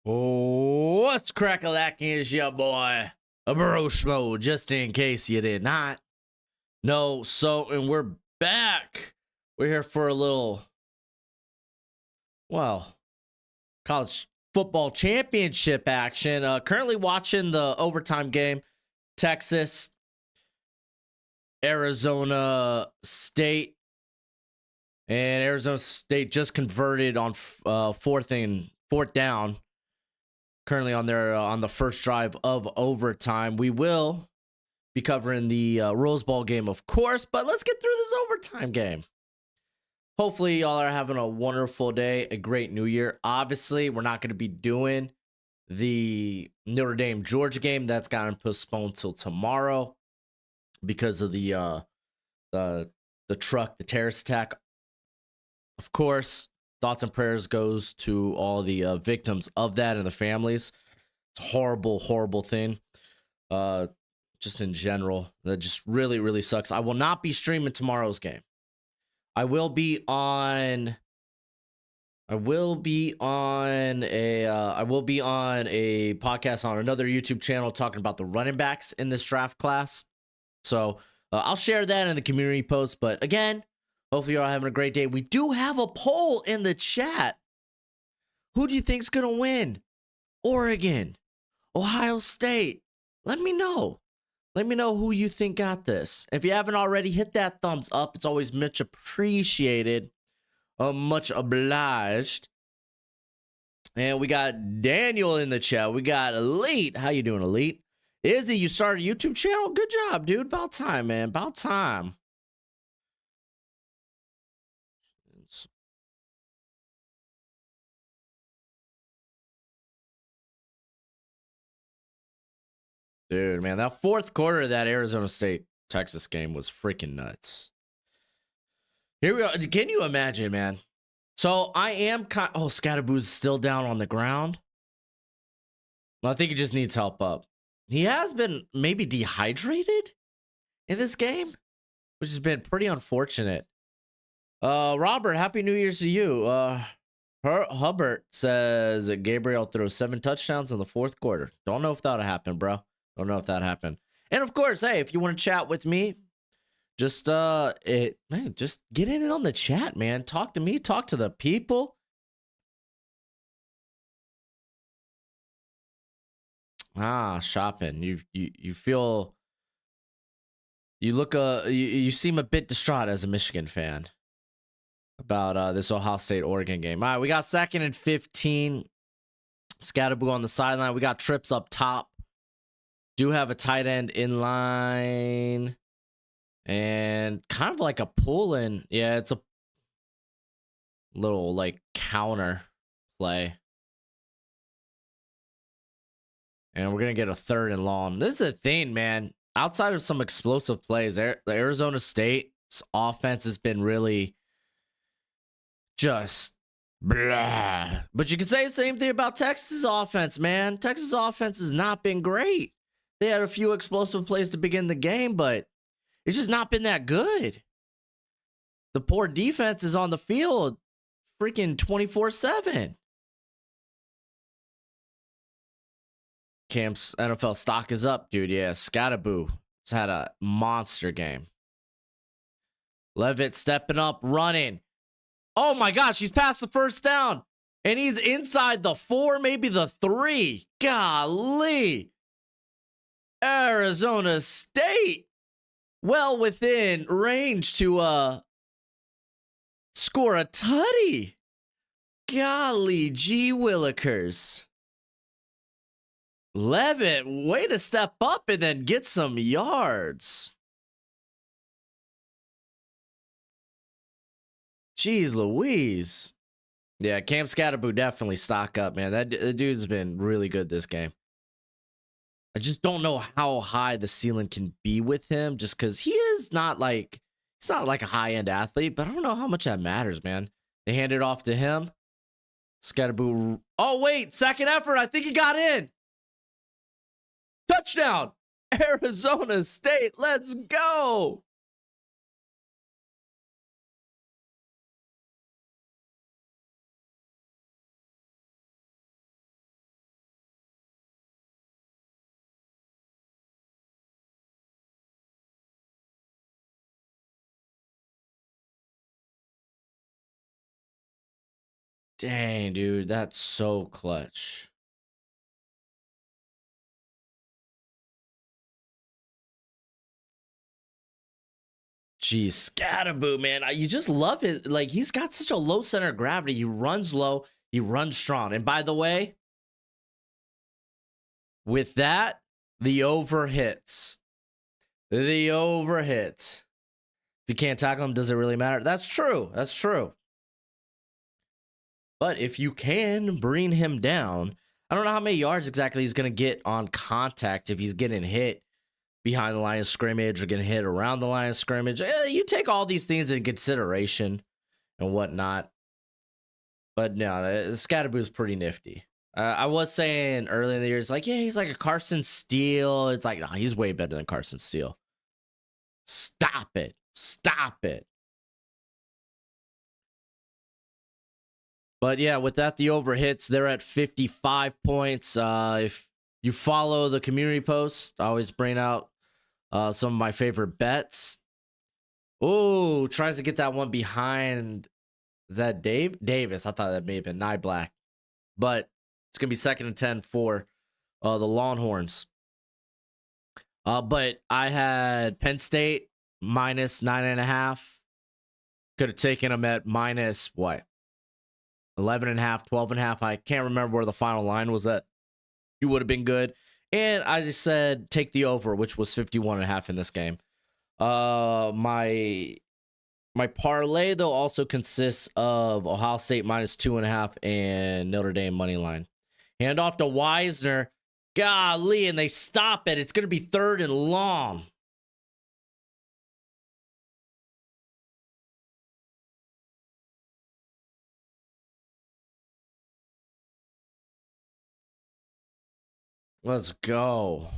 Oh, what's crack-a-lacking is your boy, a Broshmo, just in case you did not know. And we're back. We're here for a little, well, college football championship action. Currently watching the overtime game, Texas, Arizona State. And Arizona State just converted on fourth down. Currently on the first drive of overtime. We will be covering the Rose Bowl game, of course, but let's get through this overtime game. Hopefully, y'all are having a wonderful day, a great new year. Obviously, we're not going to be doing the Notre Dame Georgia game. That's gotten postponed till tomorrow because of the terrorist attack. Of course, thoughts and prayers goes to all the victims of that and the families. It's a horrible, horrible thing. Just in general, that just really, really sucks. I will not be streaming tomorrow's game. I will be on a podcast on another YouTube channel talking about the running backs in this draft class. So I'll share that in the community post. But again, hopefully you're all having a great day. We do have a poll in the chat. Who do you think's going to win? Oregon, Ohio State. Let me know. Let me know who you think got this. If you haven't already, hit that thumbs up. It's always much appreciated. Much obliged. And we got Daniel in the chat. We got Elite. How you doing, Elite? Izzy, you started a YouTube channel? Good job, dude. About time, man. About time. Dude, man, that fourth quarter of that Arizona State Texas game was freaking nuts. Here we go. Can you imagine, man? So I am Scatterboo's still down on the ground. I think he just needs help up. He has been maybe dehydrated in this game, which has been pretty unfortunate. Robert, happy New Year's to you. Hubbard says that Gabriel throws 7 touchdowns in the fourth quarter. Don't know if that'll happen, bro. Don't know if that happened. And of course, hey, if you want to chat with me, just just get in it on the chat, man. Talk to me, talk to the people. Shopping. You feel you seem a bit distraught as a Michigan fan about this Ohio State Oregon game. All right, we got 2nd and 15. Scatterboo on the sideline. We got trips up top. Do have a tight end in line and kind of like a pull in. Yeah, it's a little like counter play. And we're going to get a 3rd and long. This is the thing, man. Outside of some explosive plays, the Arizona State's offense has been really just blah. But you can say the same thing about Texas offense, man. Texas offense has not been great. They had a few explosive plays to begin the game, but it's just not been that good. The poor defense is on the field freaking 24/7. Cam's NFL stock is up, dude. Yeah, Scatterboo has had a monster game. Levitt stepping up, running. Oh my gosh, he's past the first down. And he's inside the 4, maybe the 3. Golly. Arizona State well within range to score a tutty. Golly gee willikers. Levitt, way to step up and then get some yards. Jeez Louise. Yeah, Cam Scatterboo definitely stock up, man. That dude's been really good this game. I just don't know how high the ceiling can be with him just because he's not like a high-end athlete, but I don't know how much that matters, man. They hand it off to him. Scatterboo. Oh, wait, second effort. I think he got in. Touchdown. Arizona State. Let's go. Dang, dude, that's so clutch. Geez, Scatterboo, man. You just love it. Like, he's got such a low center of gravity. He runs low, he runs strong. And by the way, with that, the over hits. The over hits. If you can't tackle him, does it really matter? That's true. That's true. But if you can bring him down, I don't know how many yards exactly he's going to get on contact if he's getting hit behind the line of scrimmage or getting hit around the line of scrimmage. You take all these things into consideration and whatnot. But no, Scatterboo is pretty nifty. I was saying earlier in the year, it's like, yeah, he's like a Carson Steele. It's like, no, he's way better than Carson Steele. Stop it. Stop it. But yeah, with that, the over hits, they're at 55 points. If you follow the community post, I always bring out some of my favorite bets. Oh, tries to get that one behind. Is that Davis? I thought that may have been Nye Black. But it's going to be 2nd and 10 for the Longhorns. But I had Penn State minus 9.5. Could have taken them at minus what? 11.5, 12.5. I can't remember where the final line was at. You would have been good. And I just said take the over, which was 51.5 in this game. My parlay, though, also consists of Ohio State minus 2.5 and Notre Dame money line. Hand off to Wisner. Golly, and they stop it. It's going to be 3rd and long. Let's go.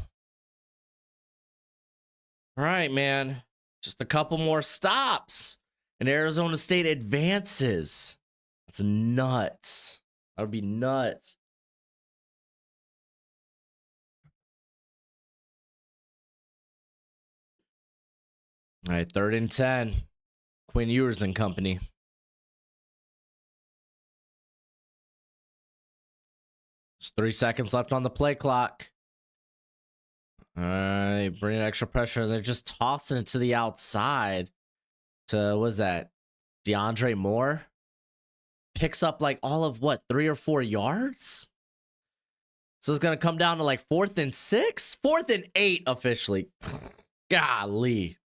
All right, man. Just a couple more stops, and Arizona State advances. That's nuts. That would be nuts. All right, 3rd and 10. Quinn Ewers and company. There's 3 seconds left on the play clock. All right, bring extra pressure. They're just tossing it to the outside. To, what is that? DeAndre Moore picks up like all of what, 3 or 4 yards? So it's going to come down to like 4th and 6? 4th and 8 officially. Golly.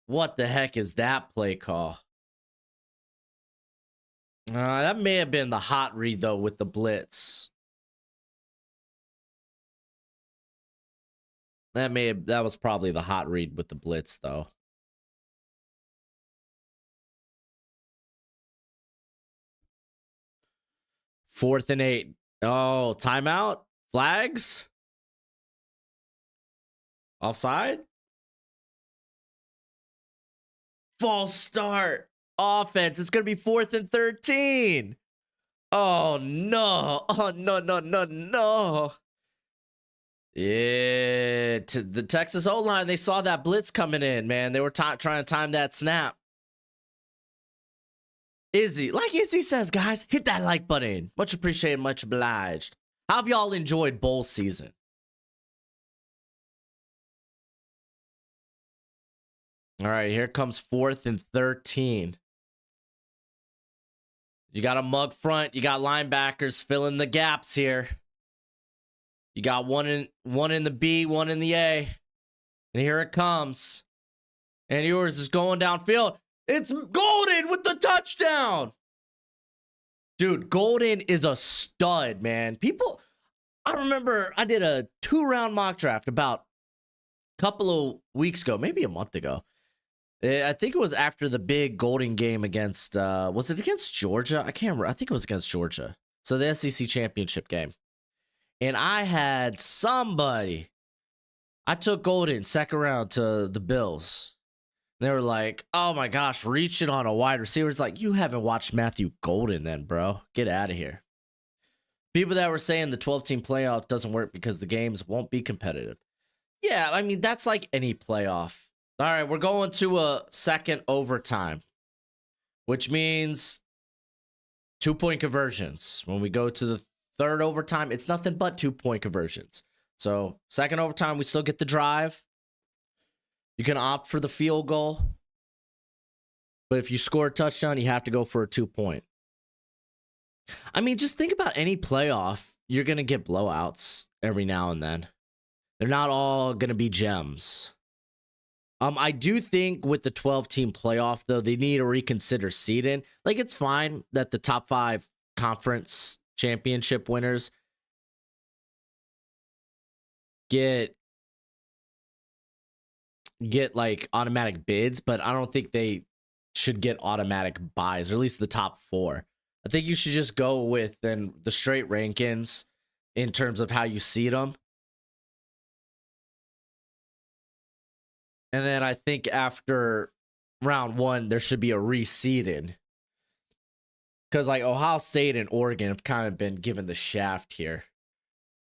What the heck is that play call? That may have been the hot read, though, with the blitz. That was probably the hot read with the blitz, though. Fourth and 8. Oh, timeout? Flags? Offside? False start. Offense. It's going to be 4th and 13. Oh, no. Oh, no. Yeah, to the Texas O-line, they saw that blitz coming in, man. They were trying to time that snap. Izzy, like Izzy says, guys, hit that like button. Much appreciated, much obliged. How have y'all enjoyed bowl season? All right, here comes 4th and 13. You got a mug front. You got linebackers filling the gaps here. You got one in the B, one in the A. And here it comes. And yours is going downfield. It's Golden with the touchdown. Dude, Golden is a stud, man. I remember I did a 2-round mock draft about a couple of weeks ago, maybe a month ago. I think it was after the big Golden game against, was it against Georgia? I can't remember. I think it was against Georgia. So the SEC championship game. And I had somebody. I took Golden 2nd round to the Bills. They were like, oh my gosh, reaching on a wide receiver. It's like, you haven't watched Matthew Golden then, bro. Get out of here. People that were saying the 12-team playoff doesn't work because the games won't be competitive. Yeah, I mean, that's like any playoff. All right, we're going to a 2nd overtime, which means 2-point conversions. When we go to the third overtime, it's nothing but 2-point conversions. So second overtime, we still get the drive. You can opt for the field goal. But if you score a touchdown, you have to go for a 2-point. I mean, just think about any playoff. You're going to get blowouts every now and then. They're not all going to be gems. I do think with the 12-team playoff, though, they need to reconsider seeding. Like, it's fine that the top 5 conference championship winners get like automatic bids, but I don't think they should get automatic buys, or at least the top 4. I think you should just go with then the straight rankings in terms of how you seed them. And then I think after round 1, there should be a reseeding. Because like Ohio State and Oregon have kind of been given the shaft here.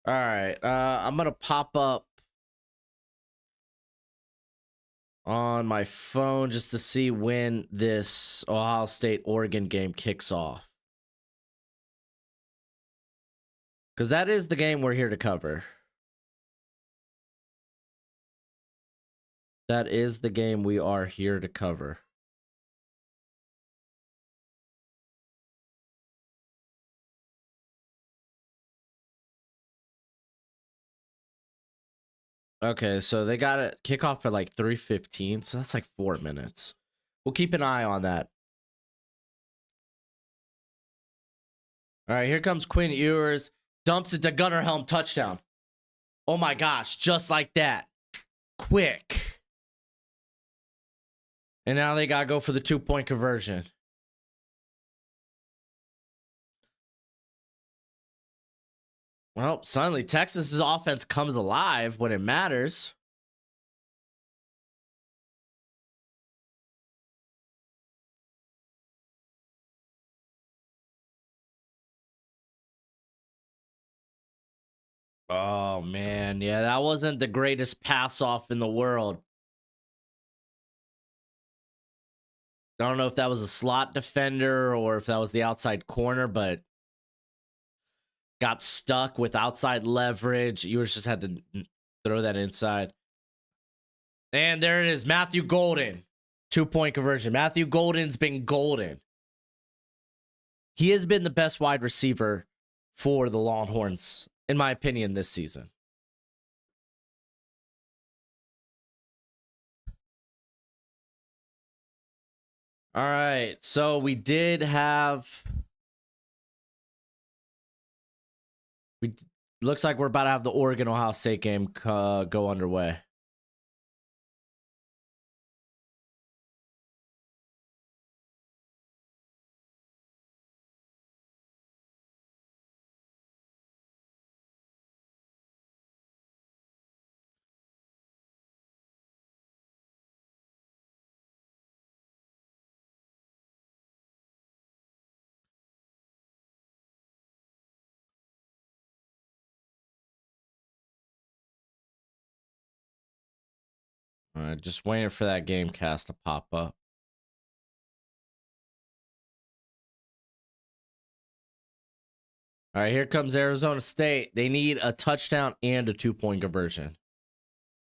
All right. I'm going to pop up on my phone just to see when this Ohio State-Oregon game kicks off. Because that is the game we're here to cover. That is the game we are here to cover. Okay, so they got it kickoff at like 3:15, so that's like 4 minutes. We'll keep an eye on that. All right, here comes Quinn Ewers. Dumps it to Gunnar Helm, touchdown. Oh my gosh, just like that. Quick. And now they got to go for the 2-point conversion. Well, suddenly Texas's offense comes alive when it matters. Oh, man. Yeah, that wasn't the greatest pass off in the world. I don't know if that was a slot defender or if that was the outside corner, but got stuck with outside leverage. Ewers just had to throw that inside. And there it is, Matthew Golden. 2-point conversion. Matthew Golden's been golden. He has been the best wide receiver for the Longhorns, in my opinion, this season. All right, so we did have... Looks like we're about to have the Oregon-Ohio State game go underway. All right, just waiting for that game cast to pop up. All right, here comes Arizona State. They need a touchdown and a 2-point conversion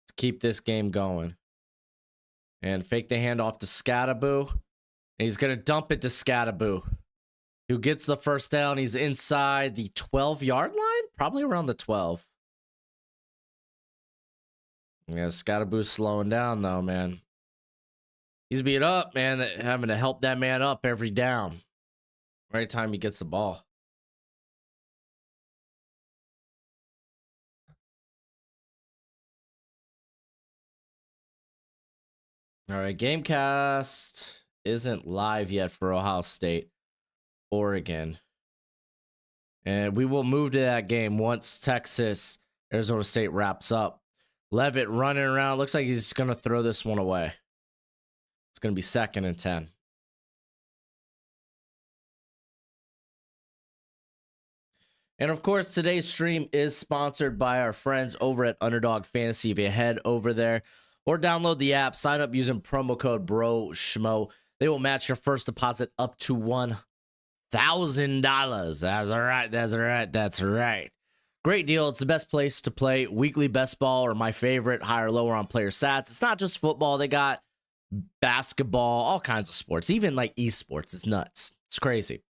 to keep this game going. And fake the handoff to Scattaboo. And he's going to dump it to Scattaboo, who gets the first down. He's inside the 12-yard line, probably around the 12. Yeah, Scattaboo's slowing down, though, man. He's beat up, man, having to help that man up every down. Right time he gets the ball. All right, Gamecast isn't live yet for Ohio State, Oregon. And we will move to that game once Texas, Arizona State wraps up. Levitt running around. Looks like he's going to throw this one away. It's going to be 2nd and 10. And of course, today's stream is sponsored by our friends over at Underdog Fantasy. If you head over there or download the app, sign up using promo code BROSHMO. They will match your first deposit up to $1,000. $1,000. That's right. That's right. That's right. Great deal. It's the best place to play weekly best ball, or my favorite, higher lower on player stats. It's not just football. They got basketball, all kinds of sports, even like esports. It's nuts. It's crazy.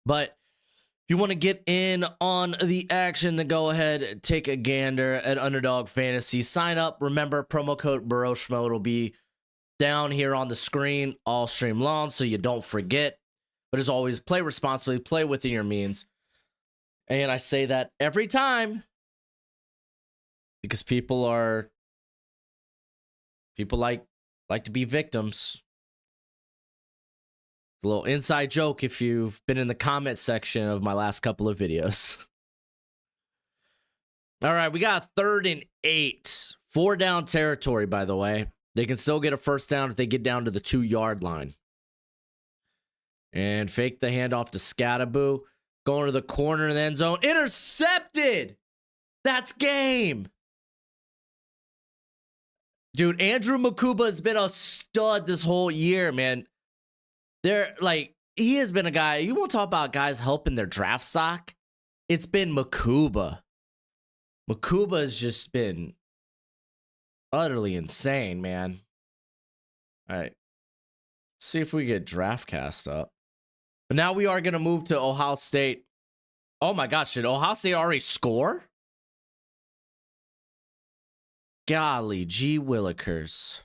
But if you want to get in on the action, then go ahead, take a gander at Underdog Fantasy. Sign up. Remember, promo code Broshmo. It'll be down here on the screen all stream long, so you don't forget. But as always, play responsibly, play within your means. And I say that every time because people like to be victims. It's a little inside joke if you've been in the comment section of my last couple of videos. All right, we got 3rd and 8. 4 down territory, by the way. They can still get a first down if they get down to the 2-yard line. And fake the handoff to Scattaboo. Going to the corner of the end zone. Intercepted! That's game! Dude, Andrew Makuba has been a stud this whole year, man. He has been a guy. You want to talk about guys helping their draft stock? It's been Makuba. Makuba has just been utterly insane, man. All right. See if we get DraftCast up. But now we are going to move to Ohio State. Oh my gosh, did Ohio State already score? Golly, gee willikers.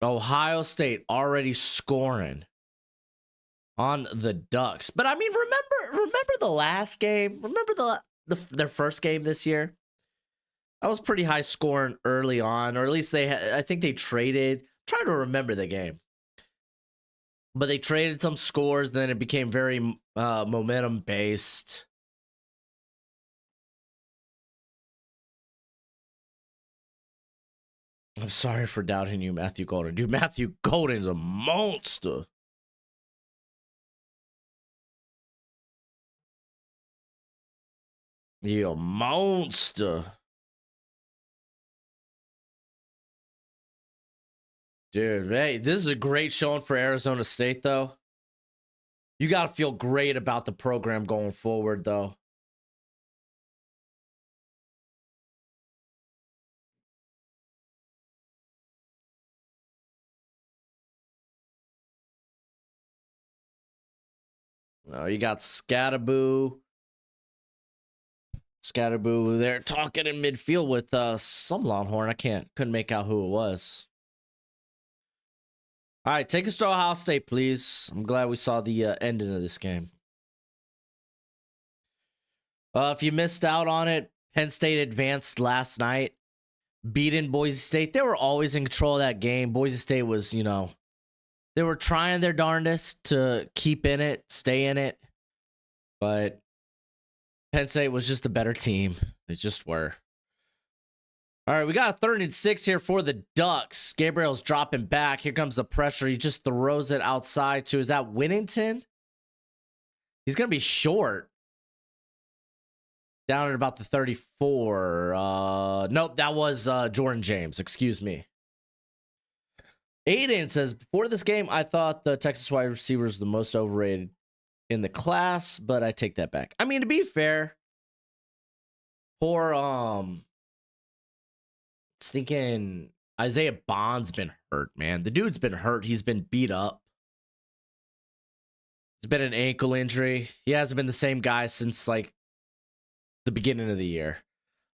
Ohio State already scoring on the Ducks. But I mean, remember the last game? Remember their first game this year? That was pretty high scoring early on, or at least I think they traded. I'm trying to remember the game. But they traded some scores, then it became very momentum based. I'm sorry for doubting you, Matthew Golden. Dude, Matthew Golden's a monster. You're a monster. Dude, hey, this is a great showing for Arizona State, though. You got to feel great about the program going forward, though. You got Scattaboo. Scattaboo there talking in midfield with some Longhorn. I couldn't make out who it was. All right, take us to Ohio State, please. I'm glad we saw the ending of this game. If you missed out on it, Penn State advanced last night, beating Boise State. They were always in control of that game. Boise State was, they were trying their darndest to keep in it, stay in it. But Penn State was just a better team. They just were. All right, we got a 3rd and 6 here for the Ducks. Gabriel's dropping back. Here comes the pressure. He just throws it outside to, is that Winnington? He's going to be short. Down at about the 34. Nope, that was Jordan James. Excuse me. Aiden says, before this game, I thought the Texas wide receiver was the most overrated in the class, but I take that back. I mean, to be fair, poor thinking Isaiah Bond's been hurt, man. The dude's been hurt. He's been beat up. It's been an ankle injury. He hasn't been the same guy since like the beginning of the year.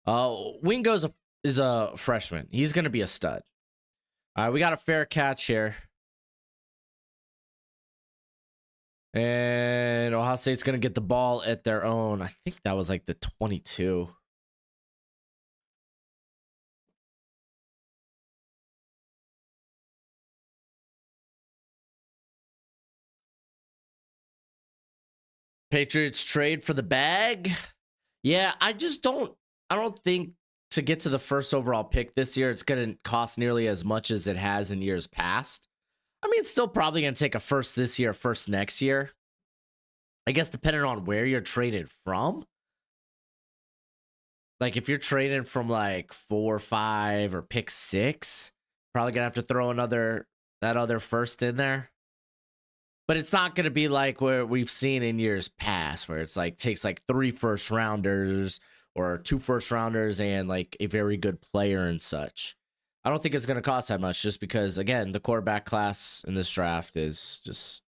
Wingo is a freshman. He's going to be a stud. All right, we got a fair catch here. And Ohio State's going to get the ball at their own. I think that was like the 22. Patriots trade for the bag. Yeah, I don't think to get to the first overall pick this year, it's going to cost nearly as much as it has in years past. I mean, it's still probably going to take a first this year, first next year. I guess depending on where you're traded from. Like if you're traded from like 4 or 5 or pick 6, probably going to have to throw that other first in there. But it's not going to be like where we've seen in years past, where it's like takes like 3 first rounders or 2 first rounders and like a very good player and such. I don't think it's going to cost that much, just because, again, the quarterback class in this draft is just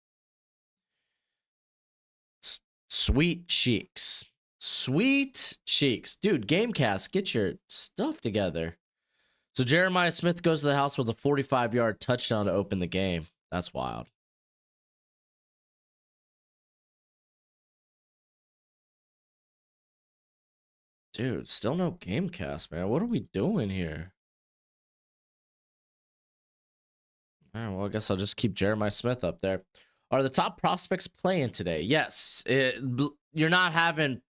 sweet cheeks. Sweet cheeks. Dude, Gamecast, get your stuff together. So Jeremiah Smith goes to the house with a 45-yard touchdown to open the game. That's wild. Dude, still no Gamecast, man. What are we doing here? Man, well, I guess I'll just keep Jeremiah Smith up there. Are the top prospects playing today? Yes. You're not having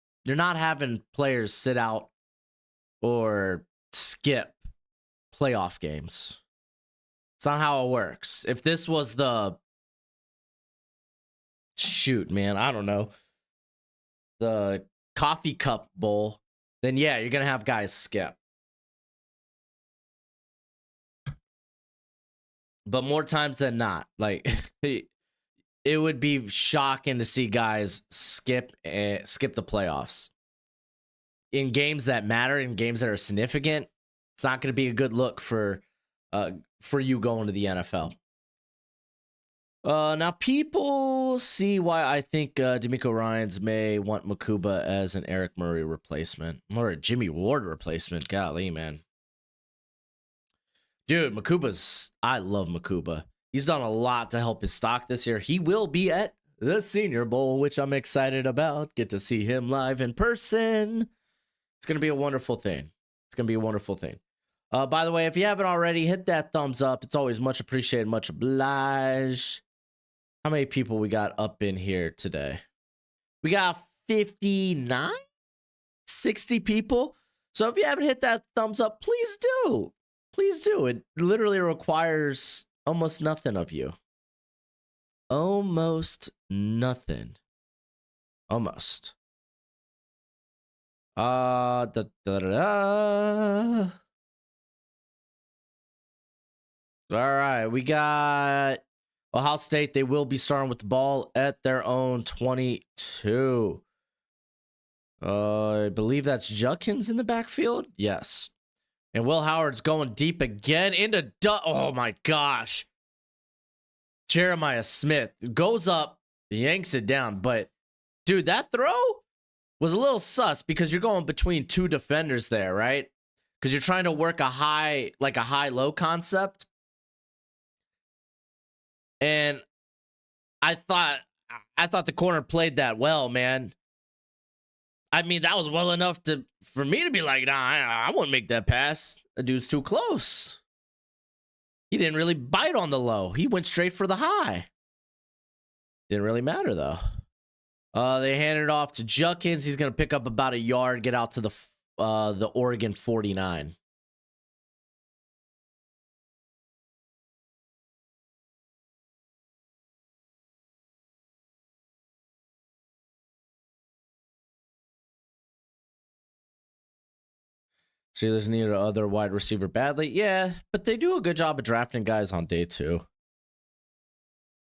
players sit out or skip playoff games. It's not how it works. If this was the shoot, man, I don't know, the coffee cup bowl, then yeah, you're gonna have guys skip. But more times than not, like it would be shocking to see guys skip the playoffs in games that matter, in games that are significant. It's not going to be a good look for you going to the NFL. Now people see why I think D'Amico Ryans may want Makuba as an Eric Murray replacement or a Jimmy Ward replacement. Golly, man. Dude, I love Makuba. He's done a lot to help his stock this year. He will be at the Senior Bowl, which I'm excited about. Get to see him live in person. It's going to be a wonderful thing. It's going to be a wonderful thing. By the way, if you haven't already, hit that thumbs up. It's always much appreciated, much obliged. How many people we got up in here today? We got 59? 60 people? So if you haven't hit that thumbs up, please do. Please do. It literally requires almost nothing of you. Almost nothing. Almost. All right, we got Ohio State. They will be starting with the ball at their own 22. I believe that's Judkins in the backfield. Yes. And Will Howard's going deep again into oh my gosh. Jeremiah Smith goes up, yanks it down. But, dude, that throw was a little sus because you're going between 2 defenders there, right? Because you're trying to work a high-low concept. And I thought the corner played that well, man. I mean, that was well enough for me to be like, nah, I wouldn't make that pass. The dude's too close. He didn't really bite on the low. He went straight for the high. Didn't really matter, though. They handed it off to Judkins. He's going to pick up about a yard, get out to the Oregon 49. Steelers needed other wide receiver badly. Yeah, but they do a good job of drafting guys on day 2.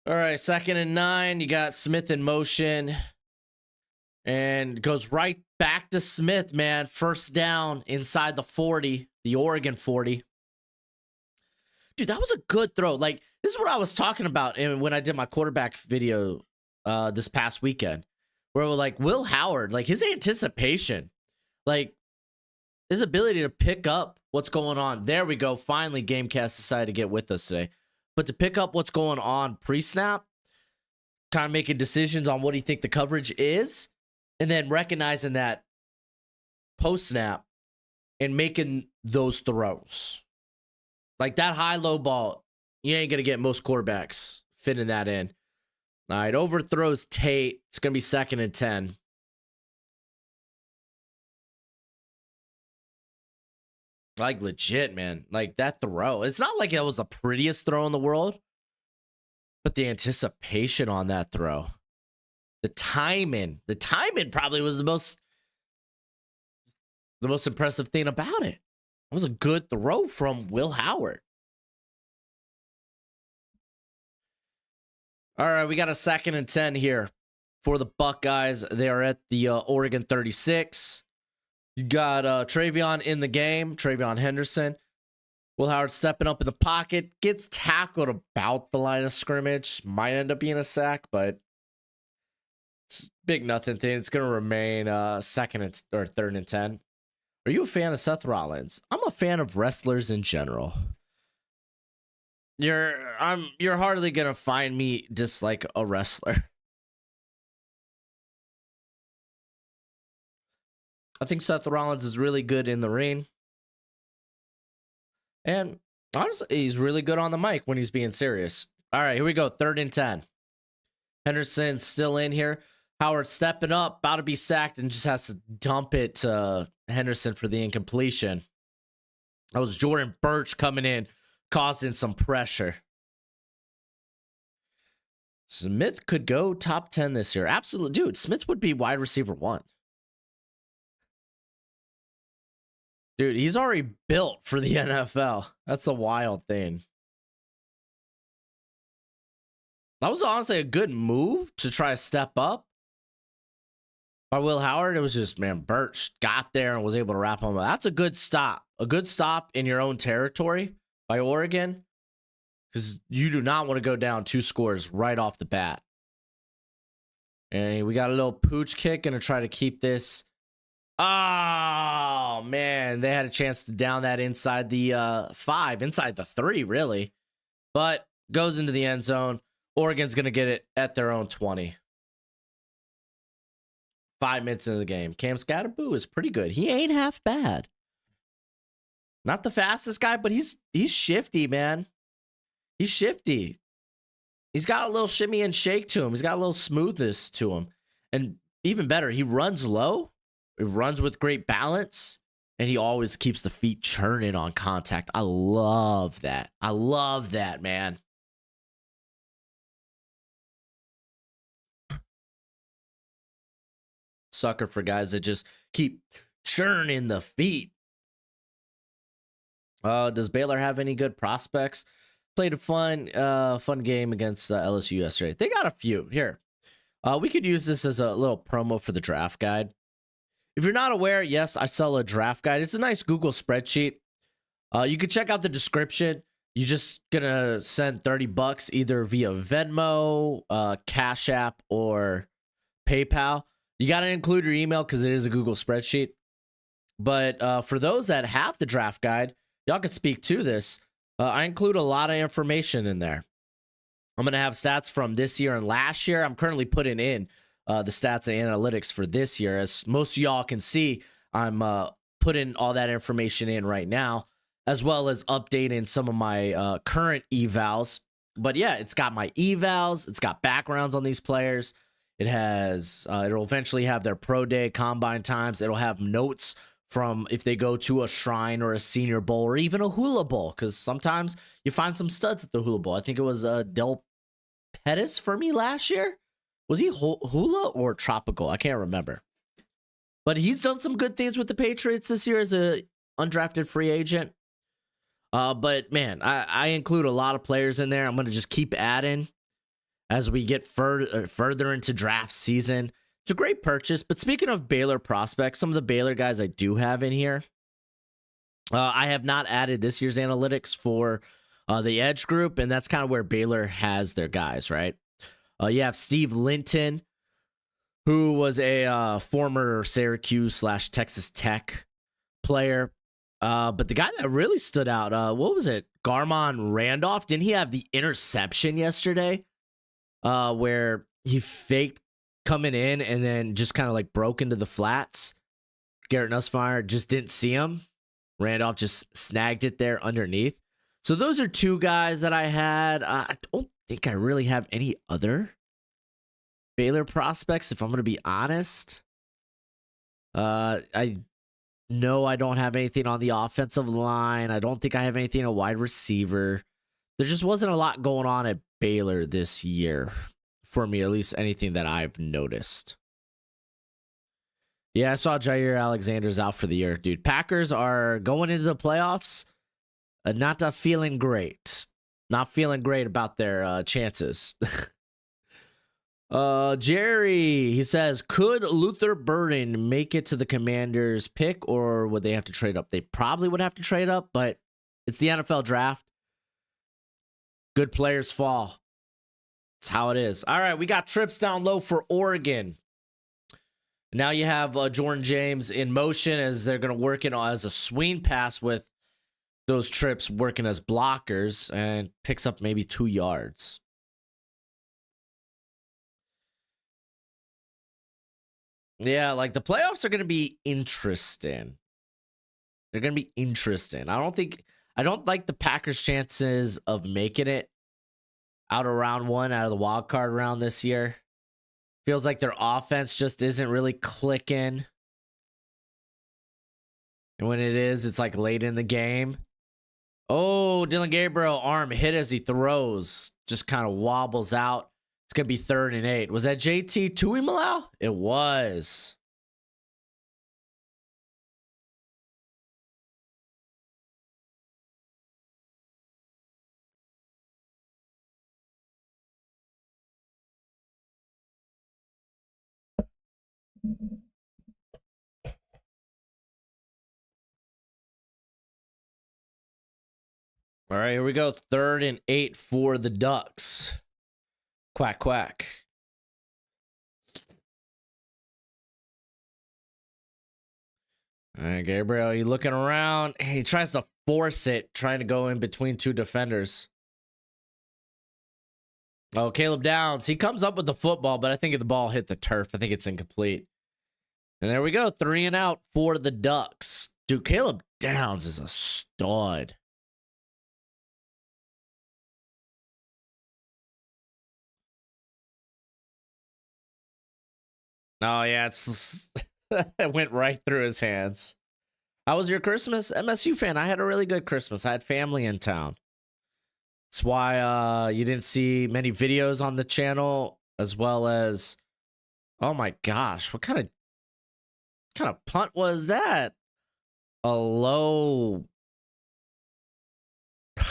All right, 2nd and 9. You got Smith in motion. And goes right back to Smith, man. First down inside the 40, the Oregon 40. Dude, that was a good throw. Like, this is what I was talking about when I did my quarterback video this past weekend. Where we're like, Will Howard, like his anticipation, like his ability to pick up what's going on. There we go. Finally, Gamecast decided to get with us today. But to pick up what's going on pre-snap, kind of making decisions on what do you think the coverage is, and then recognizing that post-snap and making those throws. Like that high-low ball, you ain't going to get most quarterbacks fitting that in. All right, overthrows Tate. It's going to be 2nd and 10. Like legit, man. Like that throw. It's not like it was the prettiest throw in the world, but the anticipation on that throw. The timing probably was the most impressive thing about it. It was a good throw from Will Howard. All right, we got a 2nd and 10 here for the Buckeyes. They are at the Oregon 36. You got Travion in the game, Travion Henderson. Will Howard stepping up in the pocket, gets tackled about the line of scrimmage. Might end up being a sack, but it's big nothing thing. It's going to remain 2nd or 3rd and 10. Are you a fan of Seth Rollins? I'm a fan of wrestlers in general. You're hardly going to find me dislike a wrestler. I think Seth Rollins is really good in the ring. And honestly, he's really good on the mic when he's being serious. All right, here we go. 3rd and 10. Henderson's still in here. Howard stepping up, about to be sacked, and just has to dump it to Henderson for the incompletion. That was Jordan Birch coming in, causing some pressure. Smith could go top 10 this year. Absolutely. Dude, Smith would be wide receiver 1. Dude, he's already built for the NFL. That's the wild thing. That was honestly a good move to try to step up by Will Howard. It was just, man, Birch got there and was able to wrap him up. That's a good stop. A good stop in your own territory by Oregon, because you do not want to go down 2 scores right off the bat. And we got a little pooch kick, going to try to keep this. Oh, man, they had a chance to down that inside the 5, inside the 3, really. But goes into the end zone. Oregon's going to get it at their own 20. 5 minutes into the game. Cam Scatterboo is pretty good. He ain't half bad. Not the fastest guy, but he's shifty, man. He's shifty. He's got a little shimmy and shake to him. He's got a little smoothness to him. And even better, he runs low. He runs with great balance. And he always keeps the feet churning on contact. I love that. I love that, man. Sucker for guys that just keep churning the feet. Does Baylor have any good prospects? Played a fun game against LSU yesterday. They got a few here. We could use this as a little promo for the draft guide. If you're not aware, yes, I sell a draft guide. It's a nice Google spreadsheet. You can check out the description. You're just gonna send $30 either via Venmo, Cash App, or PayPal. You got to include your email because it is a Google spreadsheet. But for those that have the draft guide, y'all can speak to this. I include a lot of information in there. I'm going to have stats from this year and last year. I'm currently putting in the stats and analytics for this year. As most of y'all can see, I'm putting all that information in right now, as well as updating some of my current evals. But yeah, it's got my evals. It's got backgrounds on these players. It has, it'll eventually have their pro day combine times. It'll have notes from if they go to a Shrine or a Senior Bowl or even a Hula Bowl, because sometimes you find some studs at the Hula Bowl. I think it was Del Pettis for me last year. Was he Hula or Tropical? I can't remember. But he's done some good things with the Patriots this year as a undrafted free agent. But man, I include a lot of players in there. I'm going to just keep adding as we get further into draft season. It's a great purchase. But speaking of Baylor prospects, some of the Baylor guys I do have in here, I have not added this year's analytics for the Edge group, and that's kind of where Baylor has their guys, right? You have Steve Linton, who was a former Syracuse/Texas Tech player. But the guy that really stood out, what was it? Garmon Randolph. Didn't he have the interception yesterday? Where he faked coming in and then just kind of like broke into the flats. Garrett Nussmeier just didn't see him. Randolph just snagged it there underneath. So those are 2 guys that I had. I don't think I really have any other Baylor prospects, if I'm going to be honest. I know I don't have anything on the offensive line. I don't think I have anything at wide receiver. There just wasn't a lot going on at Baylor this year for me, at least anything that I've noticed. Yeah, I saw Jair Alexander's out for the year, dude. Packers are going into the playoffs, not feeling great. Not feeling great about their chances. Jerry, he says, could Luther Burden make it to the Commanders pick, or would they have to trade up? They probably would have to trade up, but it's the NFL draft. Good players fall. That's how it is. All right, we got trips down low for Oregon. Now you have Jordan James in motion as they're going to work it as a swing pass with those trips working as blockers, and picks up maybe 2 yards. Yeah, like the playoffs are going to be interesting. They're going to be interesting. I don't like the Packers' chances of making it out of round 1, out of the wild card round this year. Feels like their offense just isn't really clicking. And when it is, it's like late in the game. Oh, Dylan Gabriel arm hit as he throws. Just kind of wobbles out. It's going to be 3rd and 8. Was that JT Tuimoloau? It was. All right, here we go. 3rd and 8 for the Ducks. Quack, quack. All right, Gabriel, you looking around. He tries to force it, trying to go in between 2 defenders. Oh, Caleb Downs. He comes up with the football, but I think the ball hit the turf. I think it's incomplete. And there we go. 3 and out for the Ducks. Dude, Caleb Downs is a stud. Oh, yeah. It went right through his hands. How was your Christmas? MSU fan. I had a really good Christmas. I had family in town. That's why you didn't see many videos on the channel, as well as, oh my gosh, what kind of punt was that? A low. I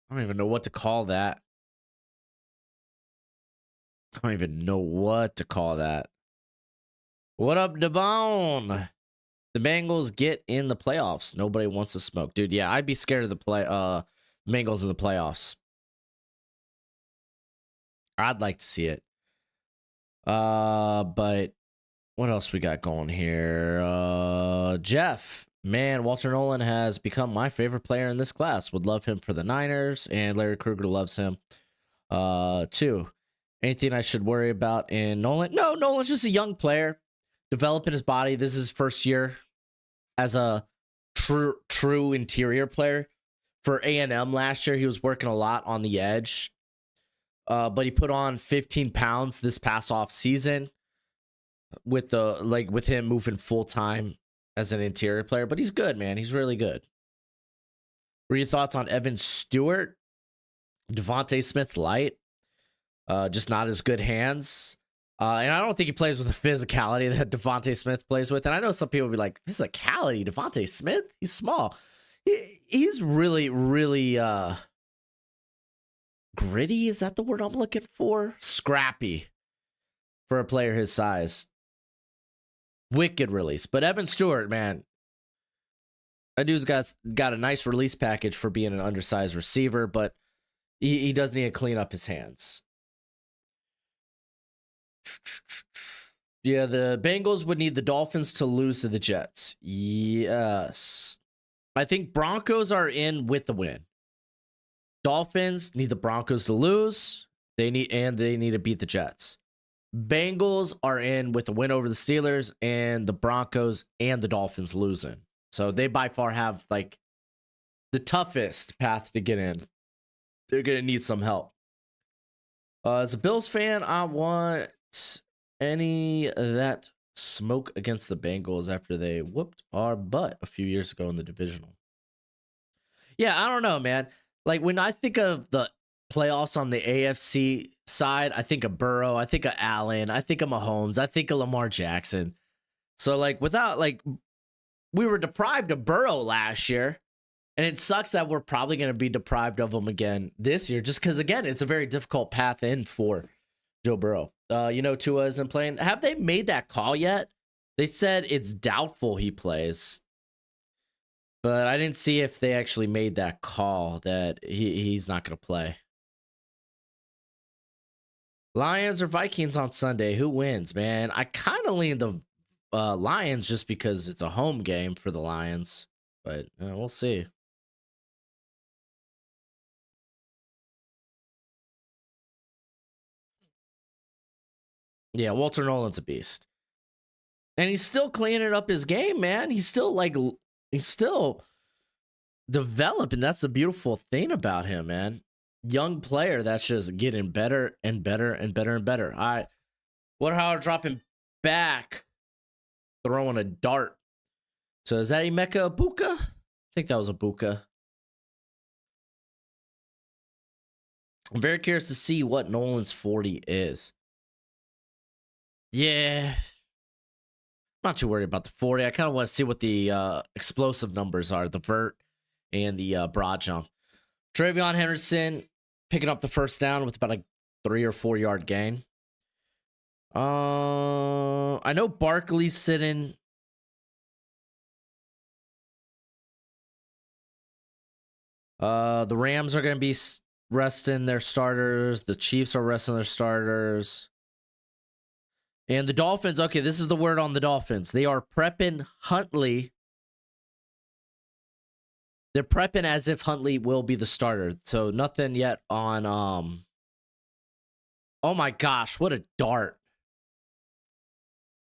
don't even know what to call that. I don't even know what to call that. What up, Devon? The Bengals get in the playoffs. Nobody wants to smoke. Dude, yeah, I'd be scared of the Bengals in the playoffs. I'd like to see it. But what else we got going here? Jeff, man, Walter Nolan has become my favorite player in this class. Would love him for the Niners, and Larry Krueger loves him too. Anything I should worry about in Nolan? No, Nolan's just a young player, developing his body. This is his first year as a true interior player. For A&M last year, he was working a lot on the edge, but he put on 15 pounds this past off season with him moving full time as an interior player. But he's good, man. He's really good. What are your thoughts on Evan Stewart? Devontae Smith light, just not as good hands. And I don't think he plays with the physicality that Devontae Smith plays with. And I know some people will be like, physicality, Devontae Smith? He's small. He's really, really gritty. Is that the word I'm looking for? Scrappy for a player his size. Wicked release. But Evan Stewart, man, that dude's got a nice release package for being an undersized receiver, but he does need to clean up his hands. Yeah, the Bengals would need the Dolphins to lose to the Jets. Yes. I think Broncos are in with the win. Dolphins need the Broncos to lose. They need to beat the Jets. Bengals are in with the win over the Steelers, and the Broncos and the Dolphins losing. So they by far have like the toughest path to get in. They're going to need some help. As a Bills fan, I want any of that smoke against the Bengals after they whooped our butt a few years ago in the divisional. Yeah, I don't know, man. Like when I think of the playoffs on the AFC side, I think of Burrow, I think of Allen, I think of Mahomes, I think of Lamar Jackson. So like we were deprived of Burrow last year, and it sucks that we're probably going to be deprived of him again this year, just because again, it's a very difficult path in for Joe Burrow. Tua isn't playing. Have they made that call yet? They said it's doubtful he plays. But I didn't see if they actually made that call that he's not going to play. Lions or Vikings on Sunday? Who wins, man? I kind of lean the Lions just because it's a home game for the Lions. But we'll see. Yeah, Walter Nolan's a beast. And he's still cleaning up his game, man. He's still developing. That's the beautiful thing about him, man. Young player that's just getting better and better and better and better. All right. What Howard dropping back, throwing a dart. So is that Emeka Ibuka? I think that was Ibuka. I'm very curious to see what Nolan's 40 is. Yeah. I'm not too worried about the 40. I kind of want to see what the explosive numbers are, the vert and the broad jump. Travion Henderson picking up the first down with about a 3 or 4 yard gain. I know Barkley's sitting. The Rams are going to be resting their starters. The Chiefs are resting their starters. And the Dolphins, okay, this is the word on the Dolphins. They are prepping Huntley. They're prepping as if Huntley will be the starter. So nothing yet on oh my gosh, what a dart.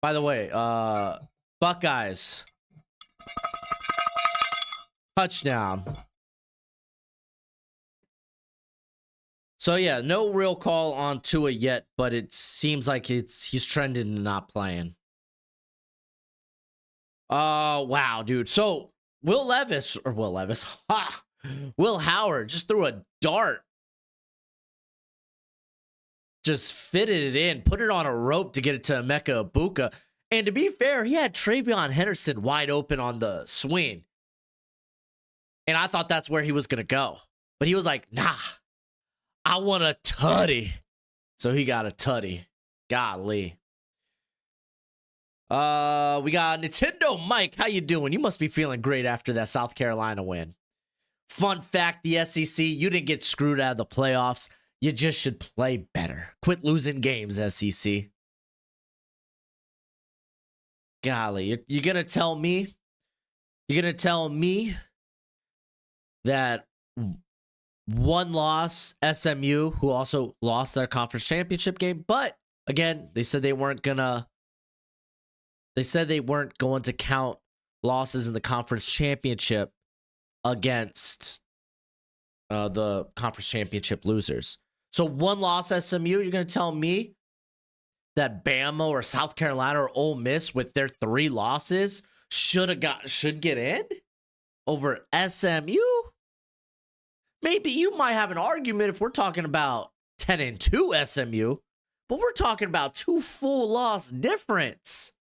By the way, Buckeyes. Touchdown. So yeah, no real call on Tua yet, but it seems like he's trending to not playing. Wow, dude. So Will Howard just threw a dart. Just fitted it in, put it on a rope to get it to Emeka Ibuka. And to be fair, he had Travion Henderson wide open on the swing. And I thought that's where he was going to go. But he was like, nah, I want a tutty. So he got a tutty. Golly. We got Nintendo Mike. How you doing? You must be feeling great after that South Carolina win. Fun fact, the SEC, you didn't get screwed out of the playoffs. You just should play better. Quit losing games, SEC. Golly, you're going to tell me? You're going to tell me that one loss, SMU, who also lost their conference championship game, but again, they said they weren't going to count losses in the conference championship against the conference championship losers. So one loss SMU, you're going to tell me that Bama or South Carolina or Ole Miss with their 3 losses should get in over SMU? Maybe you might have an argument if we're talking about 10-2 SMU, but we're talking about 2 full loss difference.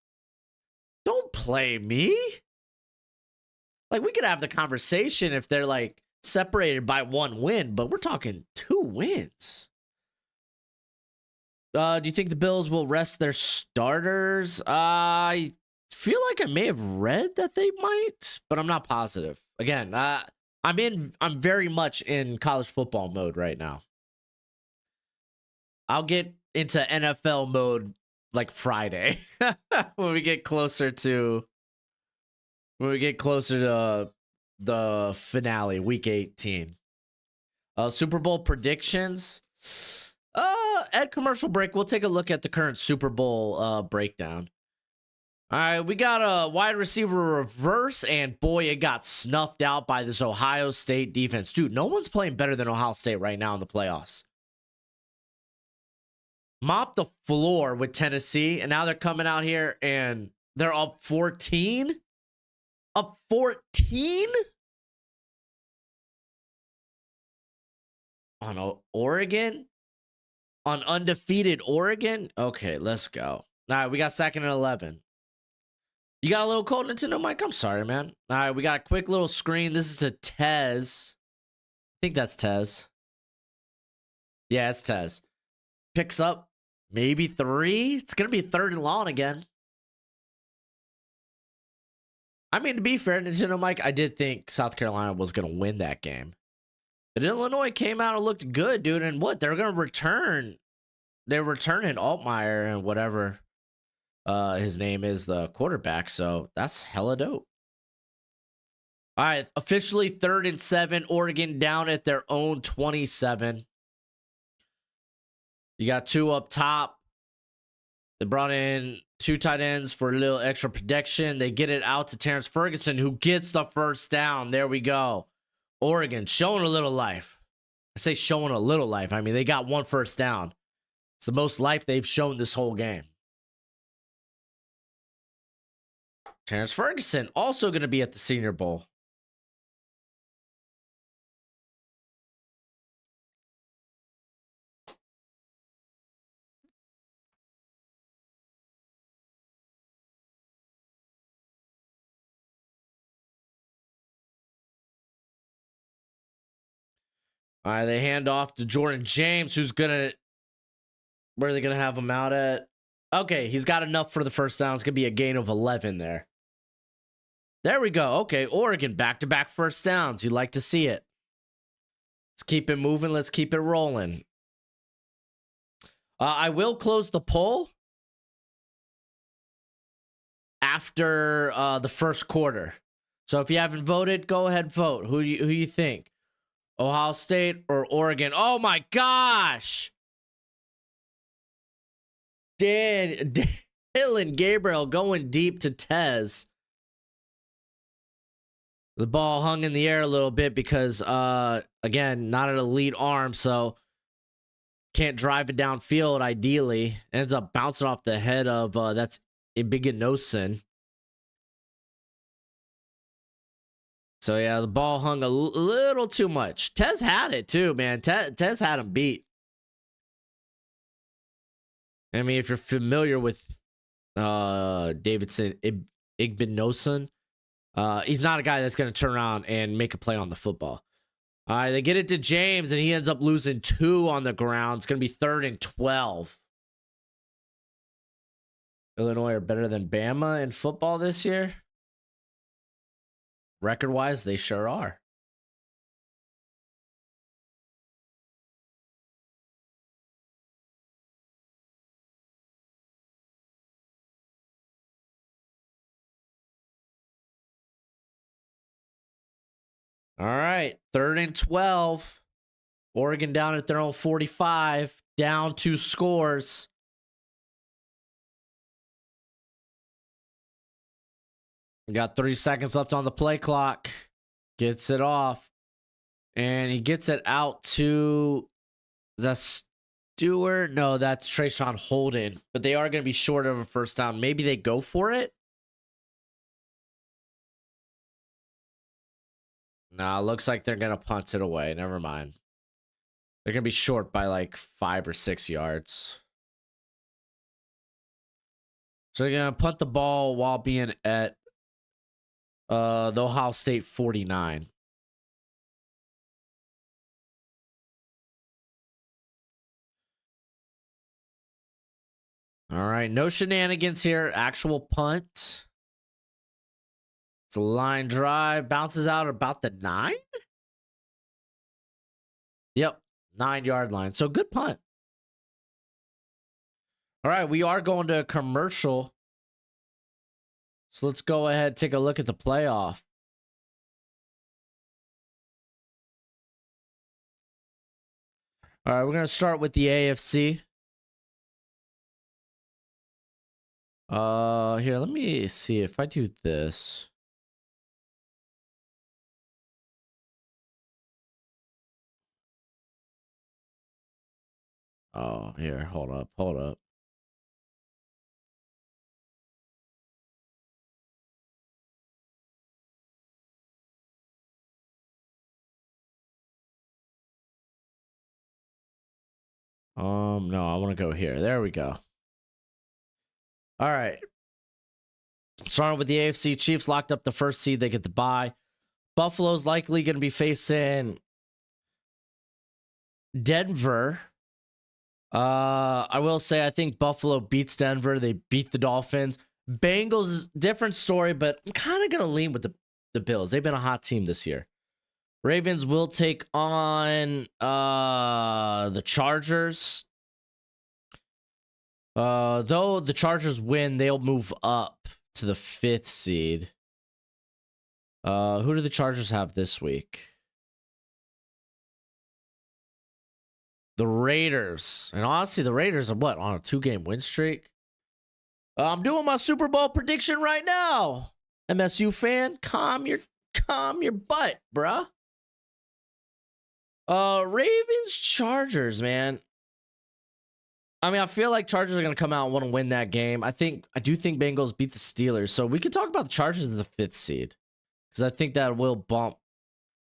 Don't play me. Like, we could have the conversation if they're like separated by 1 win, but we're talking 2 wins. Do you think the Bills will rest their starters? I feel like I may have read that they might, but I'm not positive. Again, I'm very much in college football mode right now. I'll get into NFL mode like Friday when we get closer to the finale, week 18. Super Bowl predictions. At commercial break, we'll take a look at the current Super Bowl breakdown. All right, we got a wide receiver reverse, and boy, it got snuffed out by this Ohio State defense. Dude, no one's playing better than Ohio State right now in the playoffs. Mop the floor with Tennessee, and now they're coming out here and they're up 14. Up 14 on Oregon, on undefeated Oregon. Okay, let's go. All right, we got 2nd and 11. You got a little cold Nintendo Mike? I'm sorry, man. All right, we got a quick little screen. This is to Tez. I think that's Tez. Yeah, it's Tez. Picks up maybe 3. It's going to be 3rd and long again. I mean, to be fair, Nintendo Mike, I did think South Carolina was going to win that game. But Illinois came out and looked good, dude. And what? They're going to return. They're returning Altmaier and whatever his name is, the quarterback. So that's hella dope. All right, officially 3rd and 7. Oregon down at their own 27. You got 2 up top. They brought in 2 tight ends for a little extra protection. They get it out to Terrence Ferguson, who gets the first down. There we go. Oregon showing a little life. I say showing a little life. I mean, they got 1 first down. It's the most life they've shown this whole game. Terrence Ferguson also going to be at the Senior Bowl. All right, they hand off to Jordan James, who's gonna. Where are they gonna have him out at? Okay, he's got enough for the first down. It's gonna be a gain of 11 there. There we go. Okay, Oregon back-to-back first downs. You'd like to see it. Let's keep it moving. Let's keep it rolling. I will close the poll after the first quarter. So if you haven't voted, go ahead and vote. Who you think? Ohio State or Oregon? Oh my gosh! Dylan Gabriel going deep to Tez. The ball hung in the air a little bit because, again, not an elite arm, so can't drive it downfield ideally. Ends up bouncing off the head of, that's Ibiginosin. So, yeah, the ball hung a little too much. Tez had it, too, man. Tez had him beat. I mean, if you're familiar with Davidson Igbinosun, he's not a guy that's going to turn around and make a play on the football. All right, they get it to James, and he ends up losing 2 on the ground. It's going to be 3rd and 12. Illinois are better than Bama in football this year. Record-wise, they sure are. All right, 3rd and 12. Oregon down at their own 45, down 2 scores. We got 3 seconds left on the play clock. Gets it off. And he gets it out to, is that Stewart? No, that's Trayshawn Holden. But they are going to be short of a first down. Maybe they go for it. Nah, looks like they're going to punt it away. Never mind. They're going to be short by like 5 or 6 yards. So they're going to punt the ball while being at the Ohio State 49. All right, no shenanigans here. Actual punt. It's a line drive. Bounces out about the 9? Yep, 9-yard line. So good punt. All right, we are going to a commercial. So let's go ahead and take a look at the playoff. All right, we're going to start with the AFC. Here, let me see if I do this. Oh, here, hold up. No, I want to go here. There we go. All right. Starting with the AFC, Chiefs locked up the first seed. They get the bye. Buffalo's likely going to be facing Denver. I will say I think Buffalo beats Denver. They beat the Dolphins. Bengals, different story, but I'm kind of gonna lean with the Bills. They've been a hot team this year. Ravens will take on the Chargers. Though the Chargers win, they'll move up to the 5th seed. Who do the Chargers have this week? The Raiders. And honestly, the Raiders are what, on a 2-game win streak? I'm doing my Super Bowl prediction right now. MSU fan, calm your butt, bruh. Ravens Chargers, man. I mean, I feel like Chargers are going to come out and want to win that game. I do think Bengals beat the Steelers. So we could talk about the Chargers as the 5th seed. Because I think that will bump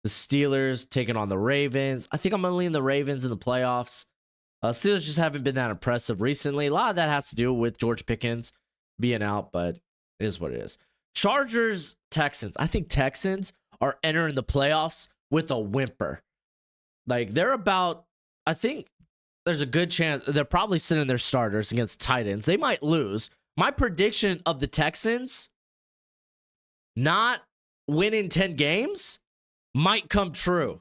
the Steelers taking on the Ravens. I think I'm going to lean the Ravens in the playoffs. Steelers just haven't been that impressive recently. A lot of that has to do with George Pickens being out, but it is what it is. Chargers, Texans. I think Texans are entering the playoffs with a whimper. Like, I think there's a good chance they're probably sitting their starters against Titans. They might lose. My prediction of the Texans not winning 10 games might come true.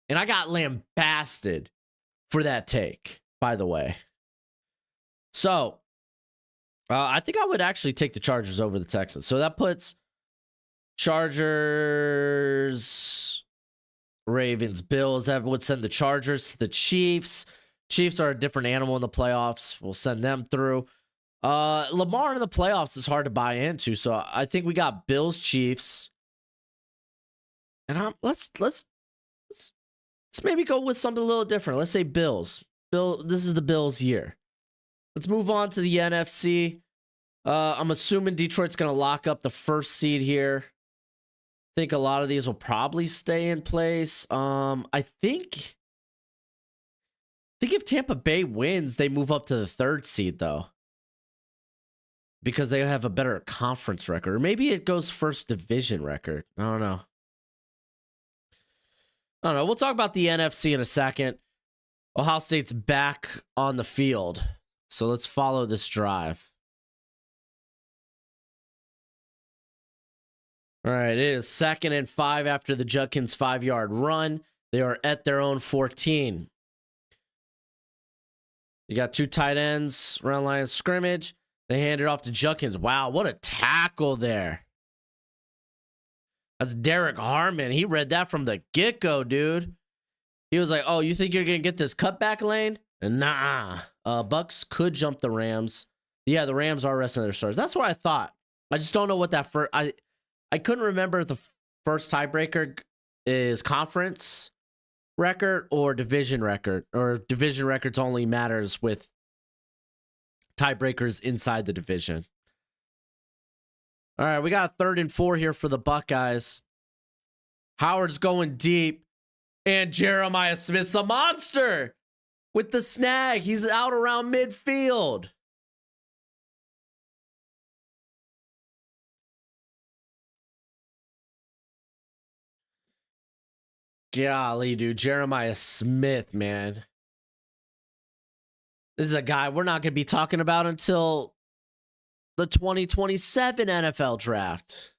And I got lambasted for that take, by the way. So, I think I would actually take the Chargers over the Texans. So that puts Chargers, Ravens, Bills. That would send the Chargers to the Chiefs. Chiefs are a different animal in the playoffs. We'll send them through. Lamar in the playoffs is hard to buy into. So I think we got Bills, Chiefs. And let's maybe go with something a little different. Let's say Bills. This is the Bills' year. Let's move on to the NFC. I'm assuming Detroit's going to lock up the 1st seed here. I think a lot of these will probably stay in place. I think if Tampa Bay wins, they move up to the 3rd seed, though. Because they have a better conference record. Or maybe it goes 1st division record. I don't know. We'll talk about the NFC in a second. Ohio State's back on the field. So let's follow this drive. All right, it is 2nd and 5 after the Judkins 5-yard run. They are at their own 14. You got 2 tight ends around line of scrimmage. They hand it off to Judkins. Wow, what a tackle there. That's Derek Harmon. He read that from the get-go, dude. He was like, oh, you think you're going to get this cutback lane? Nah. Bucks could jump the Rams. Yeah, the Rams are resting their stars. That's what I thought. I just don't know what that first... I couldn't remember if the first tiebreaker is conference record or division record. Or division records only matters with tiebreakers inside the division. All right, we got a 3rd and 4 here for the Buckeyes. Howard's going deep. And Jeremiah Smith's a monster with the snag. He's out around midfield. Golly, dude. Jeremiah Smith, man. This is a guy we're not going to be talking about until the 2027 NFL draft.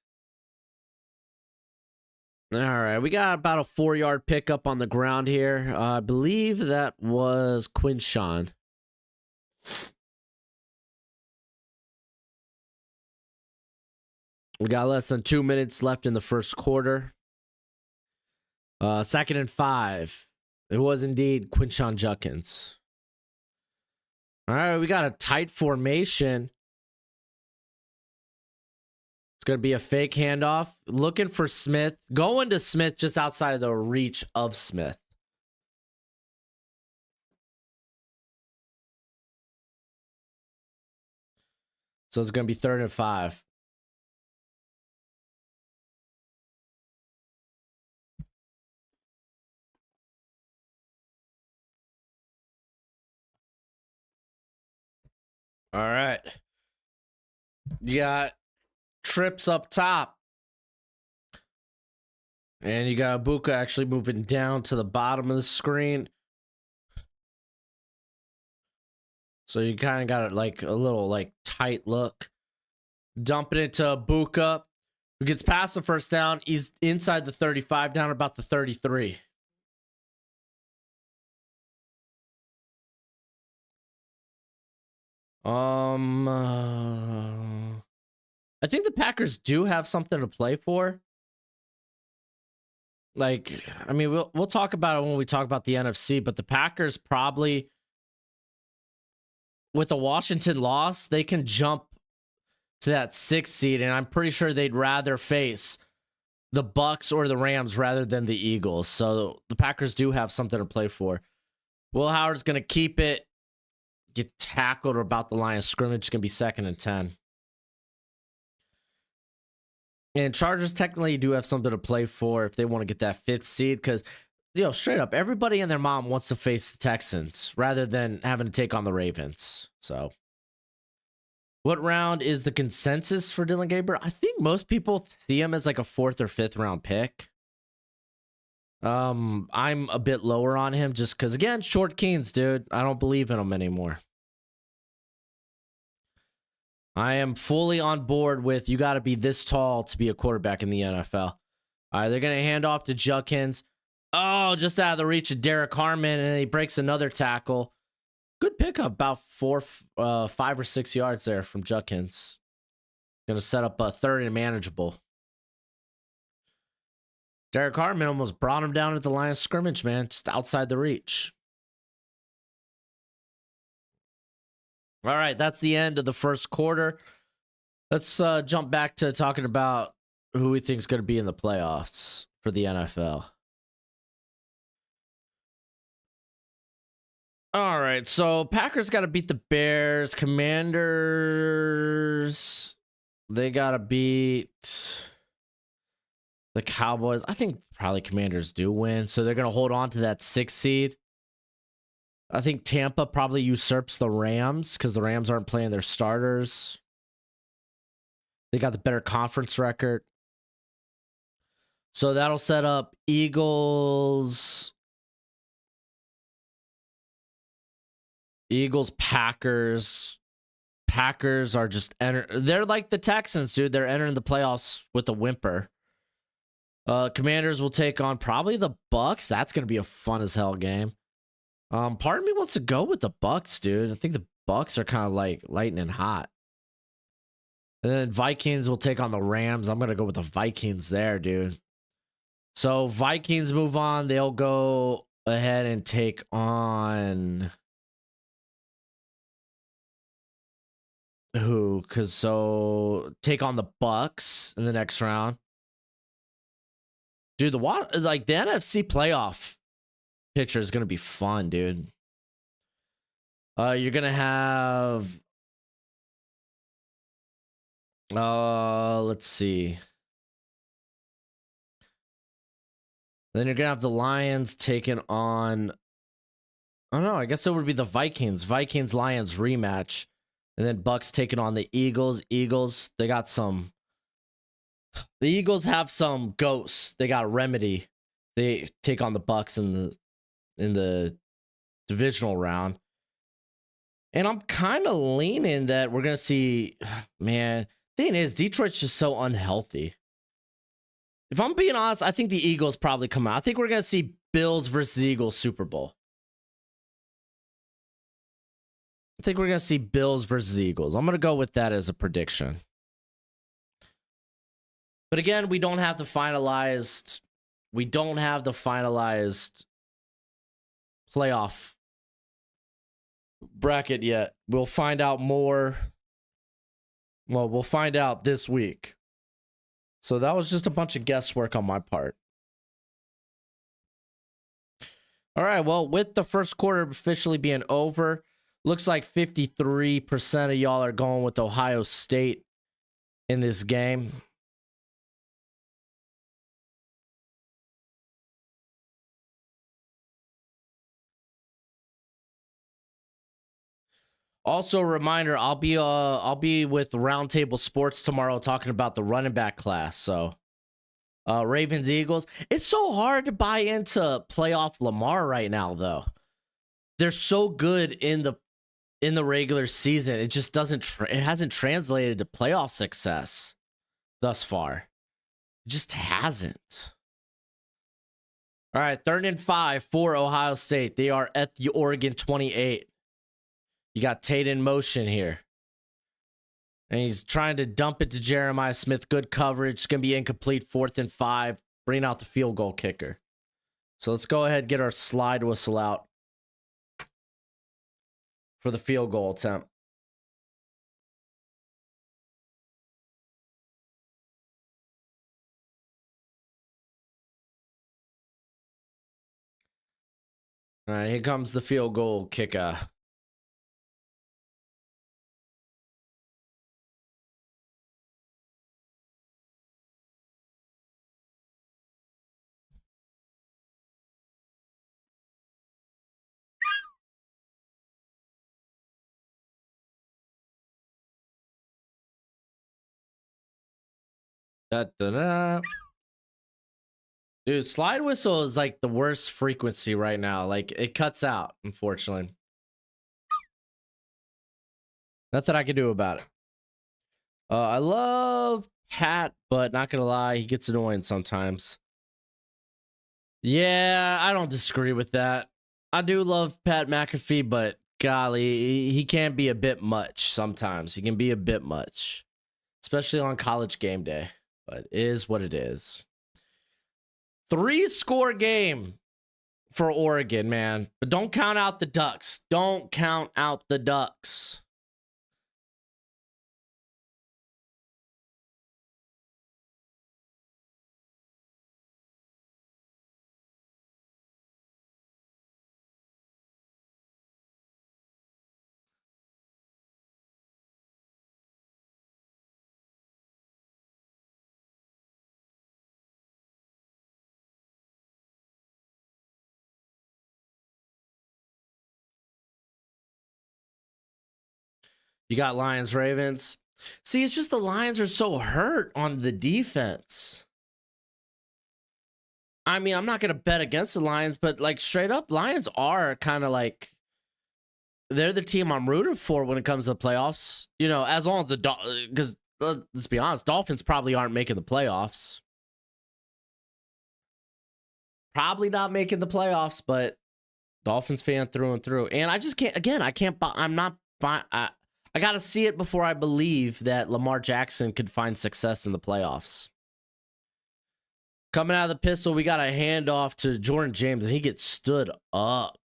All right, we got about a 4-yard pickup on the ground here. I believe that was Quinshawn. We got less than 2 minutes left in the first quarter. 2nd and 5. It was indeed Quinshawn Judkins. All right, we got a tight formation. It's going to be a fake handoff. Looking for Smith. Going to Smith just outside of the reach of Smith. So it's going to be 3rd and 5. All right. You got trips up top. And you got Ibuka actually moving down to the bottom of the screen. So you kind of got like a little like tight look. Dumping it to Buka, who gets past the first down. He's inside the 35, down about the 33. I think the Packers do have something to play for. Like, I mean, we'll talk about it when we talk about the NFC, but the Packers probably, with the Washington loss, they can jump to that 6th seed, and I'm pretty sure they'd rather face the Bucks or the Rams rather than the Eagles. So the Packers do have something to play for. Will Howard's going to keep it, get tackled or about the line of scrimmage. It's going to be 2nd and 10. And Chargers technically do have something to play for if they want to get that 5th seed, because, you know, straight up, everybody and their mom wants to face the Texans rather than having to take on the Ravens. So, what round is the consensus for Dylan Gabriel? I think most people see him as like a 4th or 5th round pick. I'm a bit lower on him just because, again, short Keens, dude. I don't believe in him anymore. I am fully on board with you got to be this tall to be a quarterback in the NFL. All right, they're going to hand off to Judkins. Oh, just out of the reach of Derek Harmon, and he breaks another tackle. Good pickup, about 5 or 6 yards there from Judkins. Going to set up a 3rd and manageable. Derek Harmon almost brought him down at the line of scrimmage, man, just outside the reach. All right, that's the end of the first quarter. Let's jump back to talking about who we think is going to be in the playoffs for the NFL. All right, so Packers got to beat the Bears. Commanders, they got to beat the Cowboys. I think probably Commanders do win, so they're going to hold on to that 6th seed. I think Tampa probably usurps the Rams because the Rams aren't playing their starters. They got the better conference record. So that'll set up Eagles, Packers. Packers are just they're like the Texans, dude. They're entering the playoffs with a whimper. Commanders will take on probably the Bucks. That's going to be a fun as hell game. Part of me wants to go with the Bucks, dude. I think the Bucks are kind of like lightning hot. And then Vikings will take on the Rams. I'm going to go with the Vikings there, dude. So Vikings move on. They'll go ahead and take on who? Take on the Bucks in the next round. Dude, the NFC playoff picture is going to be fun, dude. You're going to have let's see. Then you're going to have the Lions taking on, oh no, I guess it would be the Vikings. Vikings-Lions rematch. And then Bucks taking on the Eagles. Eagles, they got some. The Eagles have some ghosts. They got Remedy. They take on the Bucks in the divisional round. And I'm kind of leaning that we're going to see, man, thing is, Detroit's just so unhealthy. If I'm being honest, I think the Eagles probably come out. I think we're going to see Bills versus Eagles Super Bowl. I think we're going to see Bills versus Eagles. I'm going to go with that as a prediction. But again, we don't have the finalized playoff bracket yet. We'll find out more. Well, we'll find out this week. So that was just a bunch of guesswork on my part. All right, well, with the first quarter officially being over, looks like 53% of y'all are going with Ohio State in this game. Also, a reminder, I'll be with Roundtable Sports tomorrow talking about the running back class. So, Ravens, Eagles. It's so hard to buy into playoff Lamar right now, though. They're so good in the in the regular season. It just doesn't, it hasn't translated to playoff success thus far. It just hasn't. All right, 3rd and 5 for Ohio State. They are at the Oregon 28. You got Tate in motion here. And he's trying to dump it to Jeremiah Smith. Good coverage. It's going to be incomplete. 4th and 5. Bring out the field goal kicker. So let's go ahead and get our slide whistle out for the field goal attempt. All right, here comes the field goal kicker. Da-da-da. Dude, slide whistle is like the worst frequency right now. Like, it cuts out, unfortunately. Nothing I can do about it. I love Pat, but not gonna lie, he gets annoying sometimes. Yeah, I don't disagree with that. I do love Pat McAfee, but golly, he can be a bit much sometimes. He can be a bit much, especially on college game day. But it is what it is. 3-score game for Oregon, man. But don't count out the Ducks. Don't count out the Ducks. You got Lions, Ravens. See, it's just the Lions are so hurt on the defense. I mean, I'm not going to bet against the Lions, but like straight up, Lions are kind of like, they're the team I'm rooting for when it comes to playoffs. You know, as long as because let's be honest, Dolphins probably aren't making the playoffs. Probably not making the playoffs, but Dolphins fan through and through. And I just can't, again, I'm not, I got to see it before I believe that Lamar Jackson could find success in the playoffs. Coming out of the pistol, we got a handoff to Jordan James, and he gets stood up.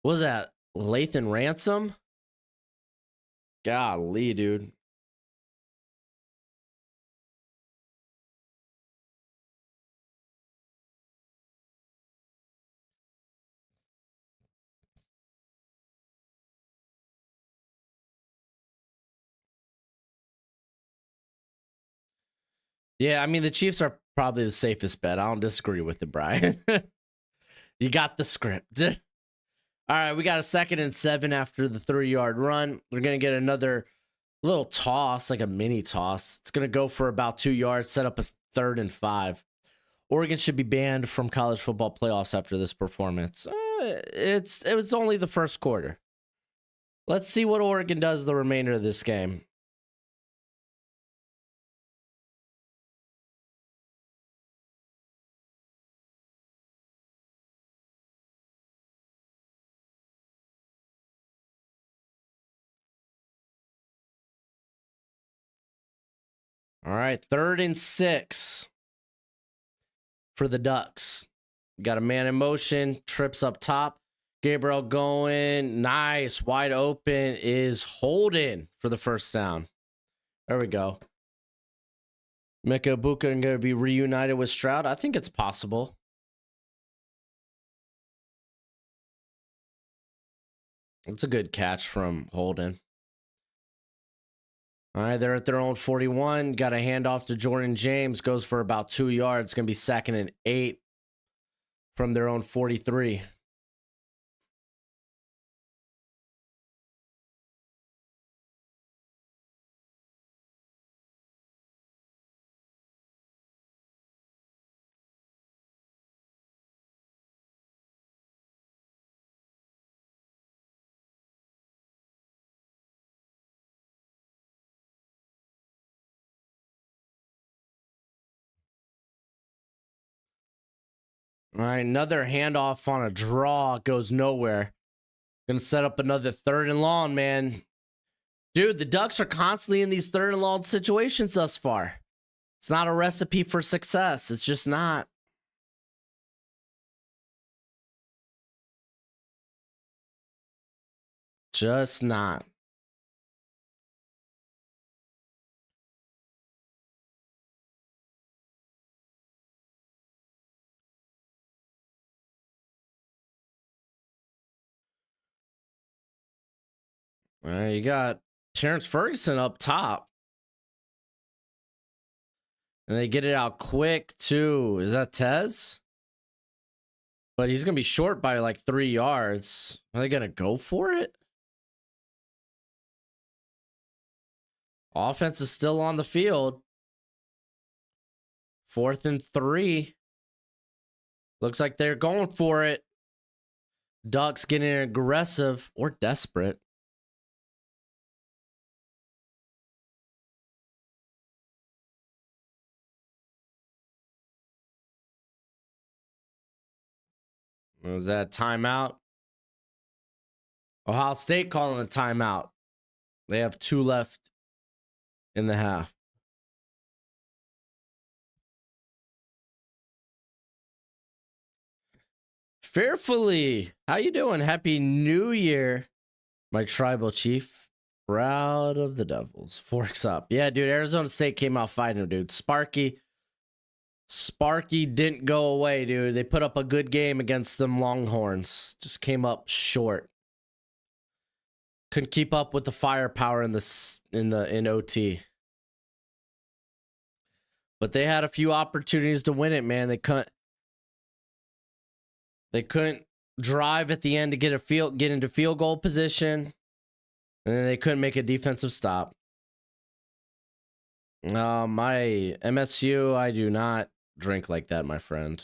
What was that? Lathan Ransom? Golly, dude. Yeah, I mean, the Chiefs are probably the safest bet. I don't disagree with it, Brian. You got the script. All right, we got a 2nd and 7 after the 3-yard run. We're going to get another little toss, like a mini toss. It's going to go for about 2 yards, set up a 3rd and 5. Oregon should be banned from college football playoffs after this performance. It was only the first quarter. Let's see what Oregon does the remainder of this game. All right, 3rd and 6 for the Ducks. Got a man in motion, trips up top. Gabriel going, nice, wide open, is Holden for the first down. There we go. Mika Ibuka going to be reunited with Stroud. I think it's possible. It's a good catch from Holden. All right, they're at their own 41. Got a handoff to Jordan James. Goes for about 2 yards. It's going to be 2nd and 8 from their own 43. All right, another handoff on a draw goes nowhere. Gonna set up another 3rd and long, man. Dude, the Ducks are constantly in these 3rd and long situations thus far. It's not a recipe for success. It's just not. Just not. All right, you got Terrence Ferguson up top. And they get it out quick, too. Is that Tez? But he's going to be short by like 3 yards. Are they going to go for it? Offense is still on the field. 4th and 3. Looks like they're going for it. Ducks getting aggressive or desperate. Was that timeout? Ohio State calling a timeout. They have 2 left in the half. Fearfully, how you doing? Happy New Year, my tribal chief. Proud of the Devils. Forks up. Yeah, dude, Arizona State came out fighting, dude. Sparky didn't go away, dude. They put up a good game against them Longhorns. Just came up short. Couldn't keep up with the firepower in OT. But they had a few opportunities to win it, man. They couldn't drive at the end to get into field goal position. And then they couldn't make a defensive stop. My MSU, I do not drink like that, my friend.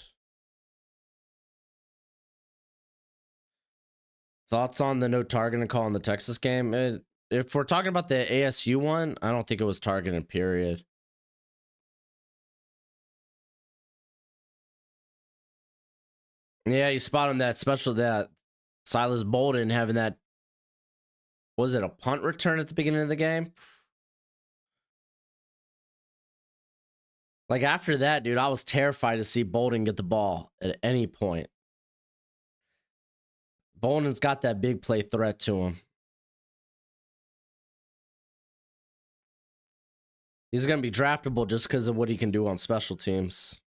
Thoughts on the no targeting call in the Texas game? If we're talking about the ASU one, I don't think it was targeted, period. Yeah, you spot on that special, that Silas Bolden having that, was it a punt return at the beginning of the game? Like after that, dude, I was terrified to see Bolden get the ball at any point. Bolden's got that big play threat to him. He's going to be draftable just because of what he can do on special teams.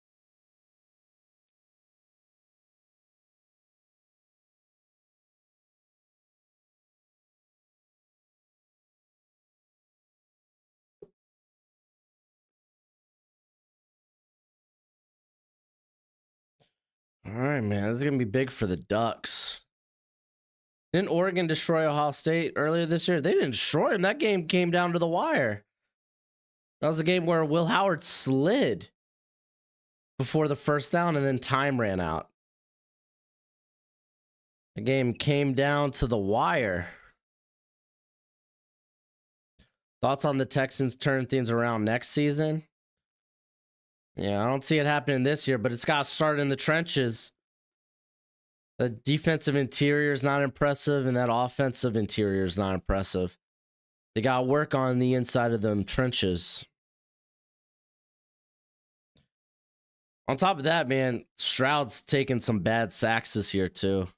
All right, man. This is going to be big for the Ducks. Didn't Oregon destroy Ohio State earlier this year? They didn't destroy him. That game came down to the wire. That was the game where Will Howard slid before the first down and then time ran out. The game came down to the wire. Thoughts on the Texans turn things around next season? Yeah, I don't see it happening this year, but it's got to start in the trenches. The defensive interior is not impressive, and that offensive interior is not impressive. They got to work on the inside of them trenches. On top of that, man, Stroud's taking some bad sacks this year, too.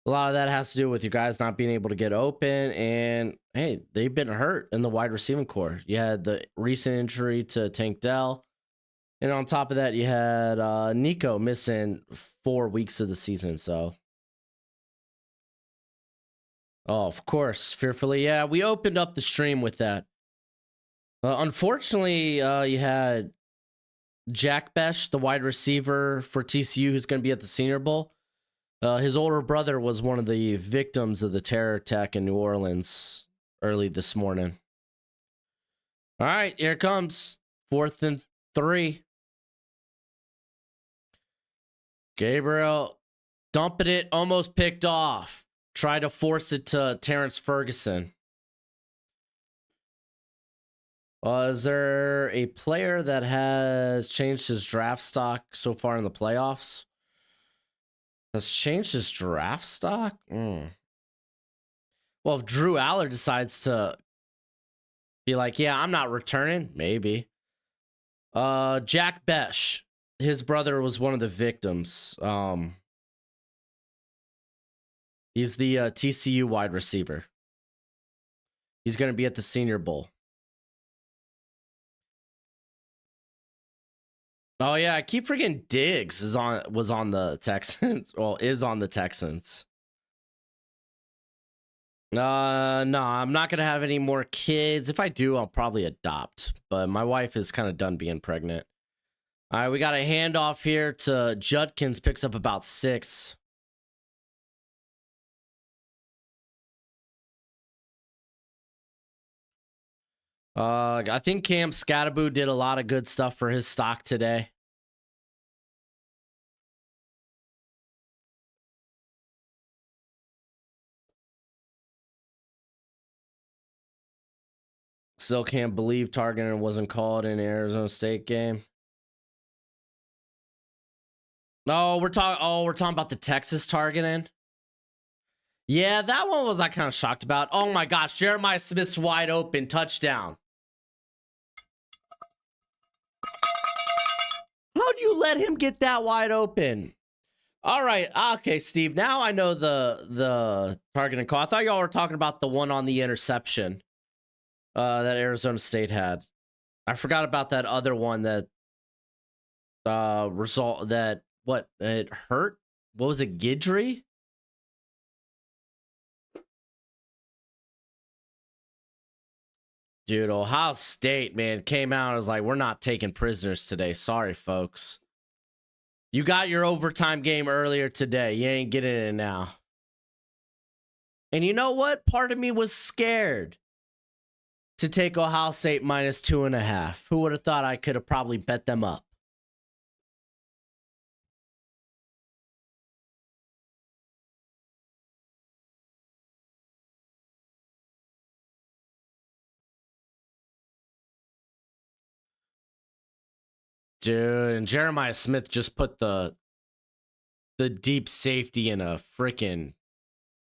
A lot of that has to do with you guys not being able to get open, and hey, they've been hurt in the wide receiving core. You had the recent injury to Tank Dell, and on top of that, you had Nico missing 4 weeks of the season. So, oh, of course, fearfully, yeah, we opened up the stream with that. Unfortunately, you had Jack Besh, the wide receiver for TCU, who's going to be at the Senior Bowl. His older brother was one of the victims of the terror attack in New Orleans early this morning. All right, here it comes. 4th and 3. Gabriel dumping it, almost picked off. Tried to force it to Terrence Ferguson. Is there a player that has changed his draft stock so far in the playoffs? Has changed his draft stock? Well, if Drew Aller decides to be like, yeah, I'm not returning, maybe. Jack Besh, his brother was one of the victims. He's the TCU wide receiver. He's going to be at the Senior Bowl. Oh yeah, I keep forgetting Diggs was on the Texans. Well, is on the Texans. No, I'm not gonna have any more kids. If I do, I'll probably adopt. But my wife is kind of done being pregnant. All right, we got a handoff here to Judkins. Picks up about 6. I think Cam Scattaboo did a lot of good stuff for his stock today. Still can't believe Targeting wasn't called in the Arizona State game. No, we're talking about the Texas targeting. Yeah, that one was I kind of shocked about. Oh my gosh, Jeremiah Smith's wide open touchdown. How do you let him get that wide open? All right, okay, Steve. Now I know the targeting call. I thought y'all were talking about the one on the interception that Arizona State had. I forgot about that other one that result that what it hurt. What was it, Guidry? Dude, Ohio State, man, came out and was like, we're not taking prisoners today. Sorry, folks. You got your overtime game earlier today. You ain't getting it now. And you know what? Part of me was scared to take Ohio State minus 2.5. Who would have thought I could have probably bet them up? Dude, and Jeremiah Smith just put the deep safety in a freaking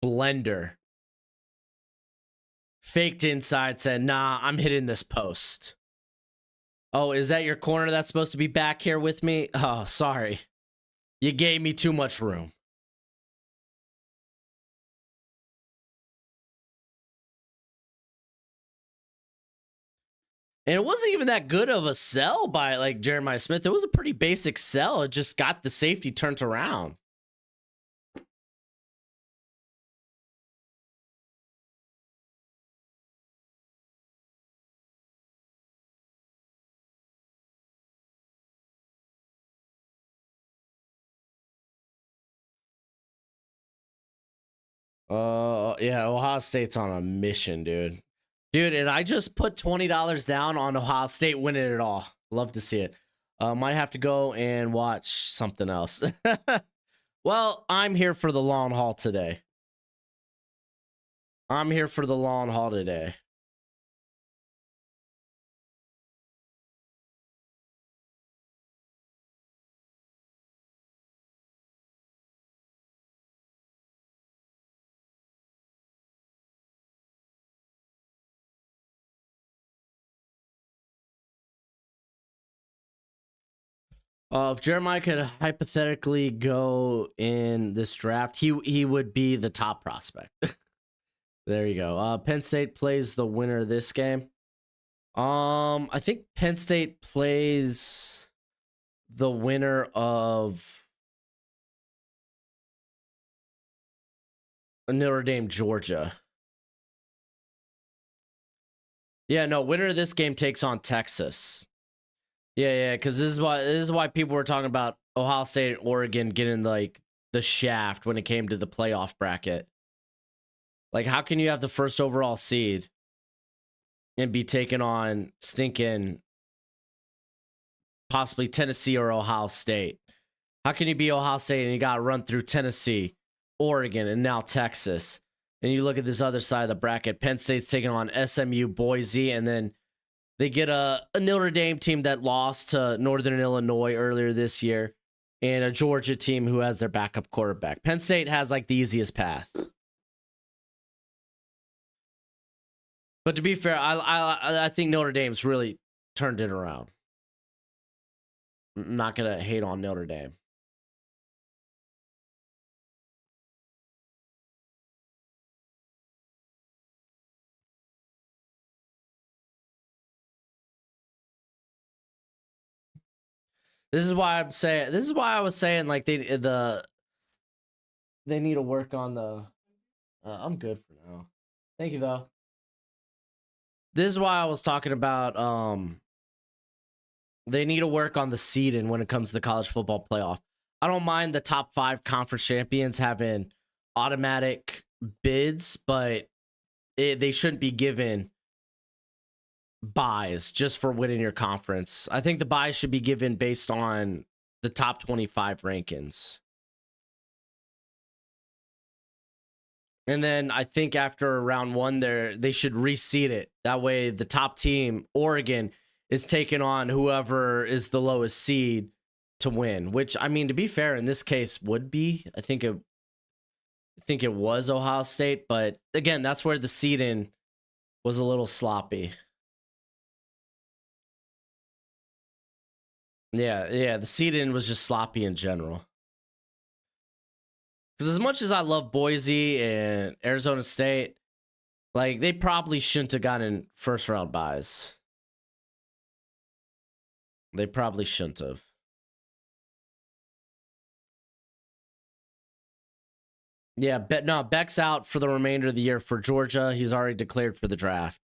blender. Faked inside, said, nah, I'm hitting this post. Oh, is that your corner that's supposed to be back here with me? Oh, sorry. You gave me too much room. And it wasn't even that good of a sell by like Jeremiah Smith. It was a pretty basic sell. It just got the safety turned around. Yeah, Ohio State's on a mission, dude. Dude, and I just put $20 down on Ohio State winning it all. Love to see it. Might have to go and watch something else. Well, I'm here for the long haul today. I'm here for the long haul today. If Jeremiah could hypothetically go in this draft, he would be the top prospect. There you go. Penn State plays the winner of this game. I think Penn State plays the winner of Notre Dame, Georgia. Yeah, no, winner of this game takes on Texas. Yeah, because this is why people were talking about Ohio State and Oregon getting like the shaft when it came to the playoff bracket. Like, how can you have the first overall seed and be taking on stinking possibly Tennessee or Ohio State? How can you be Ohio State and you got to run through Tennessee, Oregon, and now Texas? And you look at this other side of the bracket, Penn State's taking on SMU, Boise, and then They get a Notre Dame team that lost to Northern Illinois earlier this year, and a Georgia team who has their backup quarterback. Penn State has like the easiest path. But to be fair, I think Notre Dame's really turned it around. I'm not gonna hate on Notre Dame. This is why I'm saying. This is why I was saying like they need to work on the. I'm good for now. Thank you though. This is why I was talking about. They need to work on the seeding when it comes to the college football playoff. I don't mind the top 5 conference champions having automatic bids, but they shouldn't be given buys just for winning your conference. I think the buys should be given based on the top 25 rankings. And then I think after round 1 they should reseed it. That way the top team, Oregon, is taking on whoever is the lowest seed to win, which I mean to be fair in this case would be. I think it was Ohio State, but again, that's where the seeding was a little sloppy. Yeah, the seeding was just sloppy in general. Because as much as I love Boise and Arizona State, like they probably shouldn't have gotten first round buys. They probably shouldn't have. Yeah, Beck's out for the remainder of the year for Georgia. He's already declared for the draft.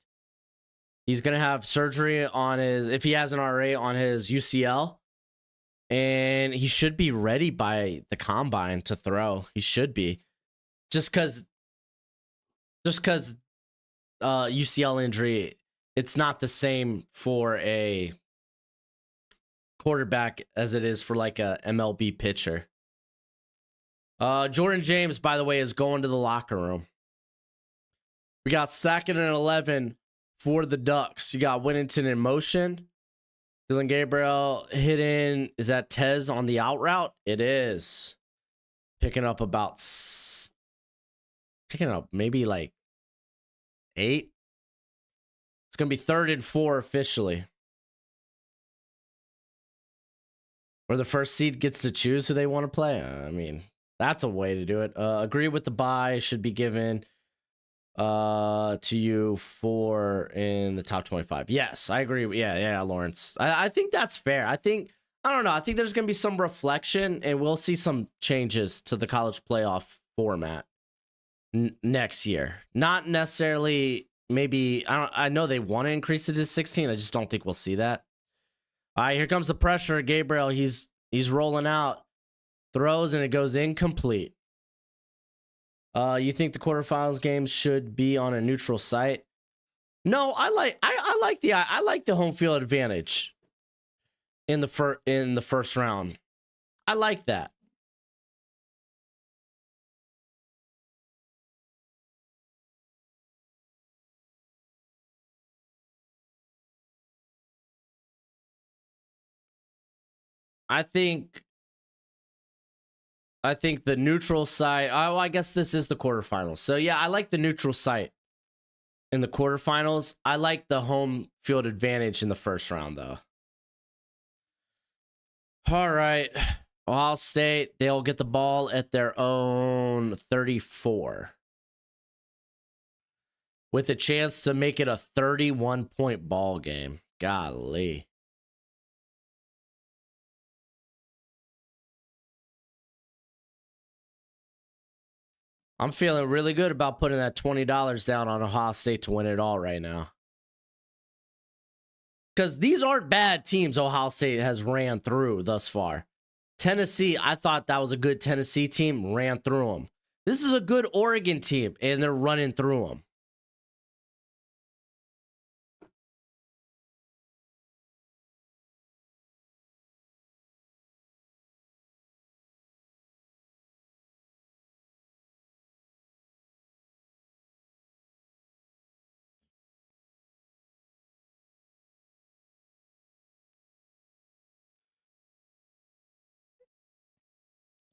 He's gonna have surgery on his, if he has an RA, on his UCL, and he should be ready by the combine to throw. He should be, just because UCL injury, it's not the same for a quarterback as it is for like a MLB pitcher. Jordan James, by the way, is going to the locker room. We got 2nd and 11 for the Ducks. You got Whittington in motion. Dylan Gabriel hitting. Is that Tez on the out route? It is. Picking up maybe like 8. It's going to be 3rd and 4 officially. Where the first seed gets to choose who they want to play. I mean, that's a way to do it. Agree with the bye should be given to you for in the top 25. Yes, I agree. Yeah, Lawrence. I think that's fair. I don't know. I think there's going to be some reflection and we'll see some changes to the college playoff format next year. Not necessarily, maybe, I know they want to increase it to 16. I just don't think we'll see that. All right, here comes the pressure. Gabriel, he's rolling out, throws, and it goes incomplete. You think the quarterfinals games should be on a neutral site? No, I like the home field advantage in the first round. I like that. I think the neutral site. Oh, I guess this is the quarterfinals. So yeah, I like the neutral site in the quarterfinals. I like the home field advantage in the first round, though. All right, Ohio State. They'll get the ball at their own 34, with a chance to make it a 31-point ball game. Golly. I'm feeling really good about putting that $20 down on Ohio State to win it all right now. Because these aren't bad teams Ohio State has ran through thus far. Tennessee, I thought that was a good Tennessee team, ran through them. This is a good Oregon team, and they're running through them.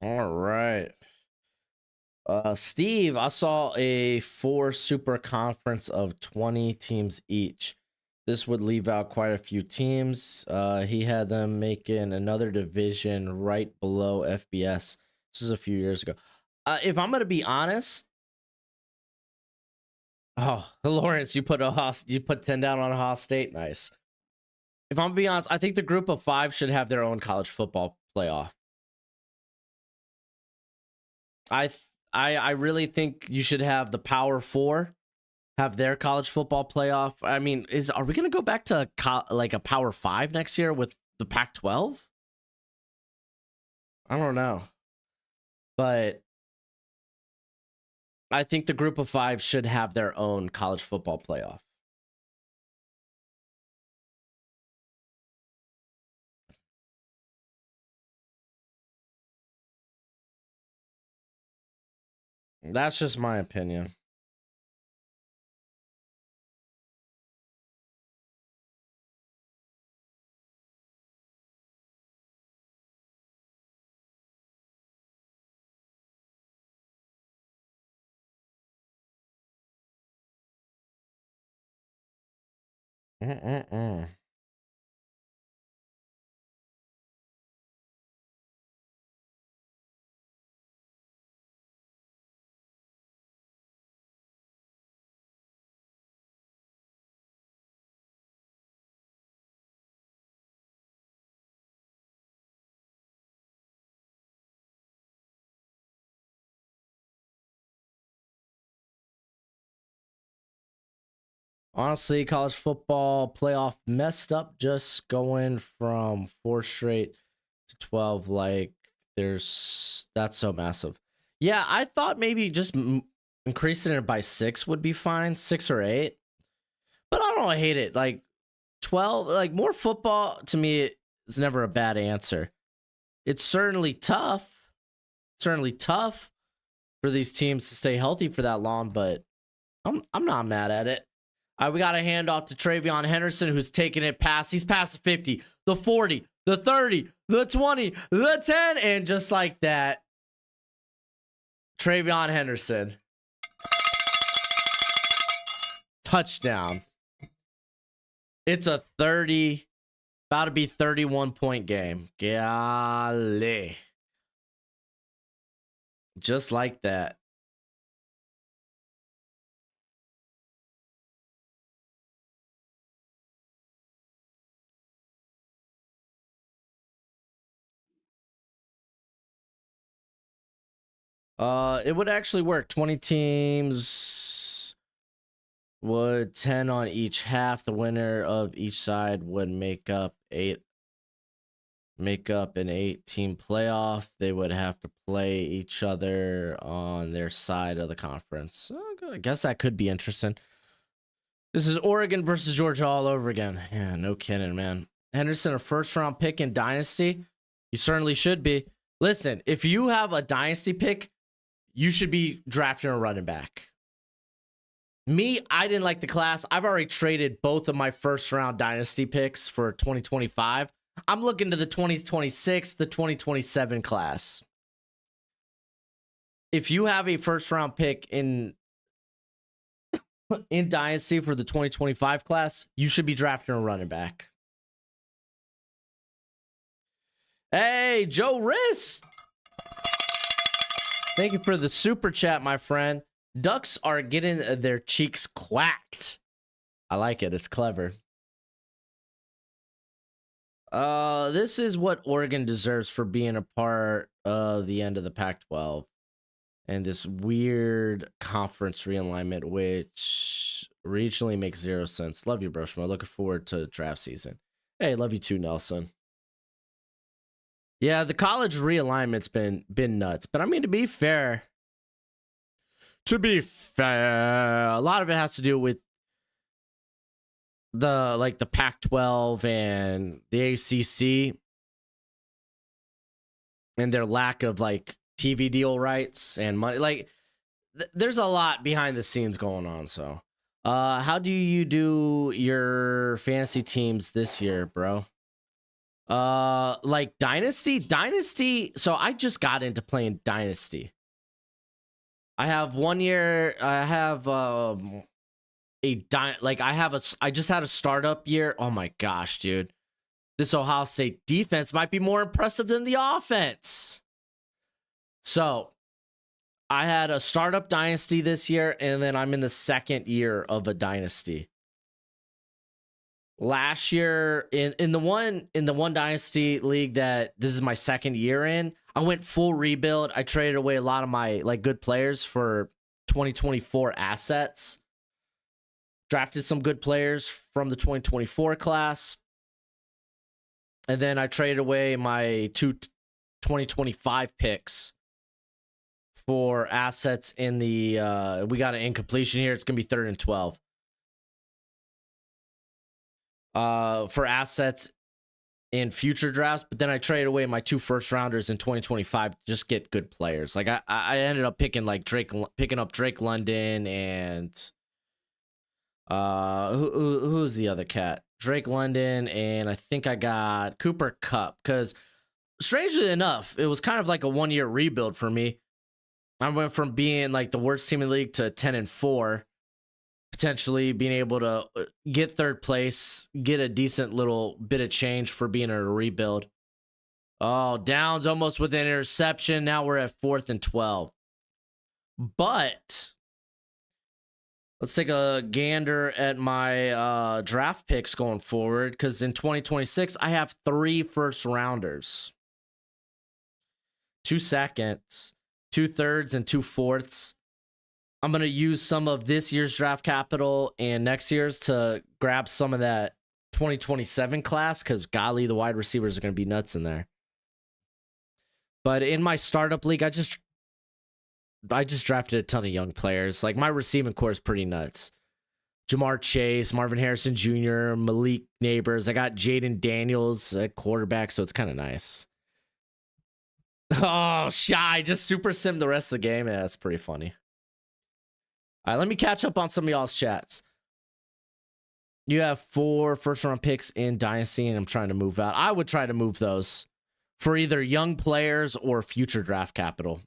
All right. Steve, I saw a 4 super conference of 20 teams each. This would leave out quite a few teams. He had them making another division right below FBS. This was a few years ago. If I'm gonna be honest, oh Lawrence, you put 10 down on Ohio State. Nice. If I'm gonna be honest, I think the group of 5 should have their own college football playoff. I really think you should have the Power 4 have their college football playoff. I mean, are we going to go back to like a Power 5 next year with the Pac-12? I don't know. But I think the group of 5 should have their own college football playoff. That's just my opinion. Mm-mm-mm. Honestly, college football playoff messed up just going from 4 straight to 12. Like, that's so massive. Yeah, I thought maybe just increasing it by 6 would be fine, 6 or 8. But I don't hate it. Like 12, like more football to me is never a bad answer. It's certainly tough for these teams to stay healthy for that long, but I'm not mad at it. We got a handoff to Travion Henderson, who's taking it past. He's past the 50, the 40, the 30, the 20, the 10, and just like that, Travion Henderson. Touchdown. It's a 30, about to be 31-point game. Golly. Just like that. It would actually work. 20 teams would 10 on each half. The winner of each side would make up an 8-team playoff. They would have to play each other on their side of the conference. I guess that could be interesting. This is Oregon versus Georgia all over again. Yeah, no kidding, man. Henderson, a first-round pick in Dynasty? You certainly should be. Listen, if you have a Dynasty pick, you should be drafting a running back. Me, I didn't like the class. I've already traded both of my first-round Dynasty picks for 2025. I'm looking to the 2026, the 2027 class. If you have a first-round pick in Dynasty for the 2025 class, you should be drafting a running back. Hey, Joe Riss. Thank you for the super chat, my friend. Ducks are getting their cheeks quacked. I like it. It's clever. This is what Oregon deserves for being a part of the end of the Pac-12 and this weird conference realignment, which regionally makes 0 sense. Love you, Broshmo. Looking forward to draft season. Hey, love you too, Nelson. Yeah, the college realignment's been nuts, but I mean, to be fair, a lot of it has to do with the Pac-12 and the ACC and their lack of like TV deal rights and money. Like, there's a lot behind the scenes going on. So, how do you do your fantasy teams this year, bro? Like Dynasty. So I just got into playing Dynasty. I have 1 year. I have I just had a startup year. Oh my gosh, dude. This Ohio State defense might be more impressive than the offense. So I had a startup dynasty this year, and then I'm in the second year of a dynasty. Last year in the one dynasty league that this is my second year in, I went full rebuild. I traded away a lot of my like good players for 2024 assets. Drafted some good players from the 2024 class. And then I traded away my 2025 picks for assets in the we got an incompletion here. It's gonna be 3rd and 12. For assets in future drafts, but then I traded away my 2 first rounders in 2025 to just get good players. Like I ended up picking up Drake London and who's the other cat? Drake London, and I think I got Cooper Kupp, because strangely enough, it was kind of like a 1 year rebuild for me. I went from being like the worst team in the league to 10-4, potentially being able to get 3rd place, get a decent little bit of change for being a rebuild. Oh, Downs almost with an interception. Now we're at 4th and 12. But let's take a gander at my draft picks going forward, because in 2026, I have 3 first rounders, 2 seconds, 2 thirds, and 2 fourths. I'm going to use some of this year's draft capital and next year's to grab some of that 2027 class, because golly, the wide receivers are going to be nuts in there. But in my startup league, I just drafted a ton of young players. Like my receiving core is pretty nuts. Jamar Chase, Marvin Harrison Jr., Malik Neighbors. I got Jaden Daniels at quarterback, so it's kind of nice. Oh, Shy just super sim the rest of the game. Yeah, that's pretty funny. All right, let me catch up on some of y'all's chats. You have 4 first round picks in Dynasty, and I'm trying to move out. I would try to move those for either young players or future draft capital.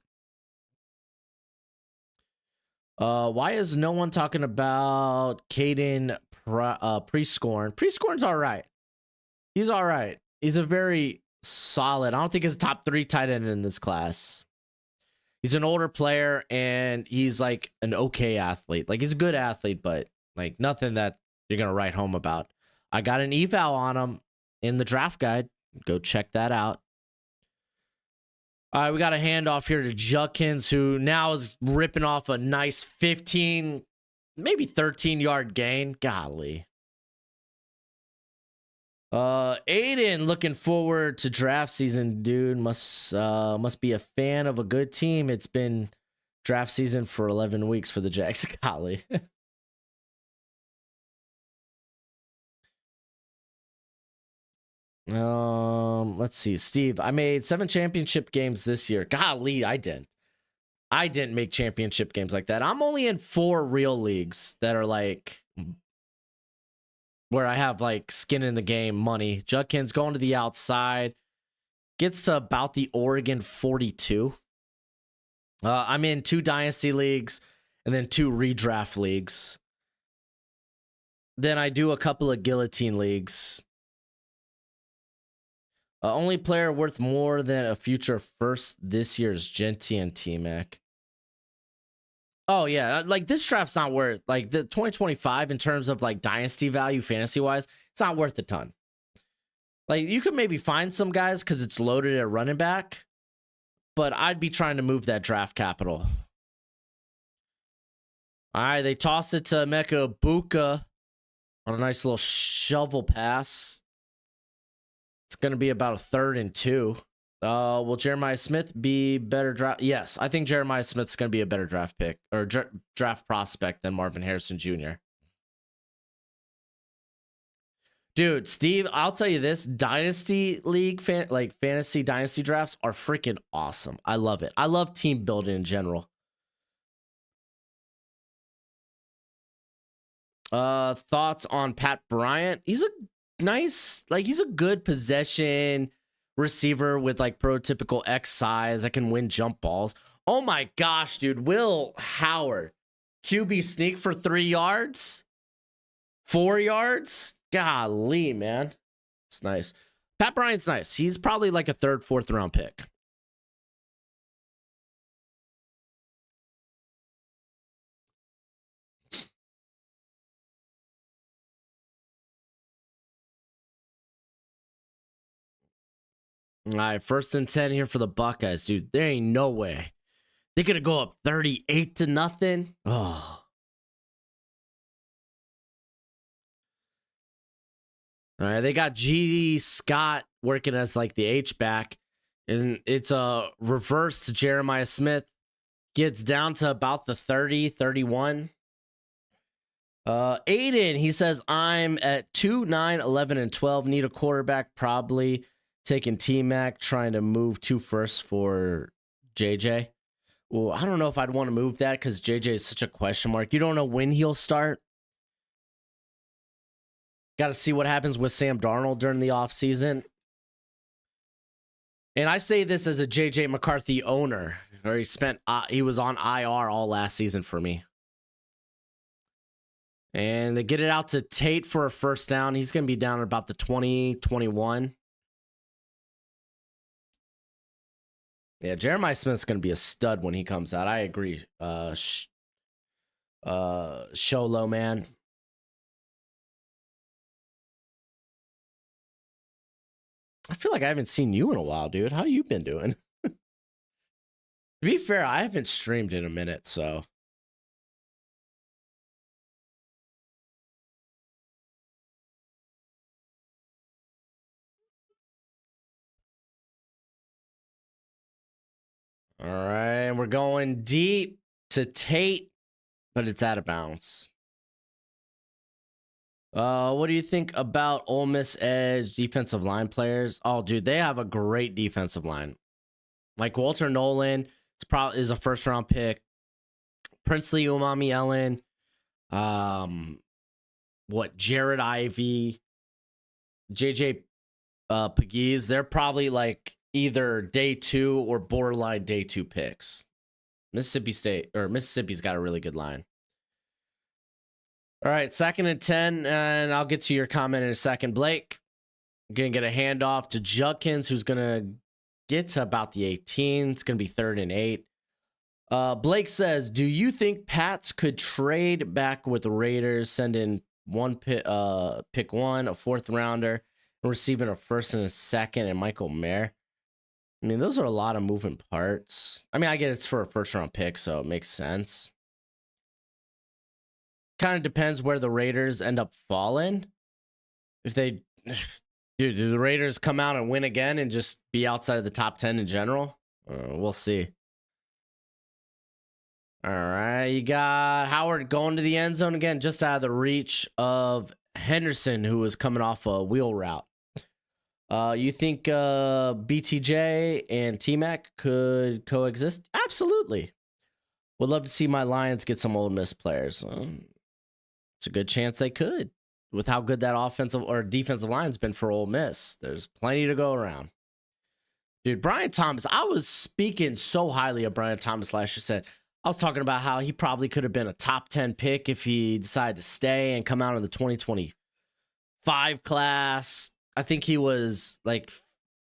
Why is no one talking about Caden Prescorn? Prescorn's all right. He's all right. He's a very solid. I don't think he's a top 3 tight end in this class. He's an older player, and he's like an okay athlete. Like he's a good athlete, but like nothing that you're going to write home about. I got an eval on him in the draft guide. Go check that out. All right, we got a handoff here to Judkins, who now is ripping off a nice 15, maybe 13-yard gain. Golly. Aiden, looking forward to draft season, dude. Must be a fan of a good team. It's been draft season for 11 weeks for the Jags. Golly. Let's see. Steve, I made 7 championship games this year. Golly, I didn't make championship games like that. I'm only in 4 real leagues that are like where I have like skin in the game money. Judkins going to the outside. Gets to about the Oregon 42. I'm in 2 dynasty leagues and then 2 redraft leagues. Then I do a couple of guillotine leagues. Only player worth more than a future first this year is Genty and T-Mac. Oh, yeah. Like, this draft's not worth, like, the 2025 in terms of, like, dynasty value, fantasy-wise, it's not worth a ton. Like, you could maybe find some guys because it's loaded at running back, but I'd be trying to move that draft capital. All right, they toss it to Emeka Buka on a nice little shovel pass. It's going to be about a 3rd and 2. Will Jeremiah Smith be better draft? Yes, I think Jeremiah Smith's going to be a better draft pick or draft prospect than Marvin Harrison Jr. Dude, Steve, I'll tell you this, dynasty league, fantasy dynasty drafts are freaking awesome. I love it. I love team building in general. Thoughts on Pat Bryant? He's a nice, like he's a good possession receiver with like prototypical X size that can win jump balls. Oh my gosh, dude. Will Howard, QB sneak for 3 yards, 4 yards. Golly, man. It's nice. Pat Bryant's nice. He's probably like a third, fourth round pick. All right, 1st and 10 here for the Buckeyes, dude. There ain't no way they're gonna go up 38-0. Oh. All right, they got G. Scott working as like the H back, and it's a reverse to Jeremiah Smith. Gets down to about the 30, 31. Aiden, he says, I'm at 2, 9, 11, and 12. Need a quarterback, probably taking T-Mac, trying to move 2 firsts for JJ. Well, I don't know if I'd want to move that because JJ is such a question mark. You don't know when he'll start. Got to see what happens with Sam Darnold during the offseason. And I say this as a JJ McCarthy owner, or he was on IR all last season for me. And they get it out to Tate for a first down. He's going to be down at about the 20, 21. Yeah, Jeremiah Smith's going to be a stud when he comes out. I agree. Show low, man. I feel like I haven't seen you in a while, dude. How you been doing? To be fair, I haven't streamed in a minute, so. All right, we're going deep to Tate, but it's out of bounds. What do you think about Ole Miss edge defensive line players? Oh, dude, they have a great defensive line. Like Walter Nolan, is a first round pick. Princely Umami Ellen, Jared Ivey, JJ Pegues. They're probably like either day 2 or borderline day 2 picks. Mississippi's got a really good line. All right, 2nd and 10, and I'll get to your comment in a second. Blake, gonna get a handoff to Judkins, who's gonna get to about the 18. It's gonna be 3rd and 8. Blake says, do you think Pats could trade back with the Raiders, send in pick 1, a 4th rounder, and receiving a 1st and a 2nd, and Michael Mayer? I mean, those are a lot of moving parts. I mean, I get it's for a 1st round pick, so it makes sense. Kind of depends where the Raiders end up falling. If they, dude, do the Raiders come out and win again and just be outside of the top 10 in general? We'll see. All right, you got Howard going to the end zone again, just out of the reach of Henderson, who was coming off a wheel route. You think BTJ and T-Mac could coexist? Absolutely. Would love to see my Lions get some Ole Miss players. It's a good chance they could, with how good that offensive or defensive line's been for Ole Miss. There's plenty to go around. Dude, Brian Thomas, I was speaking so highly of Brian Thomas last year. Said I was talking about how he probably could have been a top 10 pick if he decided to stay and come out in the 2025 class. I think he was like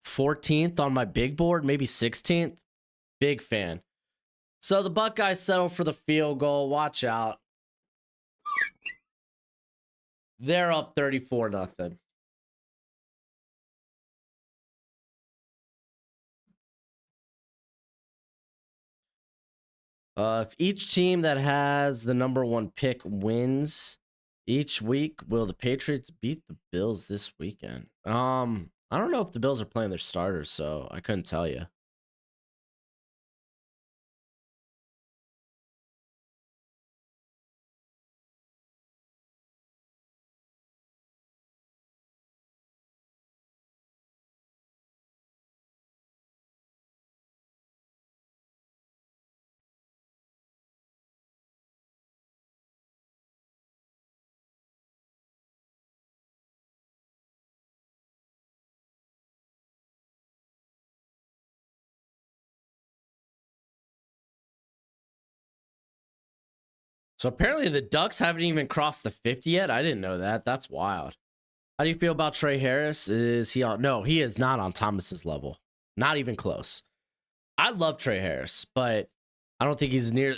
14th on my big board, maybe 16th. Big fan. So the Buckeyes settle for the field goal. Watch out. They're up 34-0. If each team that has the number 1 pick wins each week, will the Patriots beat the Bills this weekend? I don't know if the Bills are playing their starters, so I couldn't tell you. So apparently the Ducks haven't even crossed the 50 yet. I didn't know that. That's wild. How do you feel about Trey Harris? Is he on? No, he is not on Thomas's level. Not even close. I love Trey Harris, but I don't think he's nearly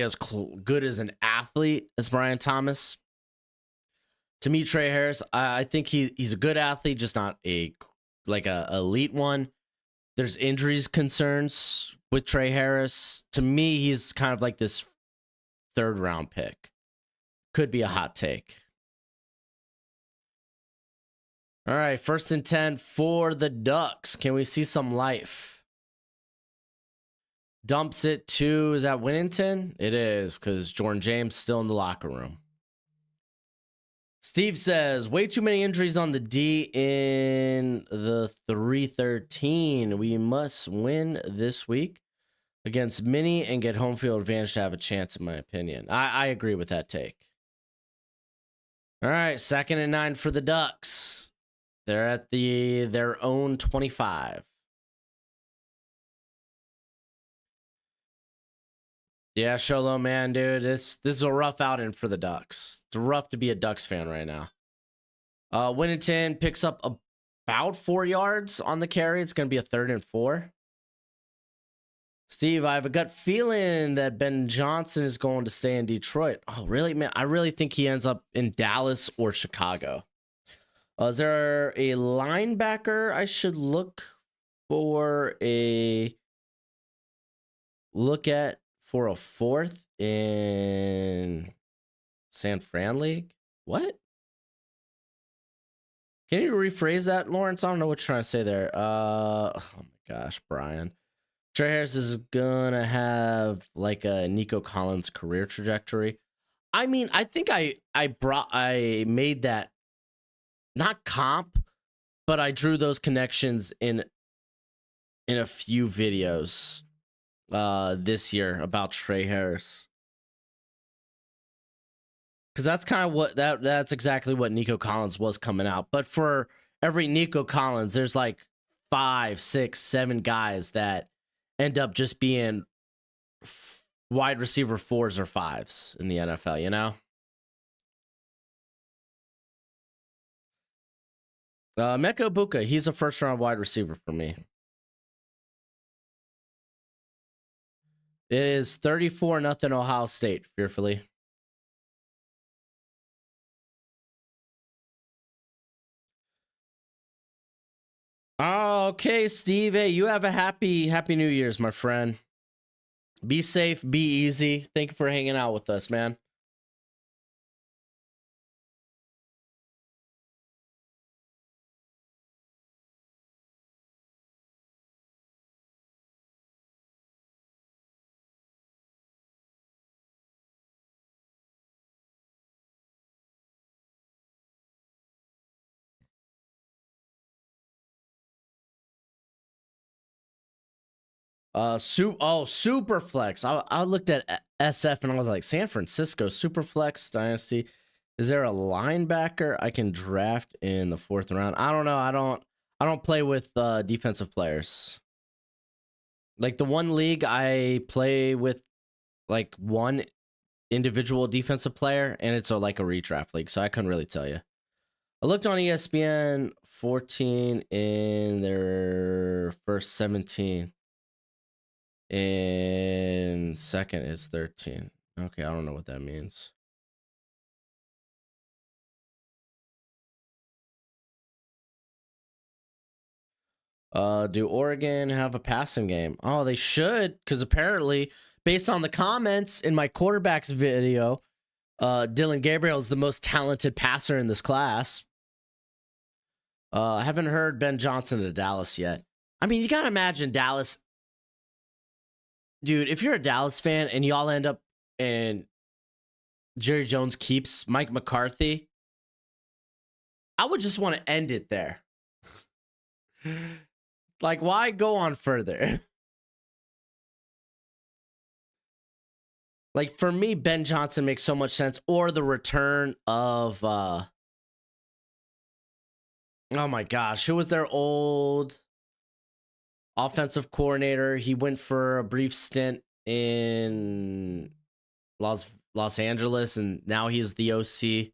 as good as an athlete as Brian Thomas. To me, Trey Harris, I think he's a good athlete, just not a elite one. There's injuries concerns with Trey Harris. To me, he's kind of like this 3rd round pick. Could be a hot take. All right, 1st and 10 for the Ducks. Can we see some life? Dumps it to, is that Winnington? It is, because Jordan James still in the locker room. Steve says, way too many injuries on the D in the 3-13. We must win this week against Mini and get home field advantage to have a chance, in my opinion. I agree with that take. All right, 2nd and 9 for the Ducks. They're at their own 25. Yeah, Sholo, man, dude. This is a rough outing for the Ducks. It's rough to be a Ducks fan right now. Winnington picks up about 4 yards on the carry. It's going to be a 3rd and 4. Steve, I have a gut feeling that Ben Johnson is going to stay in Detroit. Oh, really, man? I really think he ends up in Dallas or Chicago. Is there a linebacker I should look at for a 4th in San Fran League? What? Can you rephrase that, Lawrence? I don't know what you're trying to say there. Oh my gosh, Brian. Trey Harris is gonna have like a Nico Collins career trajectory. I mean, I think I made that, not comp, but I drew those connections in a few videos this year about Trey Harris. Because that's kind of what that's exactly what Nico Collins was coming out. But for every Nico Collins, there's like 5, 6, 7 guys that end up just being wide receiver 4s or 5s in the NFL, you know? Meko Buka, he's a 1st round wide receiver for me. It is 34-0 Ohio State, fearfully. Okay, Steve. Hey, you have a happy New Year's, my friend. Be safe, be easy. Thank you for hanging out with us, man. Super flex. I looked at SF and I was like, San Francisco super flex dynasty. Is there a linebacker I can draft in the 4th round? I don't know. I don't play with defensive players. Like the one league I play with, like one individual defensive player, and it's like a redraft league, so I couldn't really tell you. I looked on ESPN, 14 in their first 17. And second is 13. Okay, I don't know what that means. Do Oregon have a passing game? Oh, they should, because apparently, based on the comments in my quarterbacks video, Dylan Gabriel is the most talented passer in this class. I haven't heard Ben Johnson to Dallas yet. I mean, you got to imagine Dallas. Dude, if you're a Dallas fan and y'all end up and Jerry Jones keeps Mike McCarthy, I would just want to end it there. Like, why go on further? Like, for me, Ben Johnson makes so much sense. Or the return of, oh my gosh, who was their old offensive coordinator? He went for a brief stint in Los Angeles, and now he's the OC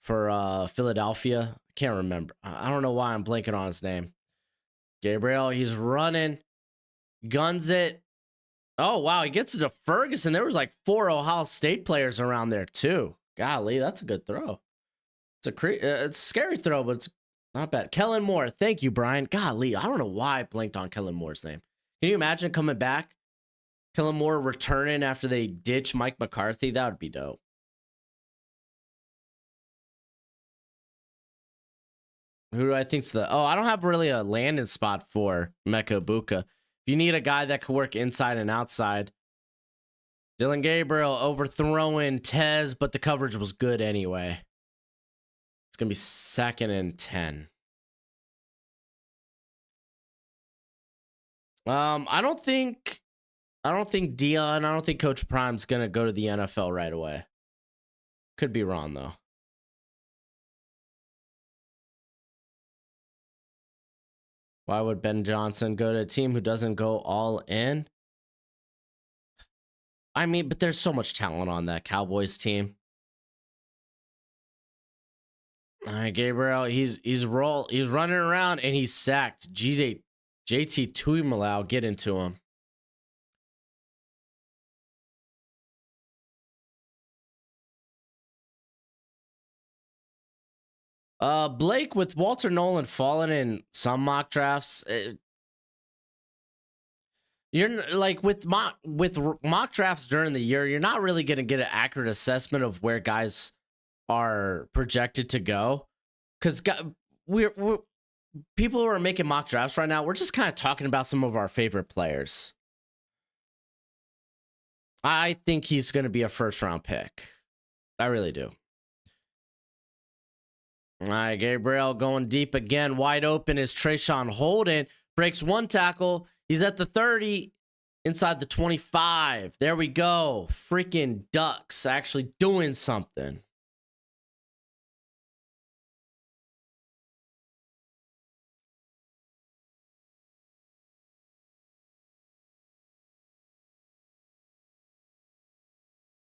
for Philadelphia. I can't remember. I don't know why I'm blanking on his name. Gabriel, he's running, guns it. Oh, wow, he gets it to Ferguson. There was like 4 Ohio State players around there too. Golly, that's a good throw. It's a scary throw, but it's not bad. Kellen Moore, thank you, Brian. Golly, I don't know why I blanked on Kellen Moore's name. Can you imagine coming back? Kellen Moore returning after they ditch Mike McCarthy? That would be dope. Who do I think's the... Oh, I don't have really a landing spot for Mecca Ibuka. If you need a guy that could work inside and outside, Dylan Gabriel overthrowing Tez, but the coverage was good anyway. It's going to be 2nd and 10. I don't think Dion, I don't think Coach Prime's going to go to the NFL right away. Could be wrong, though. Why would Ben Johnson go to a team who doesn't go all in? I mean, but there's so much talent on that Cowboys team. All right, Gabriel, he's running around and he's sacked. JT Tuimoloau, get into him. Blake, with Walter Nolan falling in some mock drafts, you're like with mock drafts during the year, you're not really going to get an accurate assessment of where guys are projected to go, because we're people who are making mock drafts right now, we're just kind of talking about some of our favorite players. I think he's going to be a 1st-round pick. I really do. All right, Gabriel going deep again. Wide open is Trayshawn Holden. Breaks 1 tackle. He's at the 30, inside the 25. There we go. Freaking Ducks actually doing something.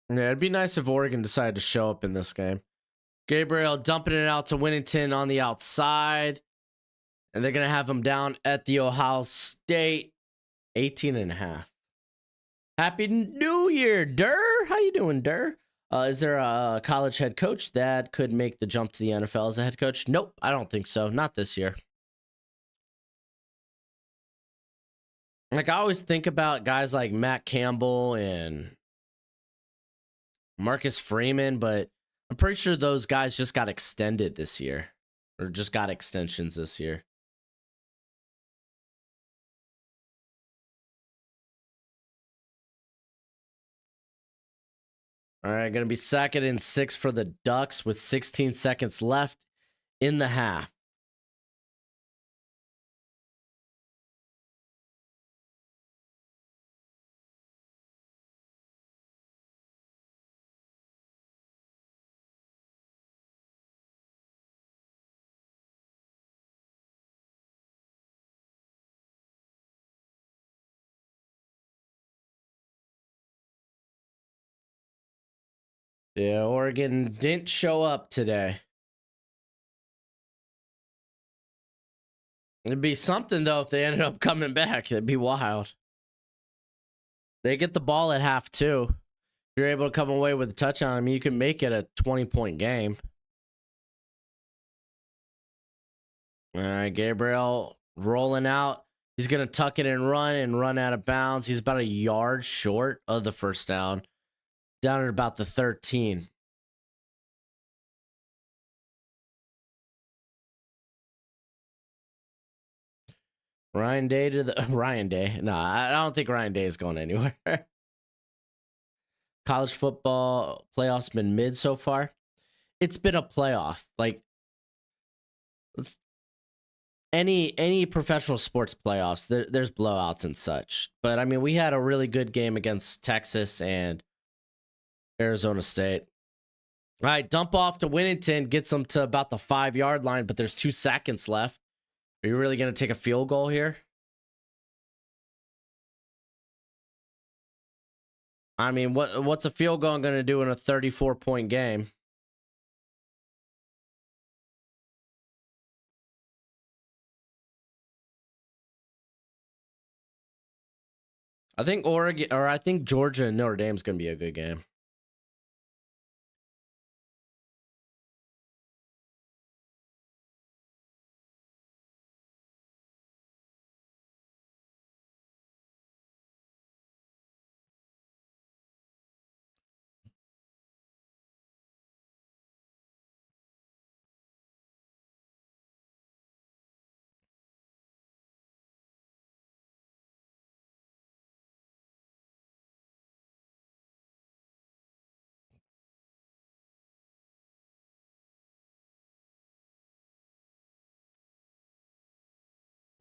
Yeah, it'd be nice if Oregon decided to show up in this game. Gabriel dumping it out to Winnington on the outside. And they're going to have him down at the Ohio State 18.5. Happy New Year, Durr. How you doing, Durr? Is there a college head coach that could make the jump to the NFL as a head coach? Nope, I don't think so. Not this year. Like, I always think about guys like Matt Campbell and Marcus Freeman, but I'm pretty sure those guys just got extended this year, or just got extensions this year. All right, going to be 2nd and 6 for the Ducks with 16 seconds left in the half. Yeah, Oregon didn't show up today. It'd be something, though, if they ended up coming back. It'd be wild. They get the ball at half, too. If you're able to come away with a touchdown, I mean, you can make it a 20-point game. All right, Gabriel rolling out. He's going to tuck it and run out of bounds. He's about a yard short of the 1st down. Down at about the 13. Ryan Day to the Ryan Day. No, I don't think Ryan Day is going anywhere. College football playoffs been mid so far. It's been a playoff. Like, it's any professional sports playoffs, there's blowouts and such. But I mean, we had a really good game against Texas and Arizona State. All right, dump off to Winnington, gets them to about the 5-yard line, but there's 2 seconds left. Are you really going to take a field goal here? I mean, what's a field goal going to do in a 34-point game? I think Oregon, or I think Georgia and Notre Dame is going to be a good game.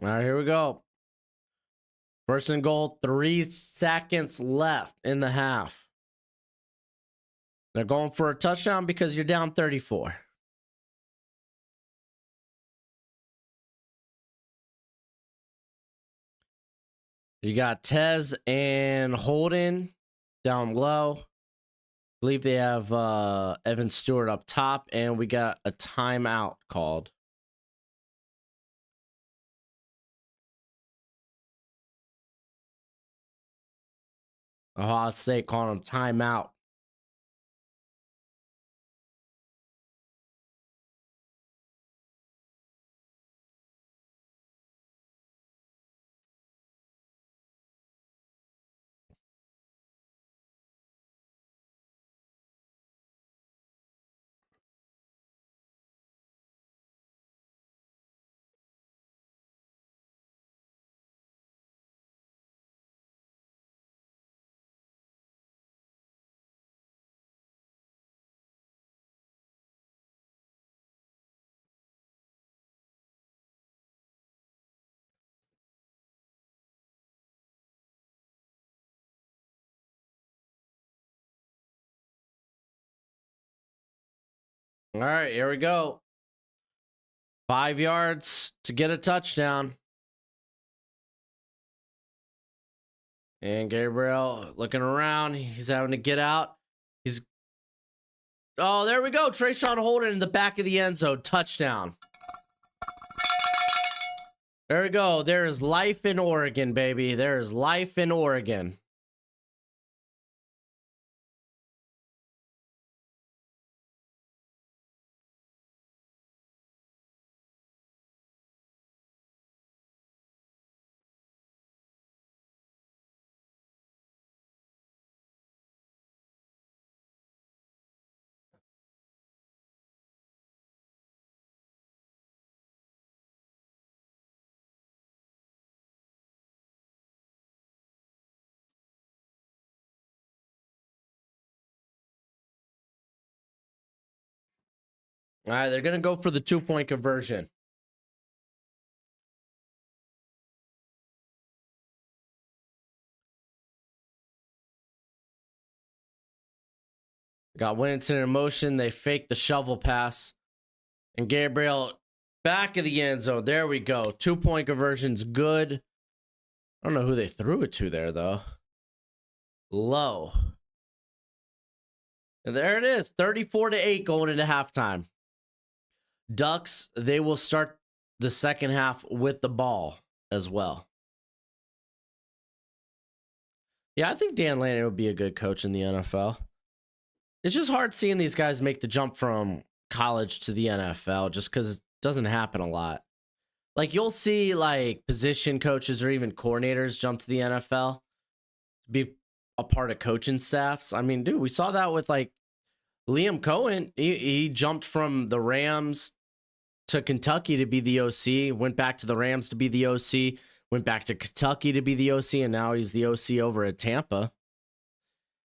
All right, here we go. First and goal, 3 seconds left in the half. They're going for a touchdown because you're down 34. You got Tez and Holden down low. I believe they have Evan Stewart up top, and we got a timeout called. Ohio State calling him timeout. All right, here we go. 5 yards to get a touchdown. And Gabriel looking around. He's having to get out. Oh, there we go. Trayshawn Holden in the back of the end zone. Touchdown. There we go. There is life in Oregon, baby. There is life in Oregon. All right, they're going to go for the 2-point conversion. Got Winston in motion. They fake the shovel pass. And Gabriel back of the end zone. There we go. 2-point conversion's good. I don't know who they threw it to there, though. Low. And there it is. 34-8 going into halftime. Ducks, they will start the second half with the ball as well. Yeah, I think Dan Lanning would be a good coach in the NFL. It's just hard seeing these guys make the jump from college to the NFL just because it doesn't happen a lot. Like, you'll see, like, position coaches or even coordinators jump to the NFL to be a part of coaching staffs. I mean, dude, we saw that with, like, Liam Cohen. He jumped from the Rams to Kentucky to be the OC, went back to the Rams to be the OC, went back to Kentucky to be the OC, and now he's the OC over at Tampa.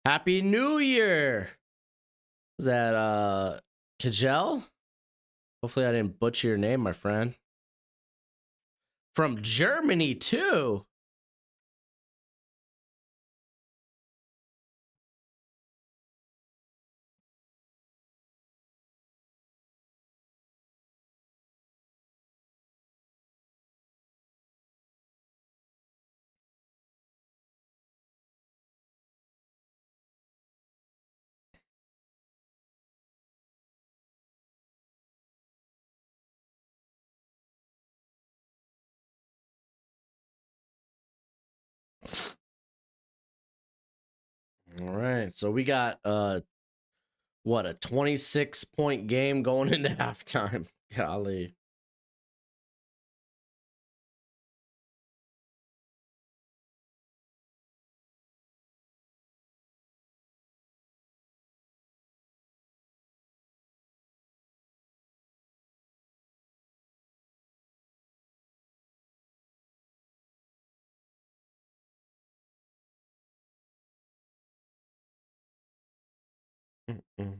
Happy New Year! Was that Kajel? Hopefully I didn't butcher your name, my friend. From Germany, too. All right. So we got what, a 26-point game going into halftime. Golly. Mm-mm.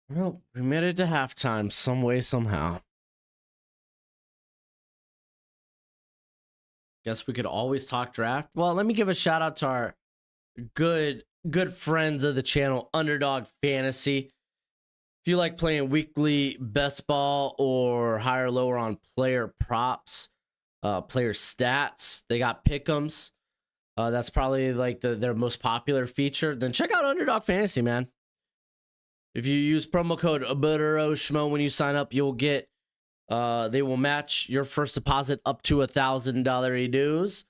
Well, we made it to halftime some way, somehow. Guess we could always talk draft. Well, let me give a shout out to our good friends of the channel, Underdog Fantasy. If you like playing weekly best ball or higher lower on player props, player stats, they got pick'ems. That's probably like their most popular feature. Then check out Underdog Fantasy, man. If you use promo code Broshmo when you sign up, you'll get they will match your first deposit up to $1,000 dues.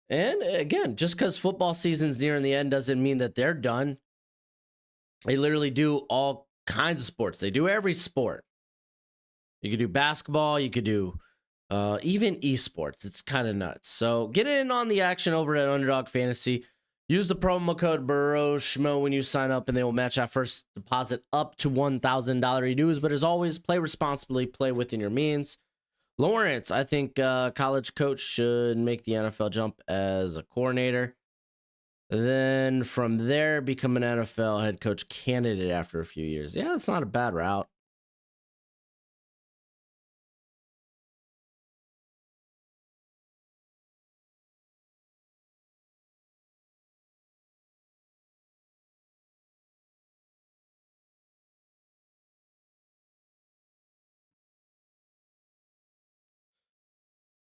And again, just because football season's nearing the end doesn't mean that they're done. They literally do all kinds of sports. They do every sport. You could do basketball. You could do even esports. It's kind of nuts. So get in on the action over at Underdog Fantasy. Use the promo code Broshmo when you sign up, and they will match that first deposit up to $1,000 dues. But as always, play responsibly, play within your means. Lawrence, I think college coach should make the NFL jump as a coordinator. Then from there, become an NFL head coach candidate after a few years. Yeah, that's not a bad route.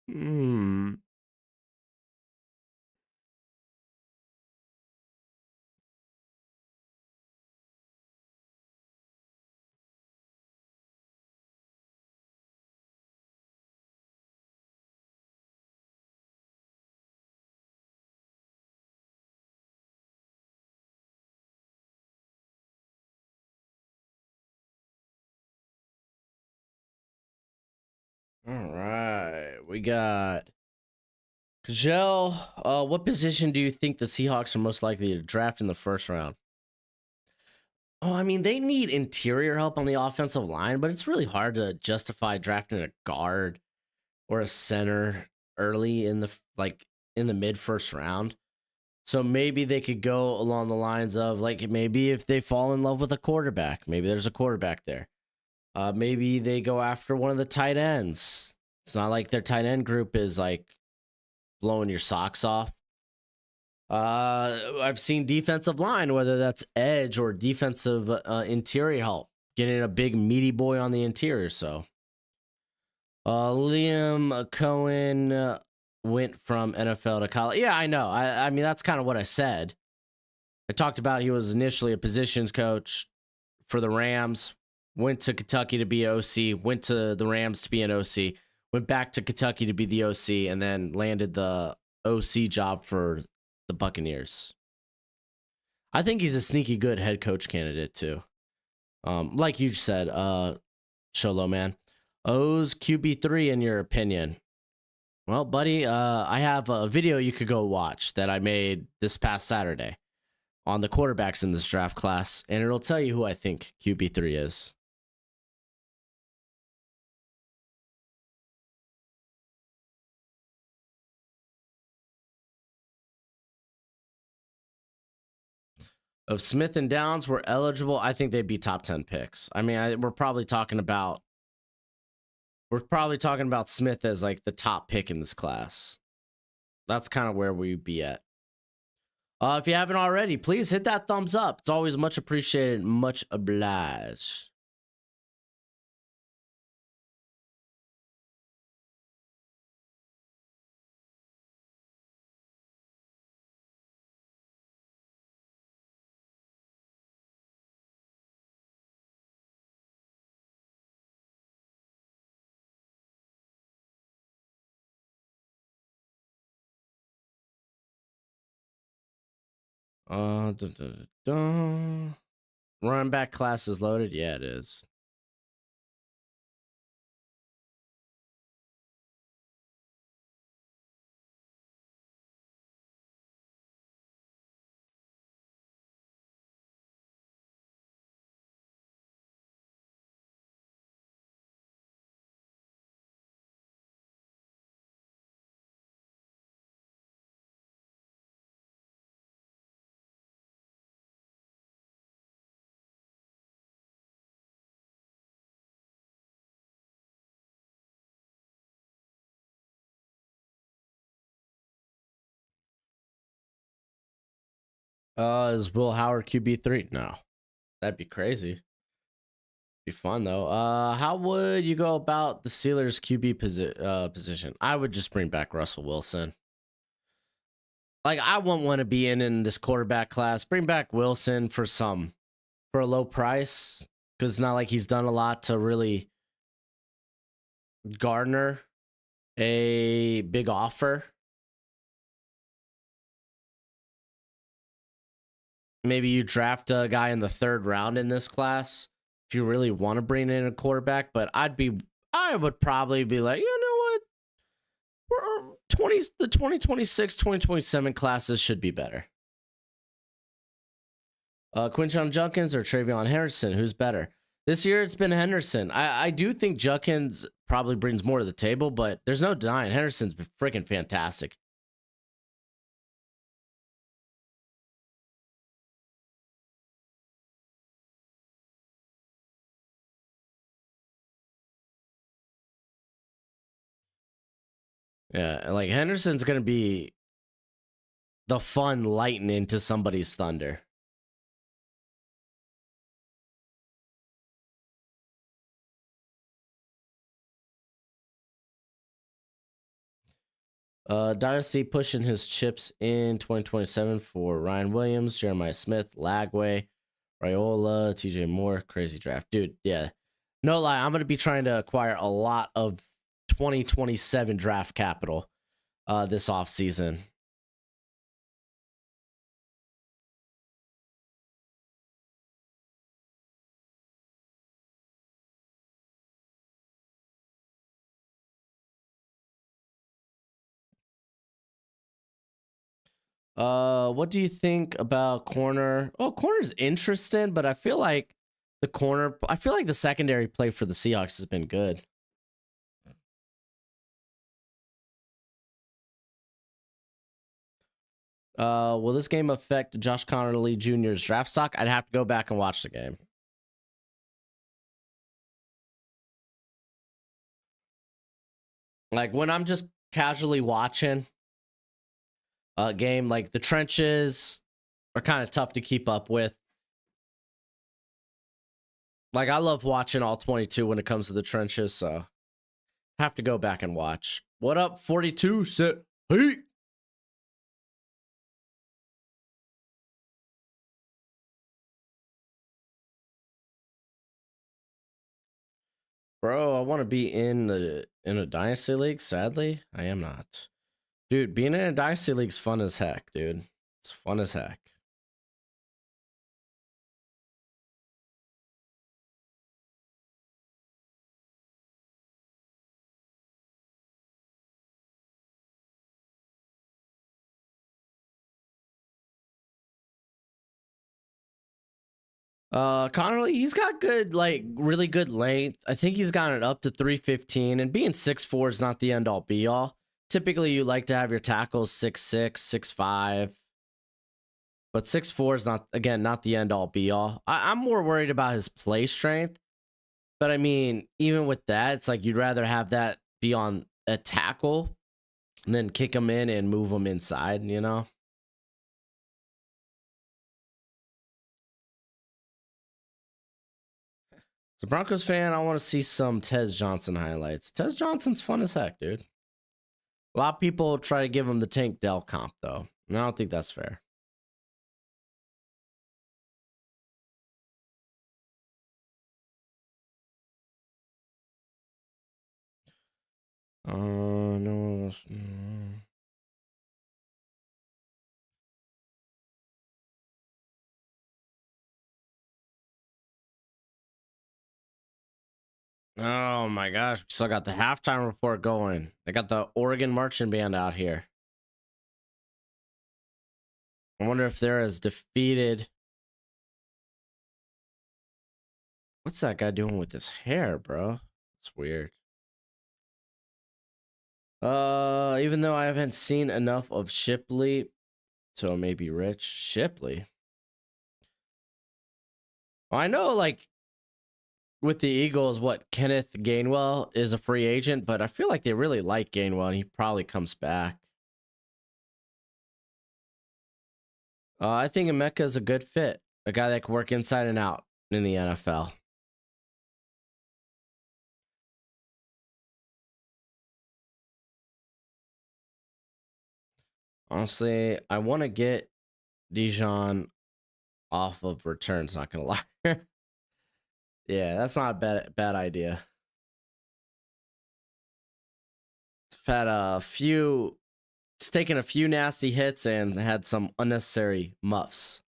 Hmm. All right. We got Kajel. What position do you think the Seahawks are most likely to draft in the first round? Oh, I mean, they need interior help on the offensive line, but it's really hard to justify drafting a guard or a center early in the in the mid first round. So maybe they could go along the lines of like maybe if they fall in love with a quarterback, maybe there's a quarterback there. Maybe they go after one of the tight ends. It's not like their tight end group is like blowing your socks off. I've seen defensive line, whether that's edge or defensive interior help, getting a big meaty boy on the interior. So Liam Cohen went from NFL to college. Yeah, I know. I mean, that's kind of what I said. I talked about he was initially a positions coach for the Rams, went to Kentucky to be OC, went to the Rams to be an OC, went back to Kentucky to be the OC, and then landed the OC job for the Buccaneers. I think he's a sneaky good head coach candidate too. Like you said, Sholo man. O's QB3 in your opinion? Well, buddy, I have a video you could go watch that I made this past Saturday on the quarterbacks in this draft class, and it'll tell you who I think QB3 is. If Smith and Downs were eligible, I think they'd be top 10 picks. I mean, we're probably talking about Smith as like the top pick in this class. That's kind of where we'd be at. If you haven't already, please hit that thumbs up. It's always much appreciated, much obliged. Dun, dun, dun, dun. Running back class is loaded. Yeah, it is. Is Will Howard QB3? No, that'd be crazy. Be fun though. How would you go about the Steelers QB position? I would just bring back Russell Wilson. Like I wouldn't want to be in this quarterback class. Bring back Wilson for a low price because it's not like he's done a lot to really garner a big offer. Maybe you draft a guy in the third round in this class if you really want to bring in a quarterback. But I would probably be like, you know what? The 2026, 2027 classes should be better. Quinshon Judkins or Travion Henderson, who's better? This year it's been Henderson. I do think Judkins probably brings more to the table, but there's no denying Henderson's been freaking fantastic. Yeah, like Henderson's gonna be the fun lightning to somebody's thunder. Dynasty pushing his chips in 2027 for Ryan Williams, Jeremiah Smith, Lagway, Raiola, TJ Moore. Crazy draft. Dude, yeah. No lie, I'm going to be trying to acquire a lot of 2027 draft capital this offseason. What do you think about corner? Oh, corner's interesting, but I feel like the secondary play for the Seahawks has been good. Will this game affect Josh Connolly Jr.'s draft stock? I'd have to go back and watch the game. Like when I'm just casually watching a game, like the trenches are kind of tough to keep up with. Like I love watching all 22 when it comes to the trenches, so have to go back and watch. What up, 42? Sit. Hey. Bro, I want to be in a dynasty league. Sadly, I am not. Dude, being in a dynasty league's fun as heck, dude. It's fun as heck. Connerly, he's got good, like really good length. I think he's got it up to 315, and being 6'4" is not the end all be all. Typically, you like to have your tackles 6'6", 6'5", but 6'4" is not the end all be all. I'm more worried about his play strength, but I mean, even with that, it's like you'd rather have that be on a tackle than kick him in and move him inside, you know? As a Broncos fan, I want to see some Tez Johnson highlights. Tez Johnson's fun as heck, dude. A lot of people try to give him the Tank Dell comp, though. And I don't think that's fair. No. Oh my gosh, we still got the halftime report going. They got the Oregon marching band out here. I wonder if they're as defeated. What's that guy doing with his hair, bro? It's weird. Even though I haven't seen enough of Shipley, so maybe Rich Shipley. Well, I know, like with the Eagles, what Kenneth Gainwell is a free agent, but I feel like they really like Gainwell, and he probably comes back. I think Emeka is a good fit, a guy that can work inside and out in the NFL. Honestly, I want to get Dijon off of returns. Not gonna lie. Yeah, that's not a bad idea. It's had a few. It's taken a few nasty hits and had some unnecessary muffs.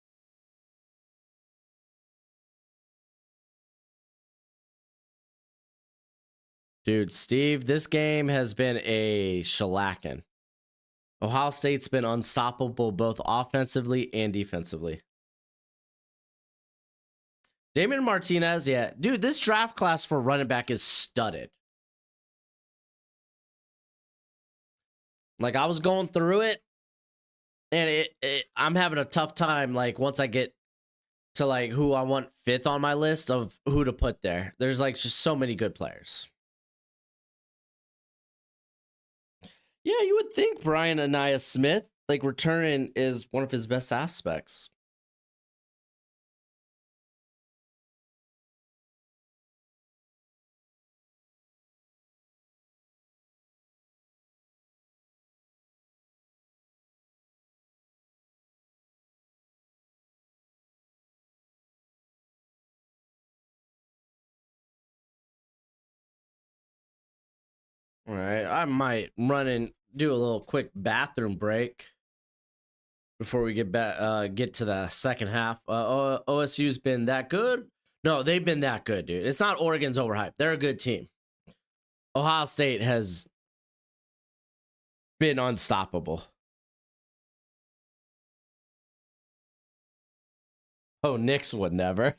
Dude, Steve, this game has been a shellacking. Ohio State's been unstoppable both offensively and defensively. Damian Martinez, yeah. Dude, this draft class for running back is studded. Like, I was going through it, and I'm having a tough time, like, once I get to, like, who I want fifth on my list of who to put there. There's, like, just so many good players. Yeah, you would think Brian Anaya Smith, like, returning is one of his best aspects. All right, I might run and do a little quick bathroom break before we get back. Get to the second half. OSU's been that good. No, they've been that good, dude. It's not Oregon's overhyped. They're a good team. Ohio State has been unstoppable. Oh, Knicks would never.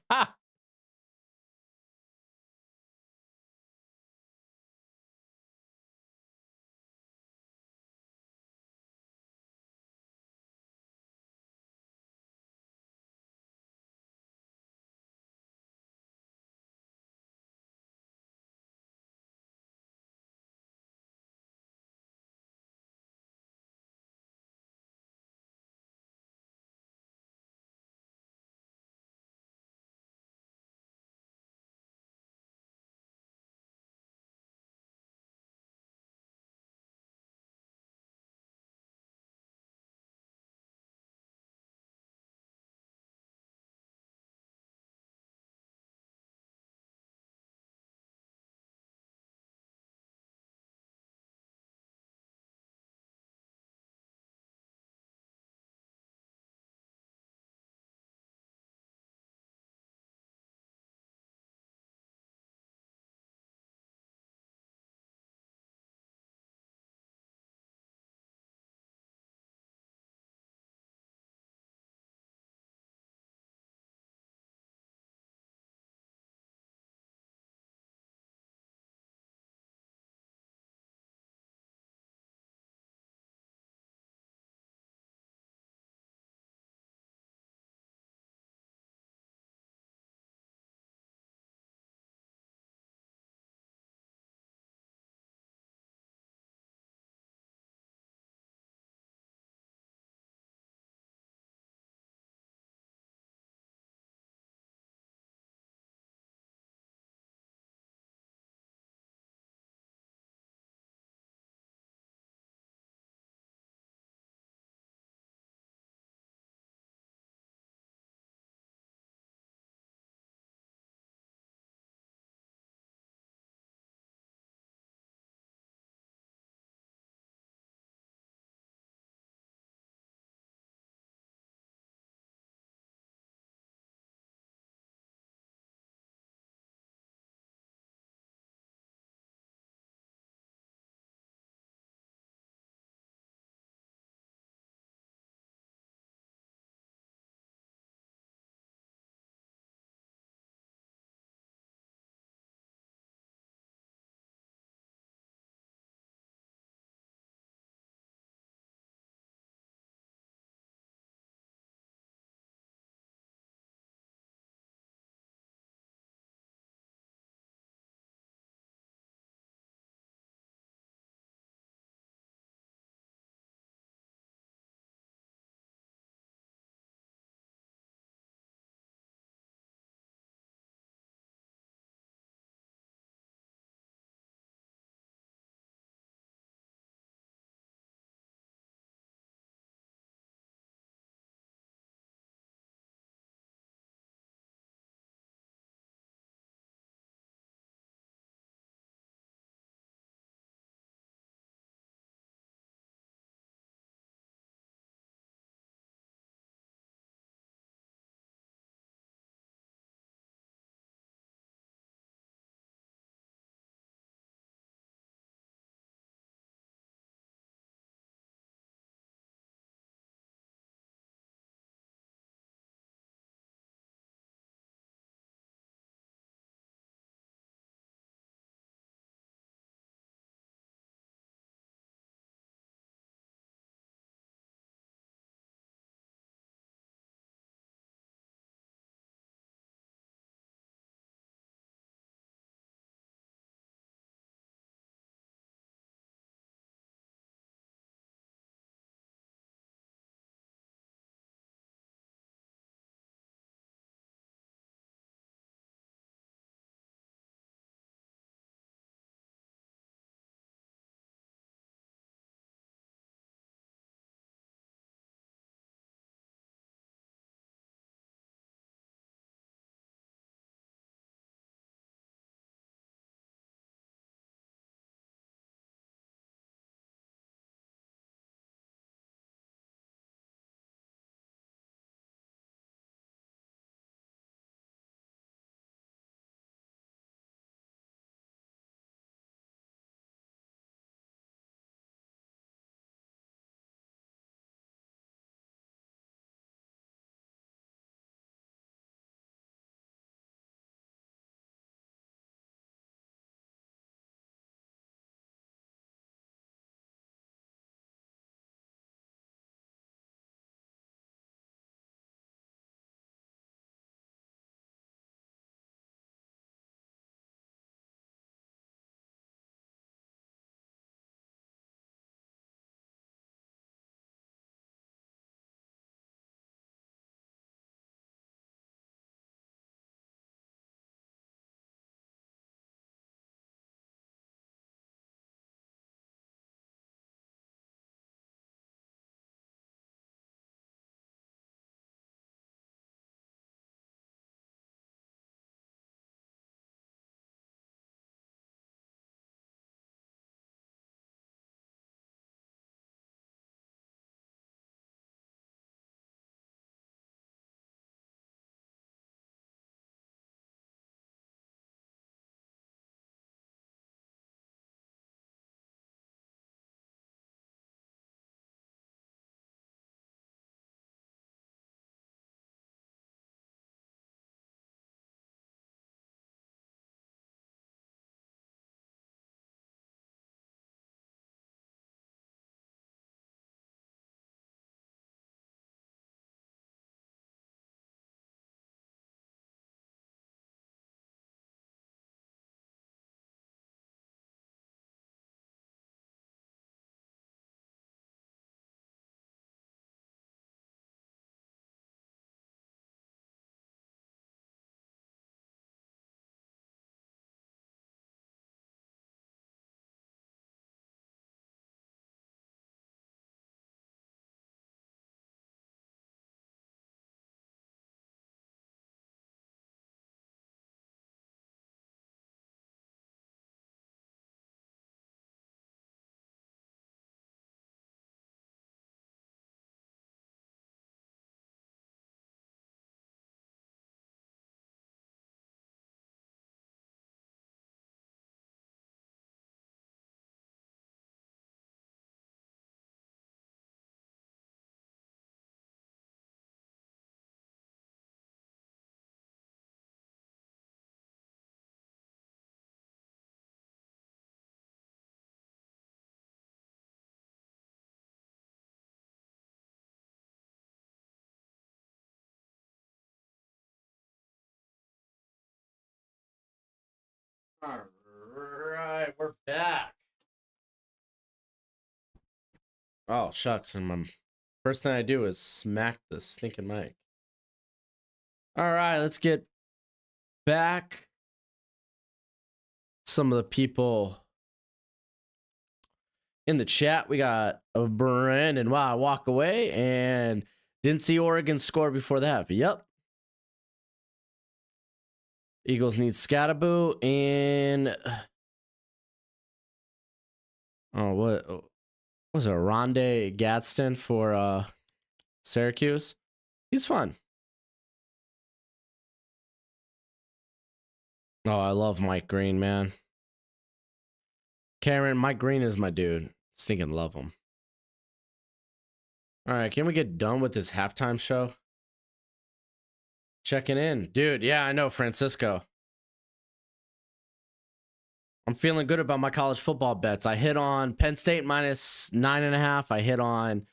All right, we're back. Oh, shucks. And my first thing I do is smack the stinking mic. All right, let's get back. Some of the people in the chat. We got a Brandon. Wow, I walk away and didn't see Oregon score before the half. Yep. Eagles need Scatterboo and what was it? Rondé Gadsden for Syracuse. He's fun. Oh, I love Mike Green, man. Karen, Mike Green is my dude. Stinking love him. All right, can we get done with this halftime show? Checking in. Dude, yeah, I know, Francisco. I'm feeling good about my college football bets. I hit on Penn State minus 9.5. I hit on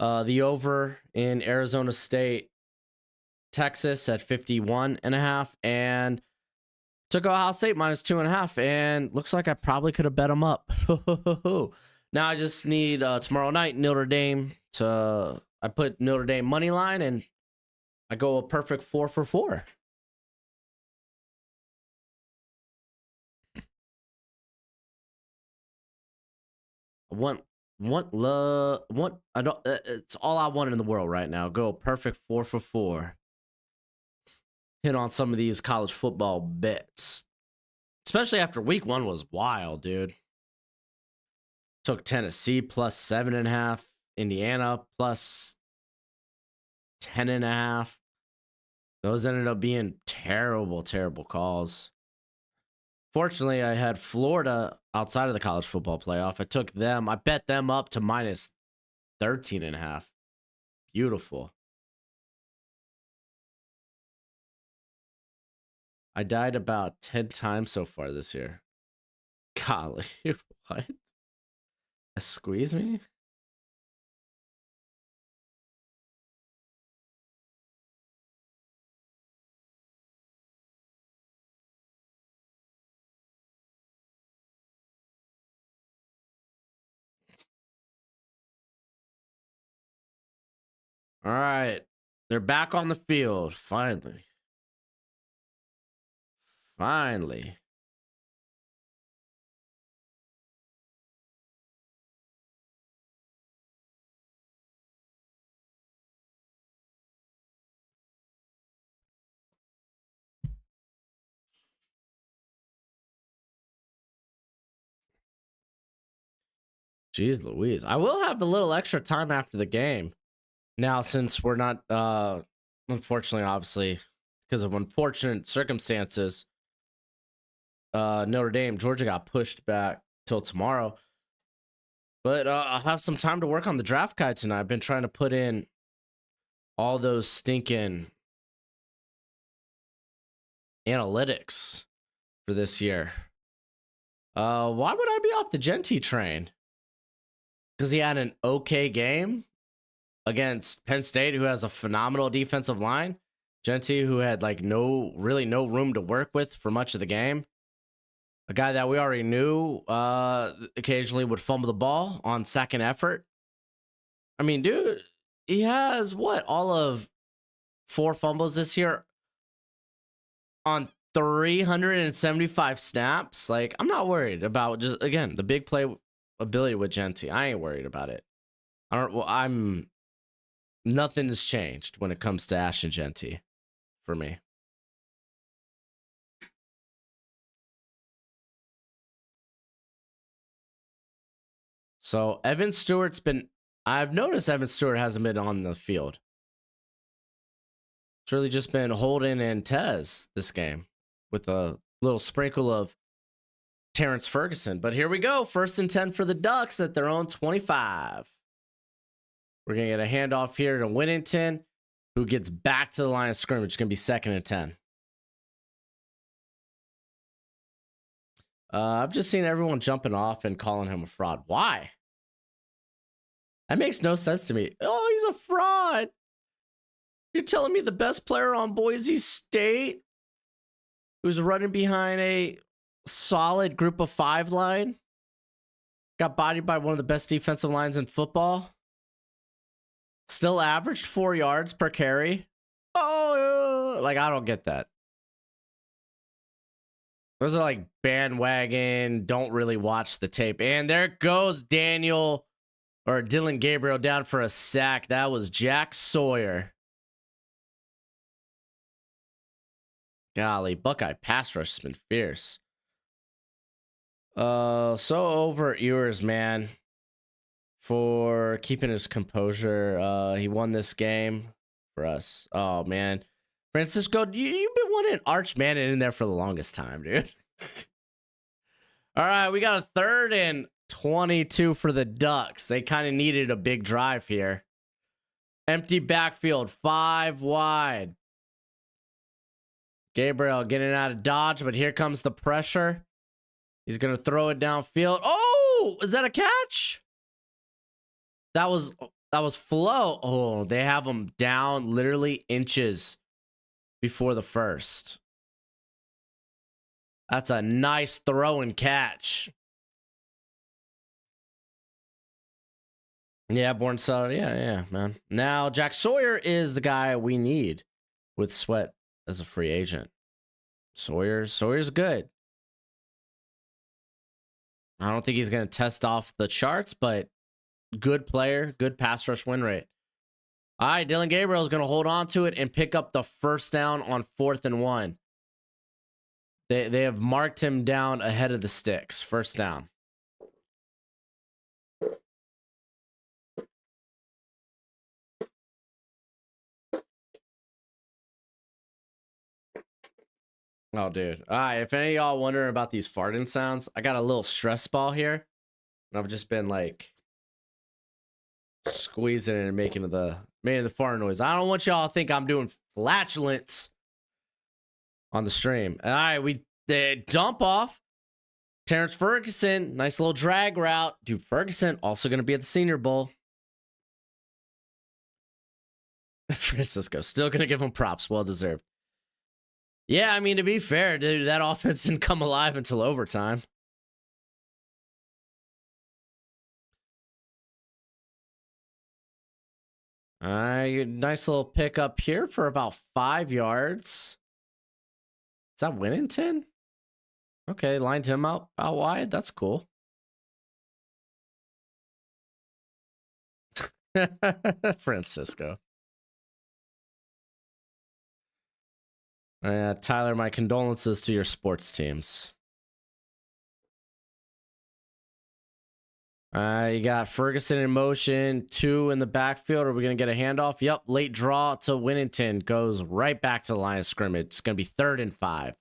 the over in Arizona State, Texas at 51.5, and took Ohio State minus 2.5, and looks like I probably could have bet them up. Now I just need tomorrow night Notre Dame to. I put Notre Dame money line, and I go a perfect 4 for 4. Want I don't. It's all I want in the world right now. Go a perfect 4 for 4. Hit on some of these college football bets, especially after week 1 was wild, dude. Took Tennessee plus 7.5, Indiana plus 10.5. Those ended up being terrible, terrible calls. Fortunately, I had Florida outside of the college football playoff. I took them. I bet them up to minus 13.5. Beautiful. I died about 10 times so far this year. Golly, what? Squeeze me? All right. They're back on the field. Finally. Finally. Jeez Louise. I will have a little extra time after the game. Now, since we're not, unfortunately, obviously, because of unfortunate circumstances, Notre Dame, Georgia got pushed back till tomorrow. But I'll have some time to work on the draft guide tonight. I've been trying to put in all those stinking analytics for this year. Why would I be off the Genty train? Because he had an okay game against Penn State, who has a phenomenal defensive line. Genty, who had like no room to work with for much of the game. A guy that we already knew occasionally would fumble the ball on second effort. I mean, dude, he has all of 4 fumbles this year on 375 snaps. Like, I'm not worried about just, again, the big play ability with Genty. I ain't worried about it. Nothing has changed when it comes to Ashton Genty for me. So I've noticed Evan Stewart hasn't been on the field. It's really just been Holden and Tez this game with a little sprinkle of Terrence Ferguson. But here we go. 1st and 10 for the Ducks at their own 25. We're going to get a handoff here to Winnington, who gets back to the line of scrimmage. It's going to be 2nd and 10. I've just seen everyone jumping off and calling him a fraud. Why? That makes no sense to me. Oh, he's a fraud. You're telling me the best player on Boise State, who's running behind a solid group of 5 line. Got bodied by one of the best defensive lines in football. Still averaged 4 yards per carry. Oh, like, I don't get that. Those are like bandwagon, don't really watch the tape. And there goes Dylan Gabriel down for a sack. That was Jack Sawyer. Golly, Buckeye pass rush has been fierce. So over Ewers, man, for keeping his composure. He won this game for us. Oh, man. Francisco, you've been wanting Arch Manning in there for the longest time, dude. All right, we got a 3rd and 22 for the Ducks. They kind of needed a big drive here. Empty backfield, 5 wide. Gabriel getting out of dodge, but here comes the pressure. He's going to throw it downfield. Oh, is that a catch? That was Flo. Oh, they have him down literally inches before the first. That's a nice throw and catch. Yeah, born solid. Yeah, man. Now, Jack Sawyer is the guy we need with Sweat as a free agent. Sawyer's good. I don't think he's going to test off the charts, but good player, good pass rush win rate. All right, Dylan Gabriel is going to hold on to it and pick up the first down on 4th and 1. They have marked him down ahead of the sticks. First down. Oh, dude. All right, if any of y'all wondering about these farting sounds, I got a little stress ball here. And I've just been like squeezing it and making the fart noise. I don't want y'all to think I'm doing flatulence on the stream. All right, they dump off. Terrence Ferguson, nice little drag route. Dude, Ferguson also going to be at the Senior Bowl. Francisco, still going to give him props. Well deserved. Yeah, I mean, to be fair, dude, that offense didn't come alive until overtime. Nice little pickup here for about 5 yards. Is that Winnington? Okay, lined him out wide. That's cool. Francisco. Tyler, my condolences to your sports teams. You got Ferguson in motion, 2 in the backfield. Are we going to get a handoff? Yep, late draw to Winnington. Goes right back to the line of scrimmage. It's going to be 3rd and 5.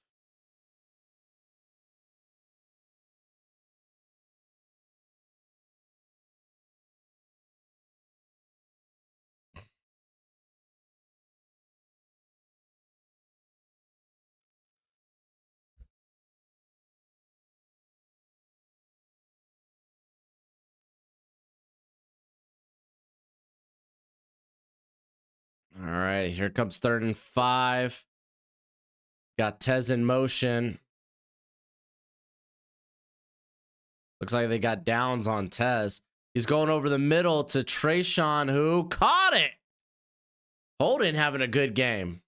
All right, here comes 3rd and 5. Got Tez in motion. Looks like they got downs on Tez. He's going over the middle to Trayshawn, who caught it. Holden having a good game.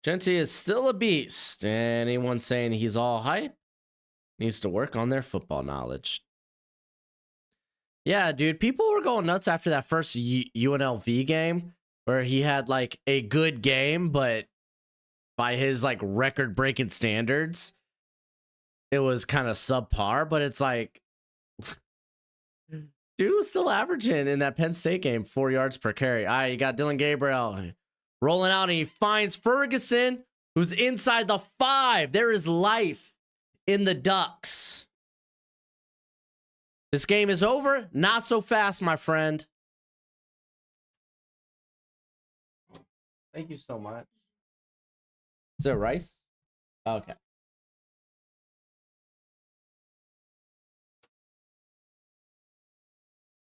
Genty is still a beast. Anyone saying he's all hype needs to work on their football knowledge. Yeah, dude, people were going nuts after that first UNLV game where he had like a good game, but by his like record-breaking standards, it was kind of subpar. But it's like, dude was still averaging in that Penn State game 4 yards per carry. All right, you got Dylan Gabriel rolling out, and he finds Ferguson, who's inside the 5. There is life in the Ducks. This game is over. Not so fast, my friend. Thank you so much. Is there rice? Okay.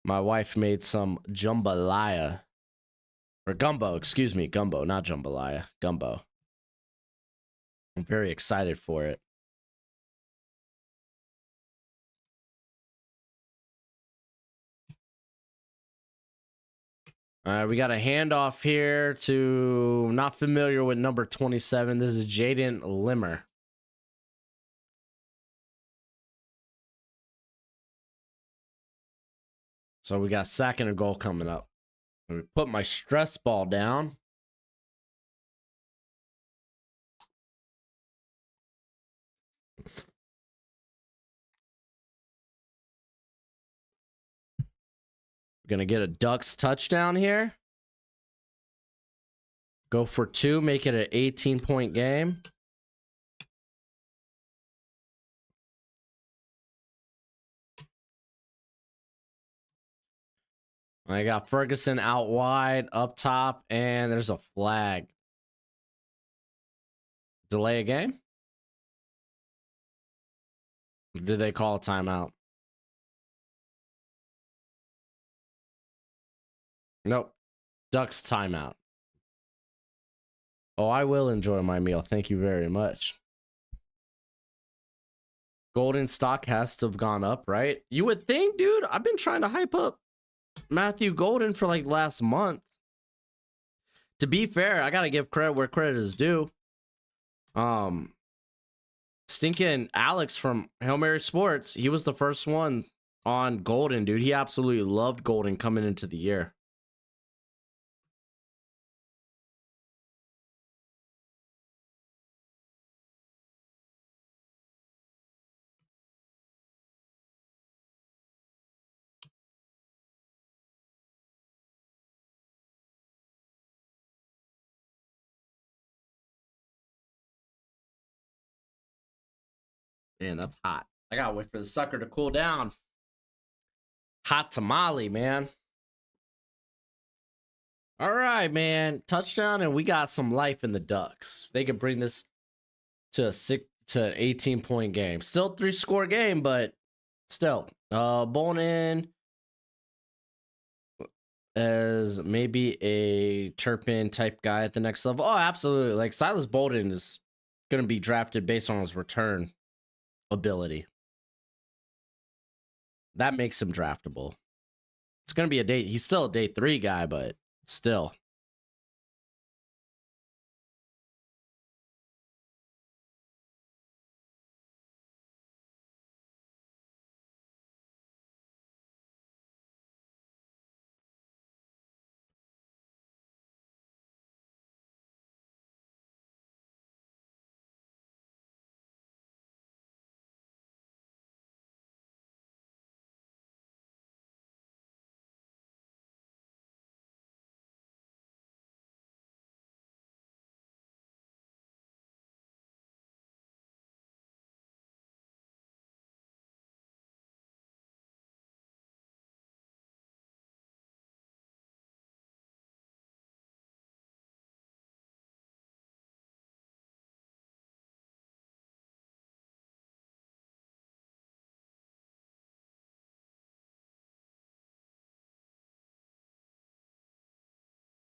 My wife made some jambalaya. Or gumbo, excuse me. Gumbo, not jambalaya. Gumbo. I'm very excited for it. All right, we got a handoff here to not familiar with number 27. This is Jaden Limmer. So we got second and goal coming up. Let me put my stress ball down. We're going to get a Ducks touchdown here. Go for 2, make it an 18-point game. I got Ferguson out wide, up top, and there's a flag. Delay a game? Or did they call a timeout? Nope. Ducks timeout. Oh, I will enjoy my meal. Thank you very much. Golden stock has to have gone up, right? You would think, dude. I've been trying to hype up Matthew Golden for like last month. To be fair, I gotta give credit where credit is due. Stinking Alex from Hail Mary Sports, he was the first one on Golden, dude. He absolutely loved Golden coming into the year. Man, that's hot. I gotta wait for the sucker to cool down. Hot tamale, man. All right, man. Touchdown, and we got some life in the Ducks. They can bring this to an 18-point game. Still 3-score game, but still. Bonin as maybe a Turpin type guy at the next level. Oh, absolutely. Like Silas Bolden is gonna be drafted based on his return ability. That makes him draftable. It's gonna be a day. He's still a day 3 guy, but still.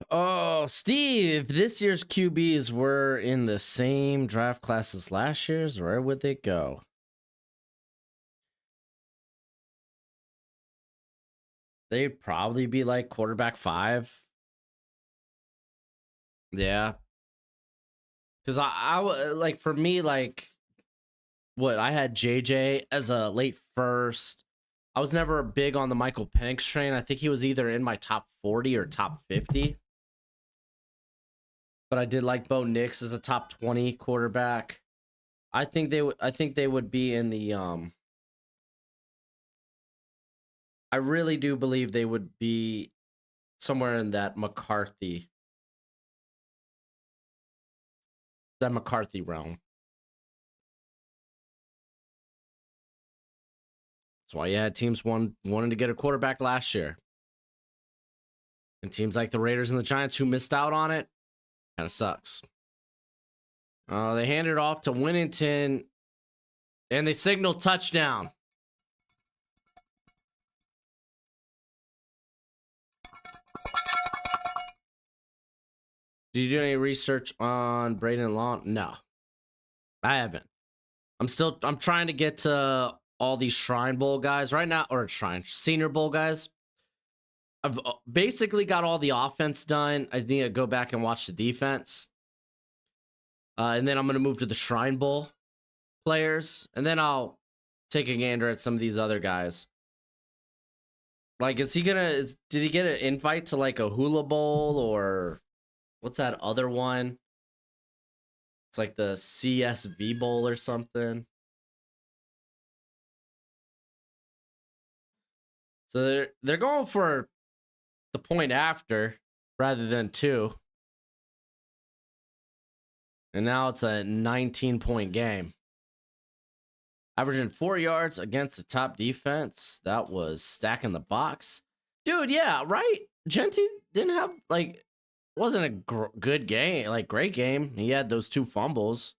Oh, Steve, this year's QBs were in the same draft class as last year's. Where would they go? They'd probably be like quarterback 5. Yeah. Because I like, for me, like, what, I had JJ as a late first. I was never big on the Michael Penix train. I think he was either in my top 40 or top 50. But I did like Bo Nix as a top 20 quarterback. I think they would be in the I really do believe they would be somewhere in that McCarthy realm. That's why you had teams wanting to get a quarterback last year. And teams like the Raiders and the Giants who missed out on it, kind of sucks. They handed it off to Winnington, and they signaled touchdown. Did you do any research on Braden Long? No. I haven't. I'm trying to get to all these Shrine Bowl guys right now, or Senior Bowl guys. I've basically got all the offense done. I need to go back and watch the defense. And then I'm going to move to the Shrine Bowl players. And then I'll take a gander at some of these other guys. Like, did he get an invite to like a Hula Bowl or what's that other one? It's like the CSV Bowl or something. So they're going for the point after rather than 2. And now it's a 19-point game. Averaging 4 yards against the top defense. That was stacking the box. Dude, yeah, right? Genty didn't have, like, wasn't a good game, like, great game. He had those 2 fumbles.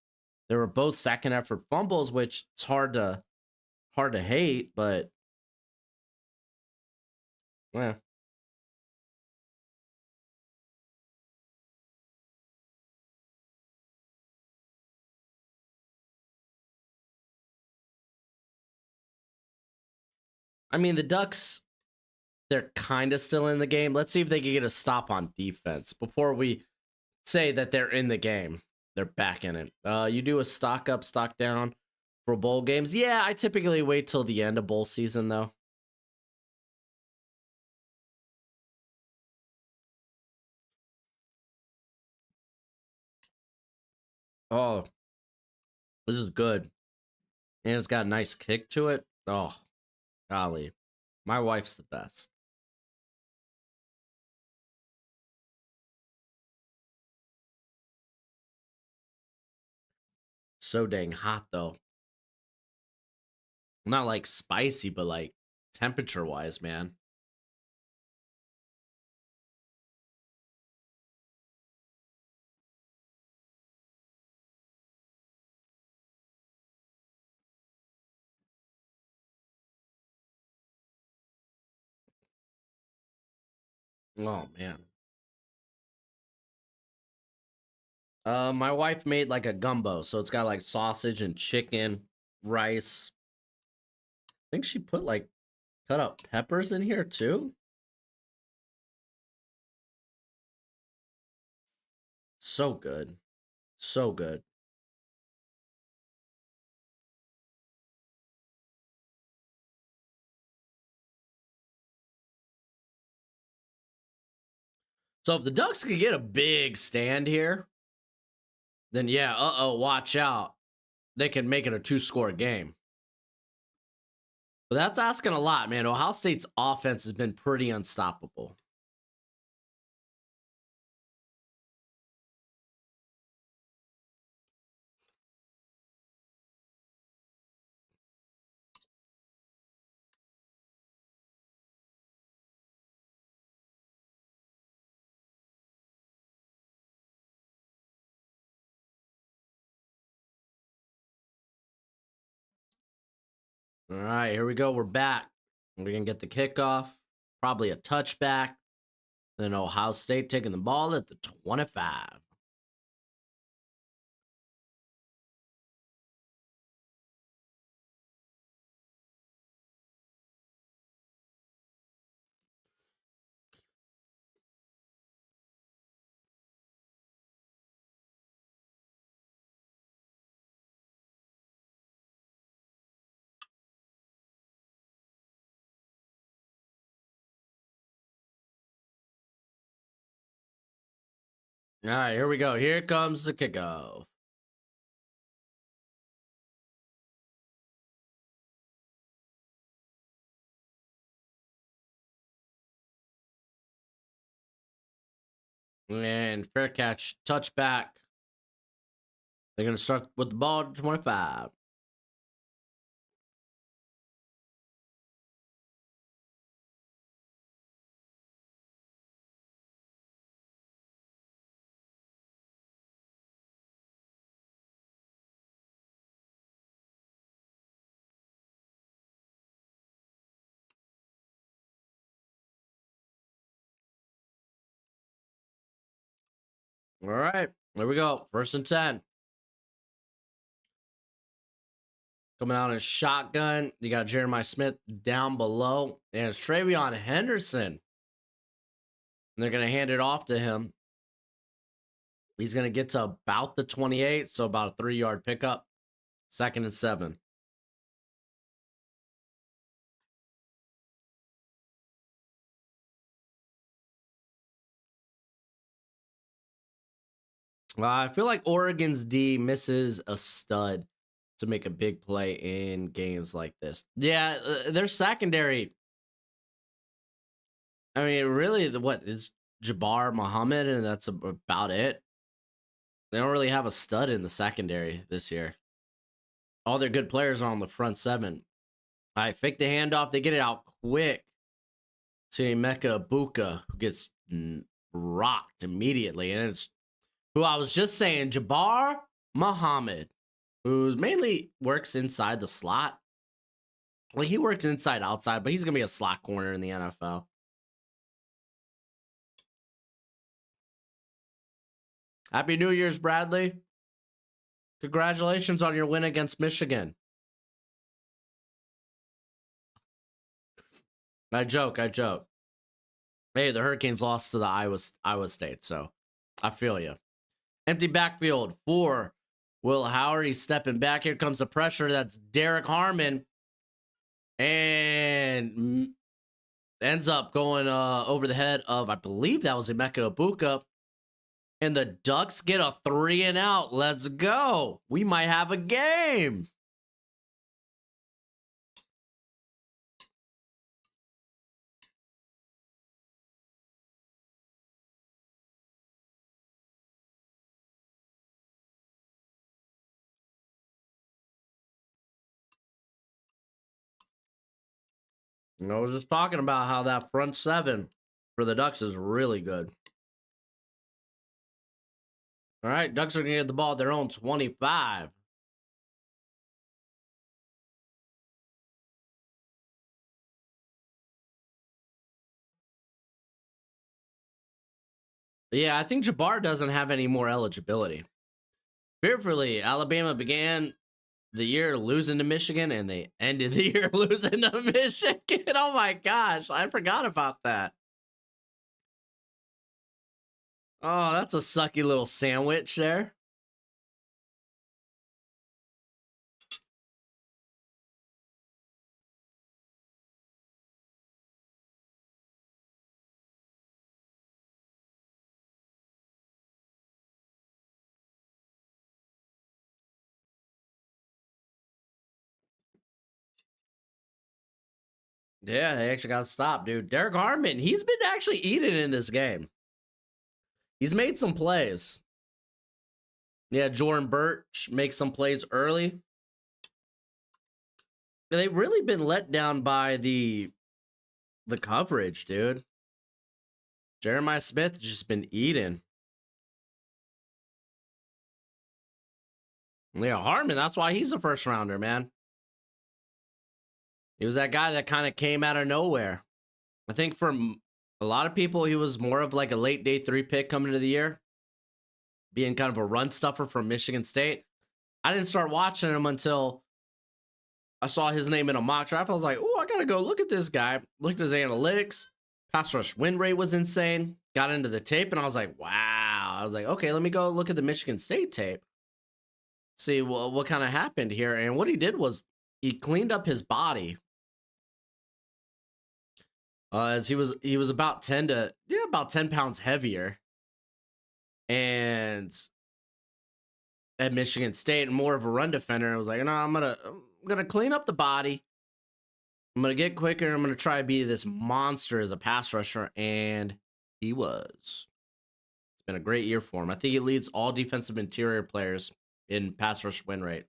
They were both second effort fumbles, which it's hard to hate, but yeah. I mean, the Ducks, they're kind of still in the game. Let's see if they can get a stop on defense before we say that they're in the game. They're back in it. You do a stock up, stock down for bowl games. Yeah, I typically wait till the end of bowl season, though. Oh, this is good. And it's got a nice kick to it. Oh, golly. My wife's the best. So dang hot, though. Not like spicy, but like temperature wise, man. Oh, man. My wife made like a gumbo, so it's got like sausage and chicken, rice. I think she put like cut up peppers in here too. So good. So good. So if the Ducks can get a big stand here, then yeah, watch out. They can make it a 2-score game. But that's asking a lot, man. Ohio State's offense has been pretty unstoppable. All right, here we go. We're back. We're going to get the kickoff. Probably a touchback. Then Ohio State taking the ball at the 25. All right, here we go. Here comes the kickoff. And fair catch, touchback. They're going to start with the ball at 25. All right, there we go. 1st and 10. Coming out in shotgun, you got Jeremiah Smith down below, and it's Travion Henderson. And they're going to hand it off to him. He's going to get to about the 28, so about a 3-yard pickup. 2nd and 7. I feel like Oregon's D misses a stud to make a big play in games like this. Yeah, their secondary. I mean, really, what is Jabbar Muhammad, and that's about it. They don't really have a stud in the secondary this year. All their good players are on the front 7. All right, fake the handoff. They get it out quick to Emeka Ibuka, who gets rocked immediately. And it's who I was just saying, Jabbar Muhammad, who mainly works inside the slot. Like, he works inside, outside, but he's going to be a slot corner in the NFL. Happy New Year's, Bradley. Congratulations on your win against Michigan. I joke. Hey, the Hurricanes lost to the Iowa State, so I feel you. Empty backfield for Will Howard. He's stepping back. Here comes the pressure. That's Derek Harmon. And ends up going over the head of, I believe that was Emeka Ibuka. And the Ducks get a 3 and out. Let's go. We might have a game. I was just talking about how that front 7 for the Ducks is really good. All right, Ducks are going to get the ball at their own 25. Yeah, I think Jabbar doesn't have any more eligibility. Fearfully, Alabama began the year losing to Michigan, and they ended the year losing to Michigan. Oh my gosh, I forgot about that. Oh, that's a sucky little sandwich there. Yeah, they actually got to stop, dude. Derek Harmon, he's been actually eating in this game. He's made some plays. Yeah, Jordan Birch makes some plays early. They've really been let down by the coverage, dude. Jeremiah Smith has just been eating. Yeah, Harmon, that's why he's a first rounder, man. He was that guy that kind of came out of nowhere. I think for a lot of people, he was more of like a late day 3 pick coming into the year, being kind of a run stuffer from Michigan State. I didn't start watching him until I saw his name in a mock draft. I was like, oh, I got to go look at this guy. Looked at his analytics. Pass rush win rate was insane. Got into the tape, and I was like, wow. I was like, okay, let me go look at the Michigan State tape. See what kind of happened here. And what he did was he cleaned up his body. As he was about 10 pounds heavier, and at Michigan State, more of a run defender. I was like, no, I'm gonna clean up the body. I'm gonna get quicker. I'm gonna try to be this monster as a pass rusher, and he was. It's been a great year for him. I think he leads all defensive interior players in pass rush win rate.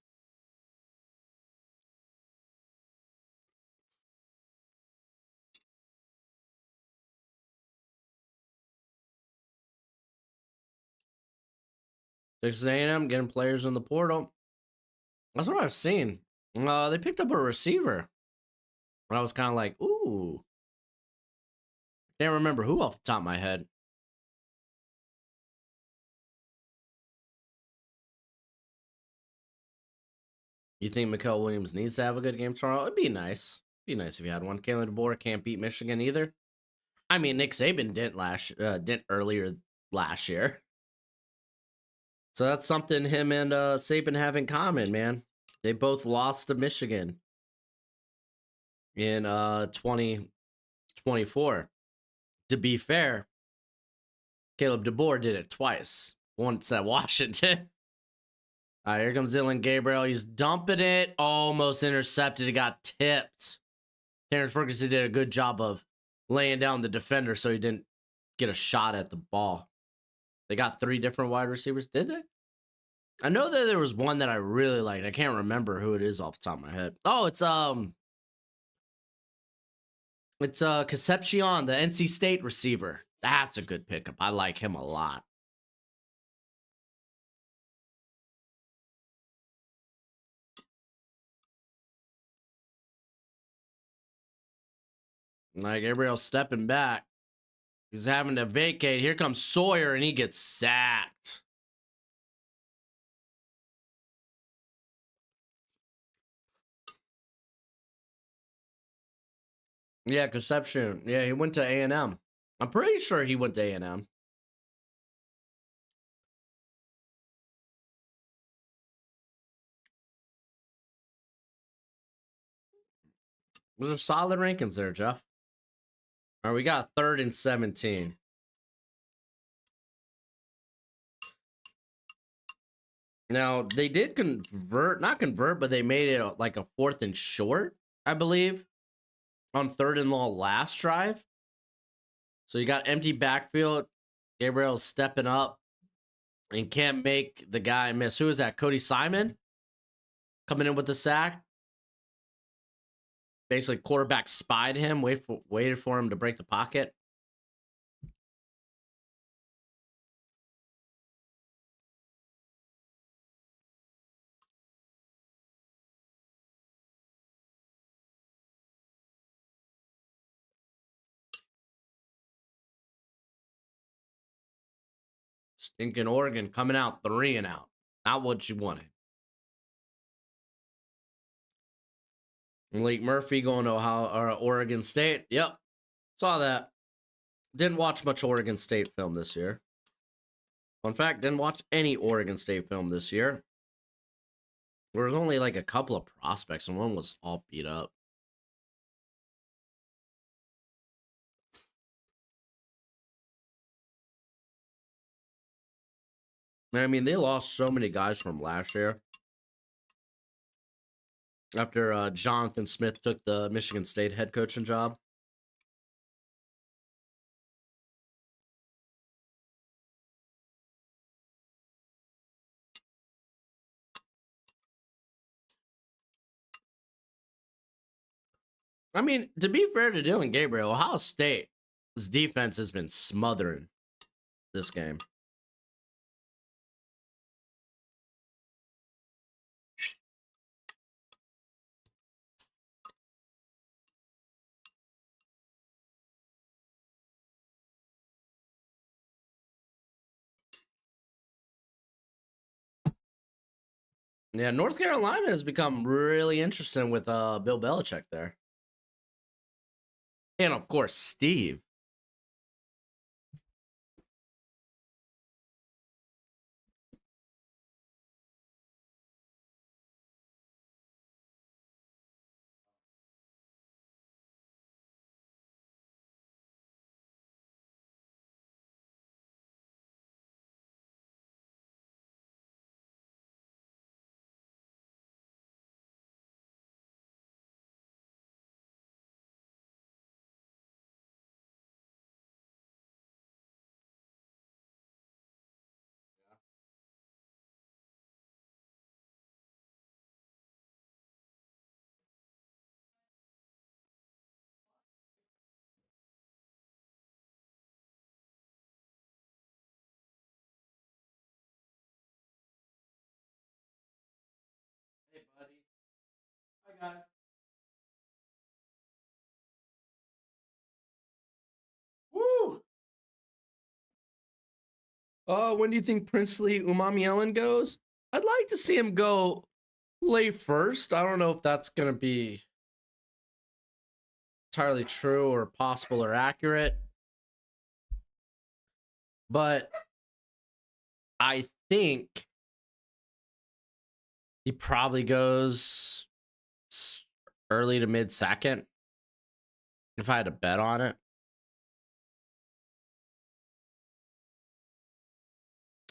Texas A&M getting players in the portal. That's what I've seen. They picked up a receiver. And I was kind of like, ooh. Can't remember who off the top of my head. You think Mikael Williams needs to have a good game tomorrow? It'd be nice. It'd be nice if you had one. Kalen DeBoer can't beat Michigan either. I mean, Nick Saban didn't earlier last year. So that's something him and Saban have in common, man. They both lost to Michigan in 2024. To be fair, Caleb DeBoer did it twice. Once at Washington. All right, here comes Dylan Gabriel. He's dumping it. Almost intercepted. It got tipped. Terrence Ferguson did a good job of laying down the defender so he didn't get a shot at the ball. They got 3 different wide receivers, did they? I know that there was one that I really liked. I can't remember who it is off the top of my head. Oh, it's Concepcion, the NC State receiver. That's a good pickup. I like him a lot. Like Gabriel stepping back. He's having to vacate. Here comes Sawyer, and he gets sacked. Yeah, Concepcion. Yeah, he went to A&M. I'm pretty sure he went to A&M. Those are solid rankings there, Jeff. All right, we got 3rd and 17. Now, they did not convert, but they made it like a 4th and short, I believe, on 3rd and long last drive. So you got empty backfield. Gabriel's stepping up and can't make the guy miss. Who is that? Cody Simon coming in with the sack. Basically, quarterback spied him, waited for him to break the pocket. Stinking Oregon coming out 3 and out. Not what you wanted. Malik Murphy going to Oregon State. Yep. Saw that. Didn't watch much Oregon State film this year. Fun fact, didn't watch any Oregon State film this year. There was only like a couple of prospects, and one was all beat up. I mean, they lost so many guys from last year. After Jonathan Smith took the Michigan State head coaching job. I mean, to be fair to Dylan Gabriel, Ohio State's defense has been smothering this game. Yeah, North Carolina has become really interesting with Bill Belichick there. And of course, Steve. Hey, buddy. Hi, guys. Woo! When do you think Princely Umami Ellen goes? I'd like to see him go late first. I don't know if that's going to be entirely true or possible or accurate, but I think he probably goes early to mid second if I had to bet on it.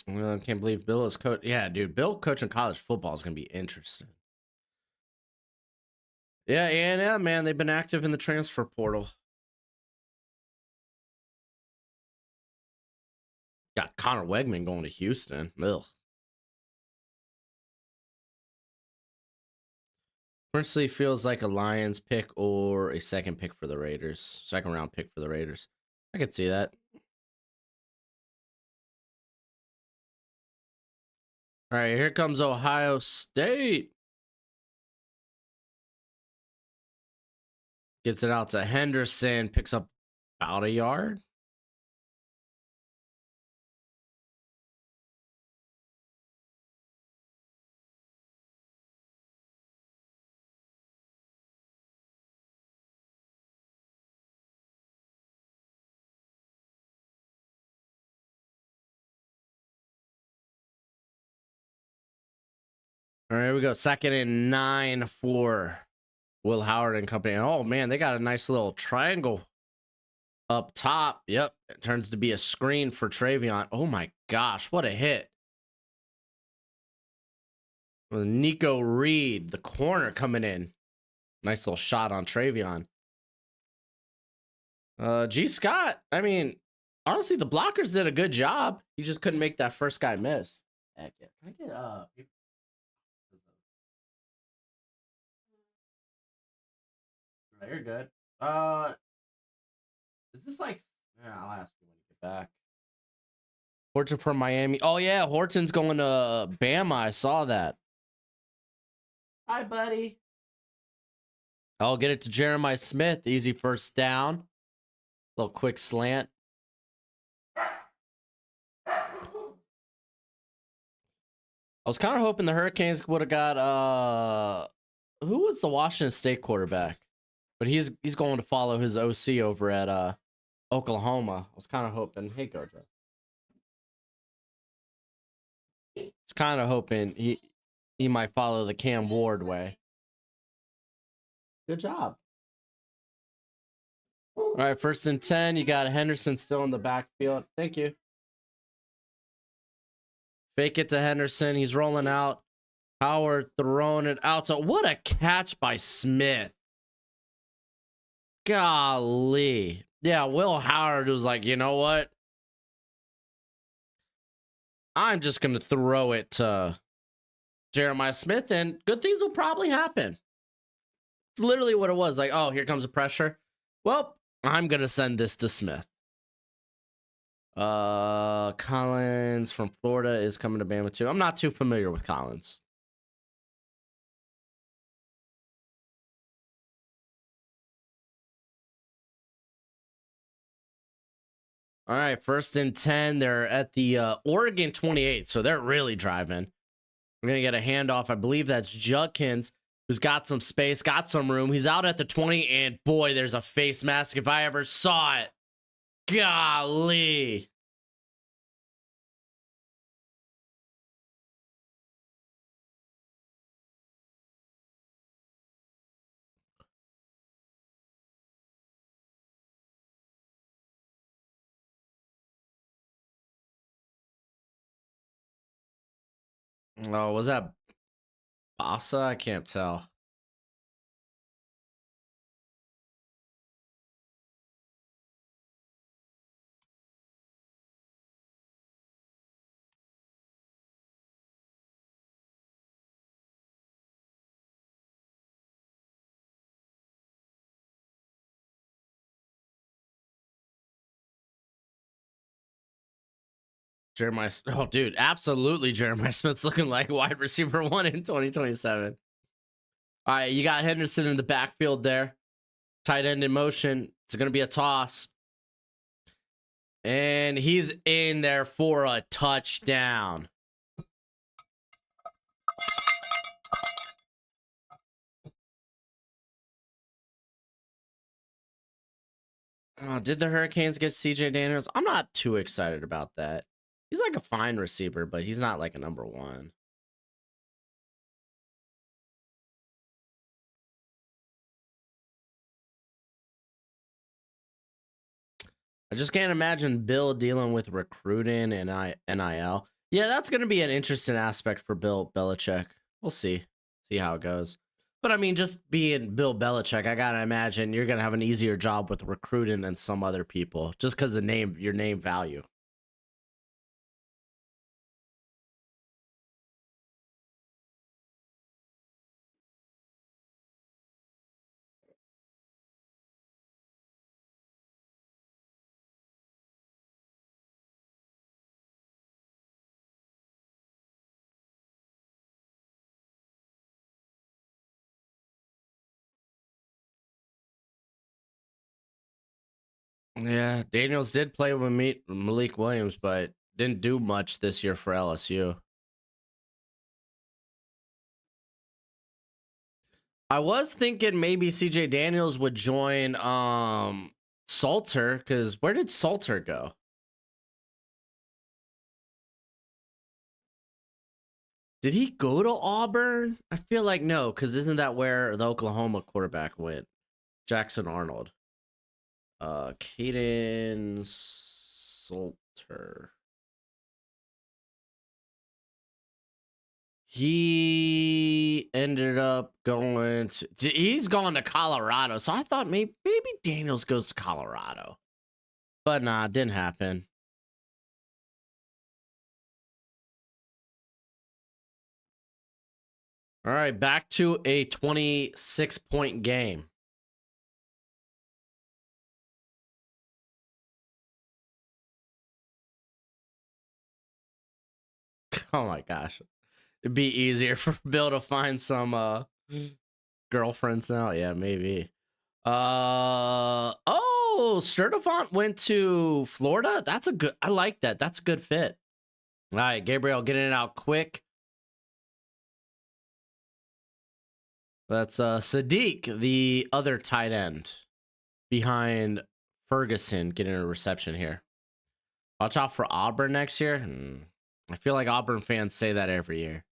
I can't believe Bill is coach. Yeah, dude, Bill coaching college football is going to be interesting. Yeah, yeah, man, they've been active in the transfer portal. Got Connor Wegman going to Houston. Ugh. Princely feels like a Lions pick or a second pick for the Raiders. Second round pick for the Raiders. I could see that. All right, here comes Ohio State. Gets it out to Henderson. Picks up about a yard. All right, here we go. 2nd and 9 for Will Howard and company. Oh, man, they got a nice little triangle up top. Yep. It turns to be a screen for Travion. Oh, my gosh. What a hit. It was Nico Reed, the corner coming in. Nice little shot on Travion. G. Scott, I mean, honestly, the blockers did a good job. You just couldn't make that first guy miss. Heck yeah. Can I get Right, you're good. Is this like? Yeah, I'll ask you when you get back. Horton from Miami. Oh yeah, Horton's going to Bama. I saw that. Hi, buddy. I'll get it to Jeremiah Smith. Easy first down. Little quick slant. I was kind of hoping the Hurricanes would have got who was the Washington State quarterback? But he's going to follow his OC over at Oklahoma. I was kind of hoping. Hey, Gojo. It's kind of hoping he might follow the Cam Ward way. Good job. All right, 1st and 10. You got Henderson still in the backfield. Thank you. Fake it to Henderson. He's rolling out. Howard throwing it out. So what a catch by Smith. Golly. Yeah, Will Howard was like, you know what? I'm just going to throw it to Jeremiah Smith, and good things will probably happen. It's literally what it was. Like, oh, here comes the pressure. Well, I'm going to send this to Smith. Collins from Florida is coming to Bama too. I'm not too familiar with Collins. All right, 1st and 10. They're at the Oregon 28, so they're really driving. We're going to get a handoff. I believe that's Judkins, who's got some space, got some room. He's out at the 20, and boy, there's a face mask if I ever saw it. Golly. Oh, was that Bassa? I can't tell. Jeremiah, oh, dude, absolutely. Jeremiah Smith's looking like wide receiver 1 in 2027. All right, you got Henderson in the backfield there. Tight end in motion. It's going to be a toss. And he's in there for a touchdown. Did the Hurricanes get CJ Daniels? I'm not too excited about that. He's like a fine receiver, but he's not like a number one. I just can't imagine Bill dealing with recruiting and NIL. Yeah, that's going to be an interesting aspect for Bill Belichick. We'll see how it goes. But I mean, just being Bill Belichick, I gotta imagine you're gonna have an easier job with recruiting than some other people, just because of your name value. Yeah, Daniels did play with Malik Williams, but didn't do much this year for LSU. I was thinking maybe CJ Daniels would join Salter, because where did Salter go? Did he go to Auburn? I feel like no, because isn't that where the Oklahoma quarterback went? Jackson Arnold. Caden Salter. He ended up going to, he's gone to Colorado. So I thought maybe Daniels goes to Colorado. But nah, it didn't happen. All right, back to a 26-point game. Oh my gosh. It'd be easier for Bill to find some girlfriends now. Yeah, maybe. Sturdivant went to Florida. That's a good, I like that. That's a good fit. All right, Gabriel getting it out quick. That's Sadiq, the other tight end behind Ferguson, getting a reception here. Watch out for Auburn next year. I feel like Auburn fans say that every year.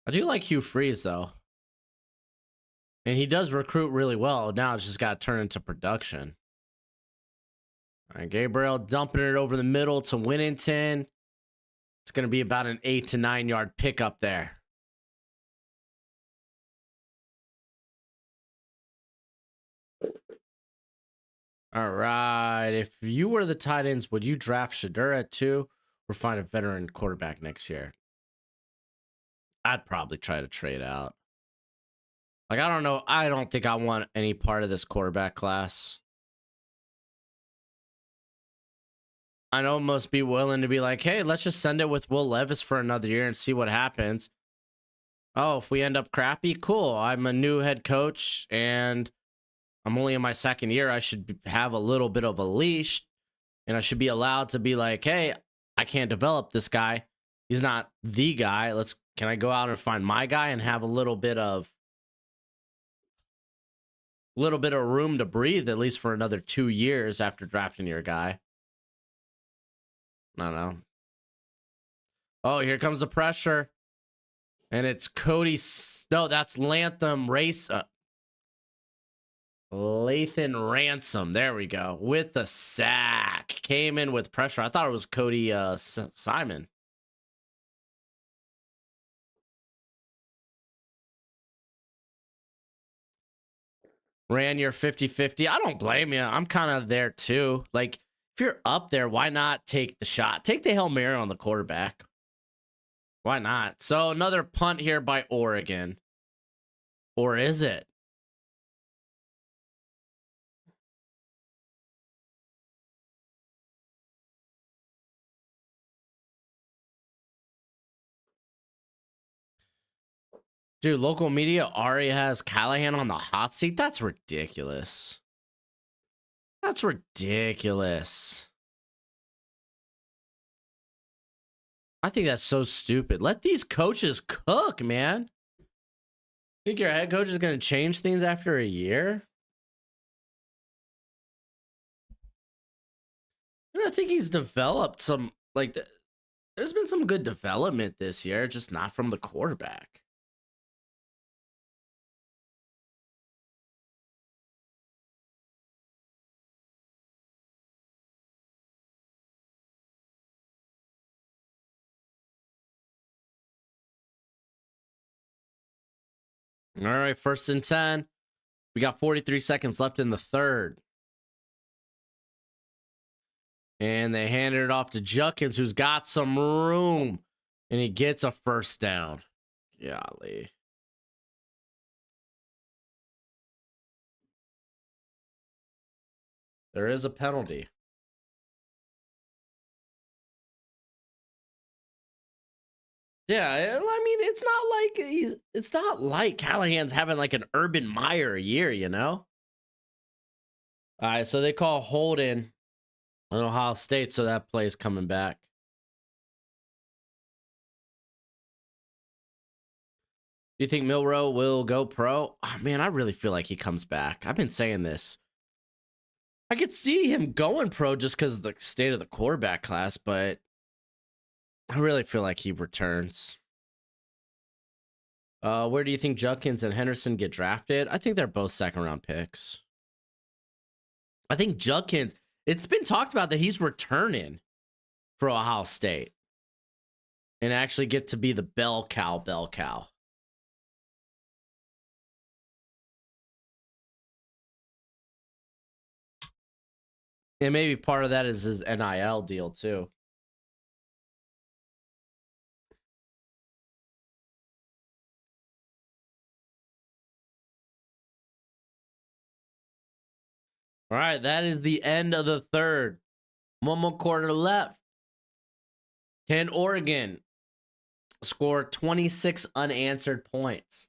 I do like Hugh Freeze, though. And he does recruit really well. Now it's just got to turn into production. All right, Gabriel dumping it over the middle to Winnington. It's going to be about an 8 to 9 yard pickup there. All right. If you were the tight ends, would you draft Shadura at 2 or find a veteran quarterback next year? I'd probably try to trade out. Like, I don't know. I don't think I want any part of this quarterback class. I know must be willing to be like, hey, let's just send it with Will Levis for another year and see what happens. Oh, if we end up crappy, cool. I'm a new head coach and I'm only in my second year. I should have a little bit of a leash and I should be allowed to be like, hey, I can't develop this guy. He's not the guy. Can I go out and find my guy and have a little bit of room to breathe, at least for another 2 years after drafting your guy? I don't know. Oh, here comes the pressure. And it's Cody. No, that's Latham Lathan Ransom. There we go. With the sack. Came in with pressure. I thought it was Cody Simon. Ran your 50-50. I don't blame you. I'm kind of there too. Like, if you're up there, why not take the shot? Take the Hail Mary on the quarterback. Why not? So another punt here by Oregon. Or is it? Dude, local media already has Callahan on the hot seat. That's ridiculous. That's ridiculous. I think that's so stupid. Let these coaches cook, man. Think your head coach is going to change things after a year? I think he's developed some, like, there's been some good development this year, just not from the quarterback. All right, 1st and 10. We got 43 seconds left in the third. And they handed it off to Juckins, who's got some room. And he gets a 1st down. Golly. There is a penalty. Yeah, I mean, it's not like Callahan's having like an Urban Meyer year, you know? All right, so they call Holden on Ohio State, so that play's coming back. Do you think Milroe will go pro? Oh, man, I really feel like he comes back. I've been saying this. I could see him going pro just because of the state of the quarterback class, but I really feel like he returns. Where do you think Judkins and Henderson get drafted? I think they're both 2nd-round picks. I think Judkins, it's been talked about that he's returning for Ohio State and actually get to be the bell cow. And maybe part of that is his NIL deal too. All right, that is the end of the third. One more quarter left. Can Oregon score 26 unanswered points?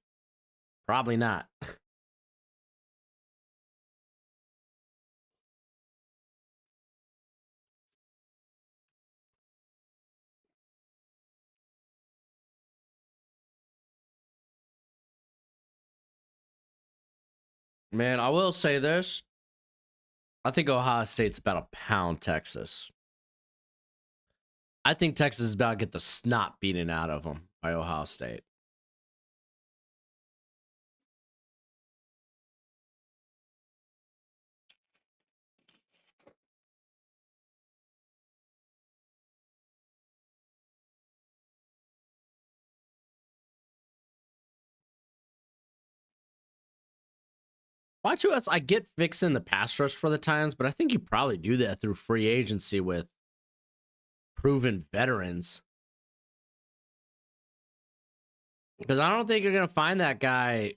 Probably not. Man, I will say this. I think Ohio State's about to pound Texas. I think Texas is about to get the snot beaten out of them by Ohio State. Watch us. I get fixing the pass rush for the Titans, but I think you probably do that through free agency with proven veterans. Because I don't think you're going to find that guy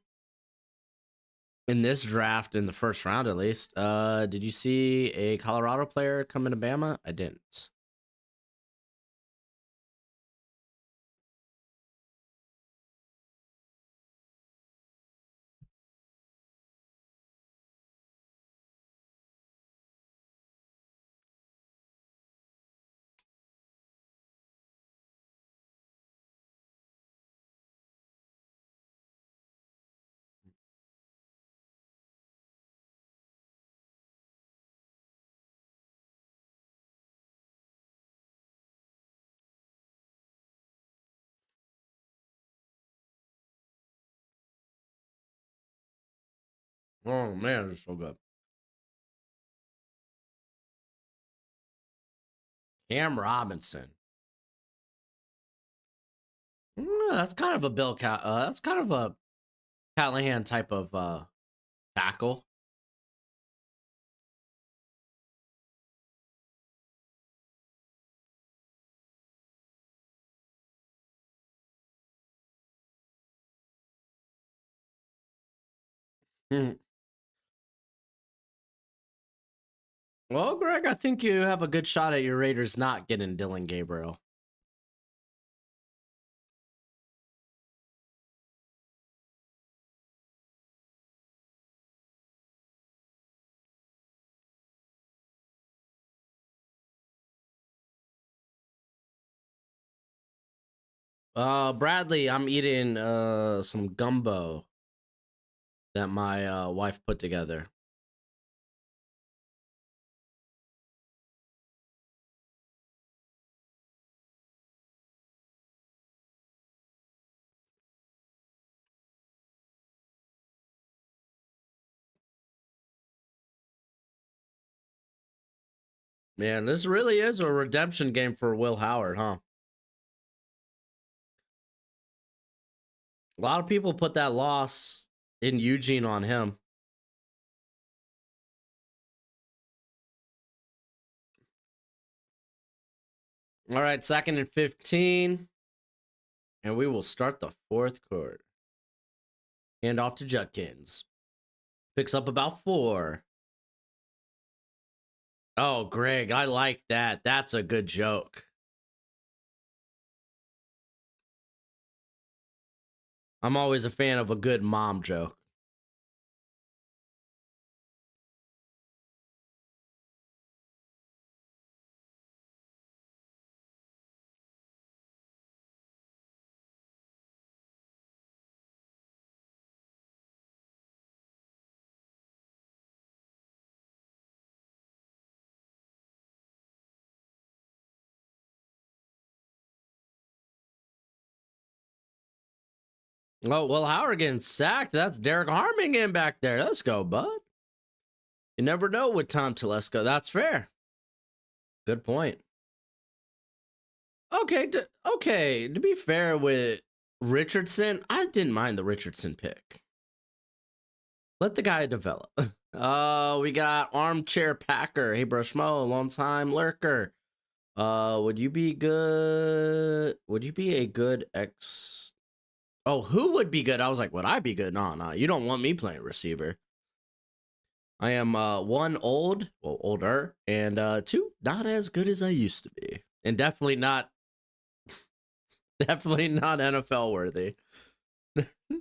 in this draft in the 1st round, at least. Did you see a Colorado player come into Bama? I didn't. Oh, man, it's so good. Cam Robinson. That's kind of a that's kind of a Callahan type of tackle. Hmm. Well, Greg, I think you have a good shot at your Raiders not getting Dylan Gabriel. Bradley, I'm eating some gumbo that my wife put together. Man, this really is a redemption game for Will Howard, huh? A lot of people put that loss in Eugene on him. All right, 2nd and 15. And we will start the 4th quarter. Hand off to Judkins. Picks up about 4. Oh, Greg, I like that. That's a good joke. I'm always a fan of a good mom joke. Oh, well, Howard getting sacked. That's Derek Harmon in back there. Let's go, bud. You never know with Tom Telesco. That's fair. Good point. Okay, okay. To be fair with Richardson, I didn't mind the Richardson pick. Let the guy develop. We got Armchair Packer. Hey, Broshmo, long time lurker. Would you be good? Would you be a good ex? Oh, who would be good? I was like, would I be good? No, you don't want me playing receiver. I am 1 old, well, older, and 2 not as good as I used to be, and definitely not NFL worthy,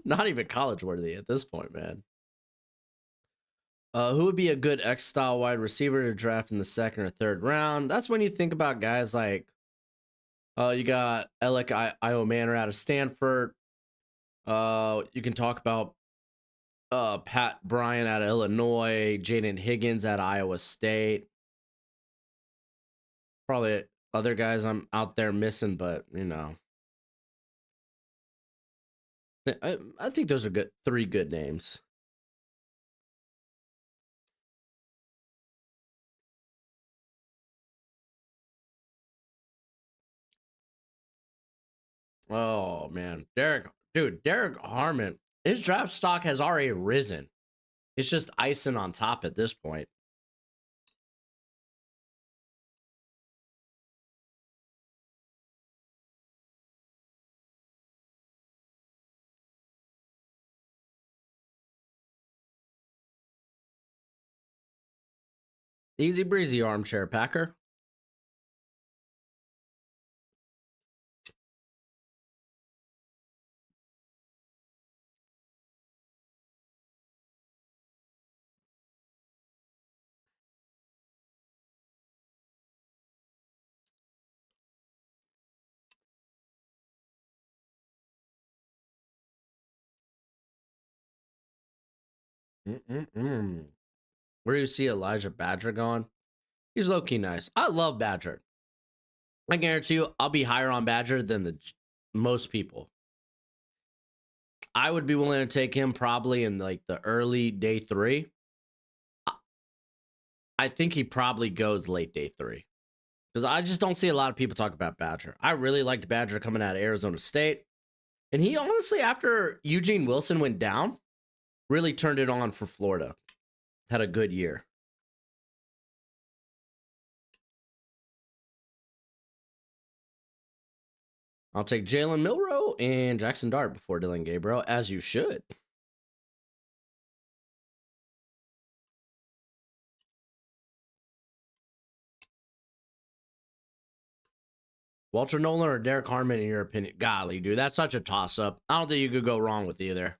not even college worthy at this point, man. Who would be a good X style wide receiver to draft in the 2nd or 3rd round? That's when you think about guys like, you got Alec Manor out of Stanford. You can talk about Pat Bryant out of Illinois, Jaden Higgins out of Iowa State. Probably other guys I'm out there missing, but you know, I think those are good 3 good names. Oh man, Derek Harmon, his draft stock has already risen. It's just icing on top at this point. Easy breezy, Armchair Packer. Where do you see Elijah Badger going? He's low-key nice. I love Badger. I guarantee you I'll be higher on Badger than most people. I would be willing to take him probably in like the early day 3. I think he probably goes late day 3. Because I just don't see a lot of people talk about Badger. I really liked Badger coming out of Arizona State. And he honestly, after Eugene Wilson went down, really turned it on for Florida. Had a good year. I'll take Jalen Milroe and Jackson Dart before Dylan Gabriel, as you should. Walter Nolan or Derek Harmon, in your opinion? Golly, dude, that's such a toss-up. I don't think you could go wrong with either.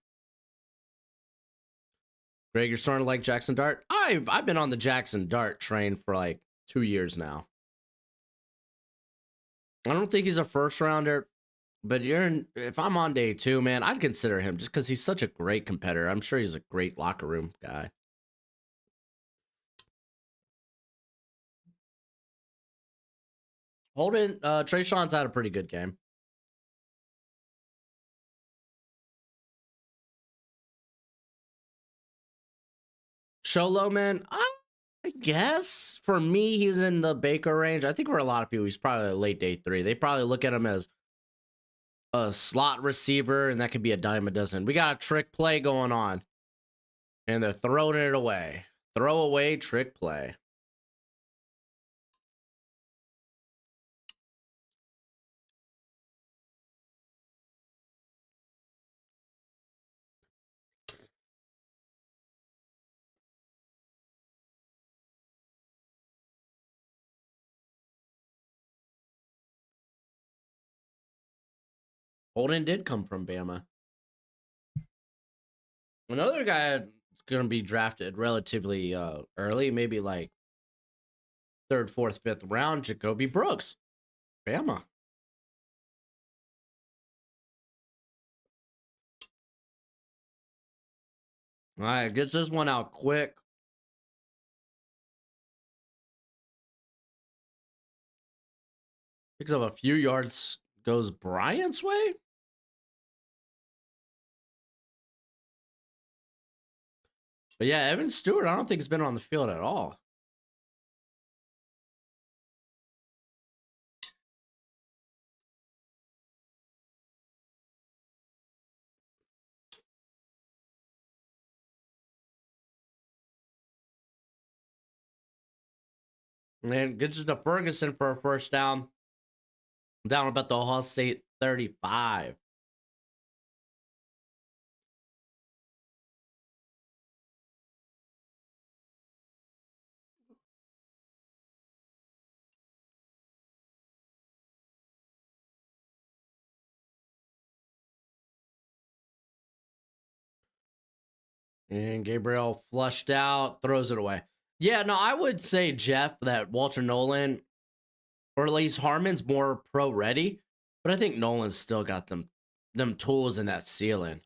Greg, you're starting to like Jackson Dart? I've been on the Jackson Dart train for like 2 years now. I don't think he's a first rounder, but if I'm on day 2, man, I'd consider him just because he's such a great competitor. I'm sure he's a great locker room guy. Holden, Trayshawn's had a pretty good game. Sholo, man, I guess for me, he's in the Baker range. I think for a lot of people, he's probably a late day 3. They probably look at him as a slot receiver, and that could be a dime a dozen. We got a trick play going on, and they're throwing it away. Throw away trick play. Holden did come from Bama. Another guy that's going to be drafted relatively early, maybe like 3rd, 4th, 5th round, Jacoby Brooks, Bama. All right, gets this one out quick. Picks up a few yards, goes Bryant's way. But yeah, Evan Stewart, I don't think has been on the field at all. And gets it to Ferguson for a first down. Down about the Ohio State 35. And Gabriel flushed out, throws it away. Yeah, no, I would say, Jeff, that Walter Nolan, or at least Harmon's more pro ready, but I think Nolan's still got them tools in that ceiling.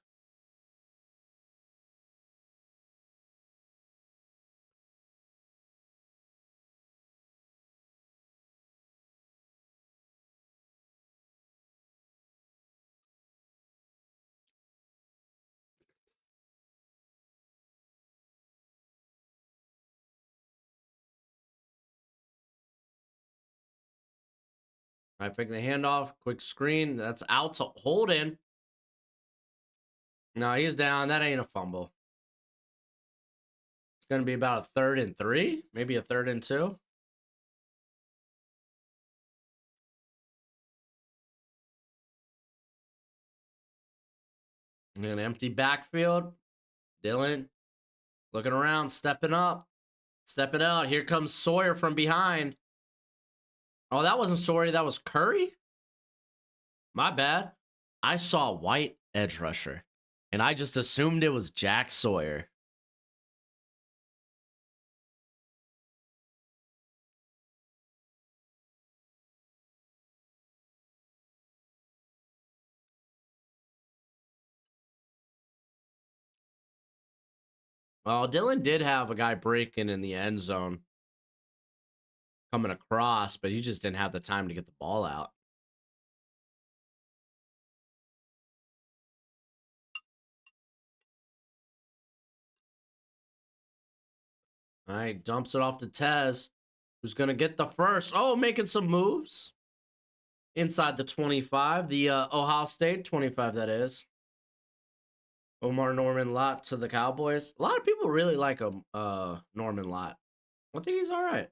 I fake the handoff, quick screen. That's out to Holden. No, he's down. That ain't a fumble. It's going to be about a 3rd and 3, maybe a 3rd and 2. An empty backfield. Dylan looking around, stepping up, stepping out. Here comes Sawyer from behind. Oh, that wasn't Sawyer. That was Curry. My bad. I saw white edge rusher, and I just assumed it was Jack Sawyer. Well, Dylan did have a guy breaking in the end zone coming across, but he just didn't have the time to get the ball out. All right, dumps it off to Tez, who's going to get the first. Oh, making some moves inside the 25, the Ohio State 25, that is. Omar Norman Lott to the Cowboys. A lot of people really like Norman Lott. I think he's all right.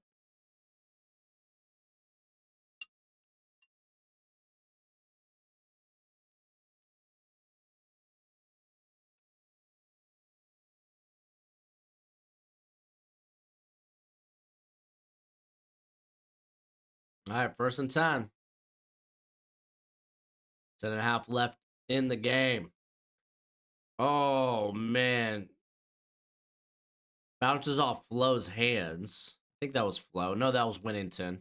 All right, 1st and 10. 10.5 left in the game. Oh, man. Bounces off Flo's hands. I think that was Flo. No, that was Winnington.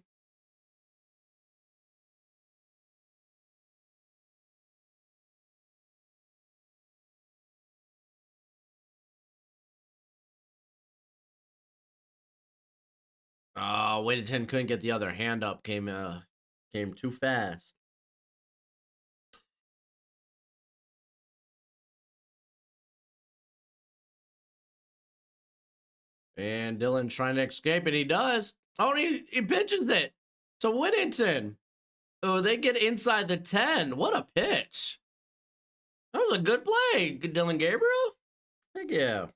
Oh, Winnington couldn't get the other hand up. Came too fast. And Dylan trying to escape, and he does. Oh, he pitches it to Whittington. Oh, they get inside the 10. What a pitch. That was a good play, Dylan Gabriel. Heck yeah.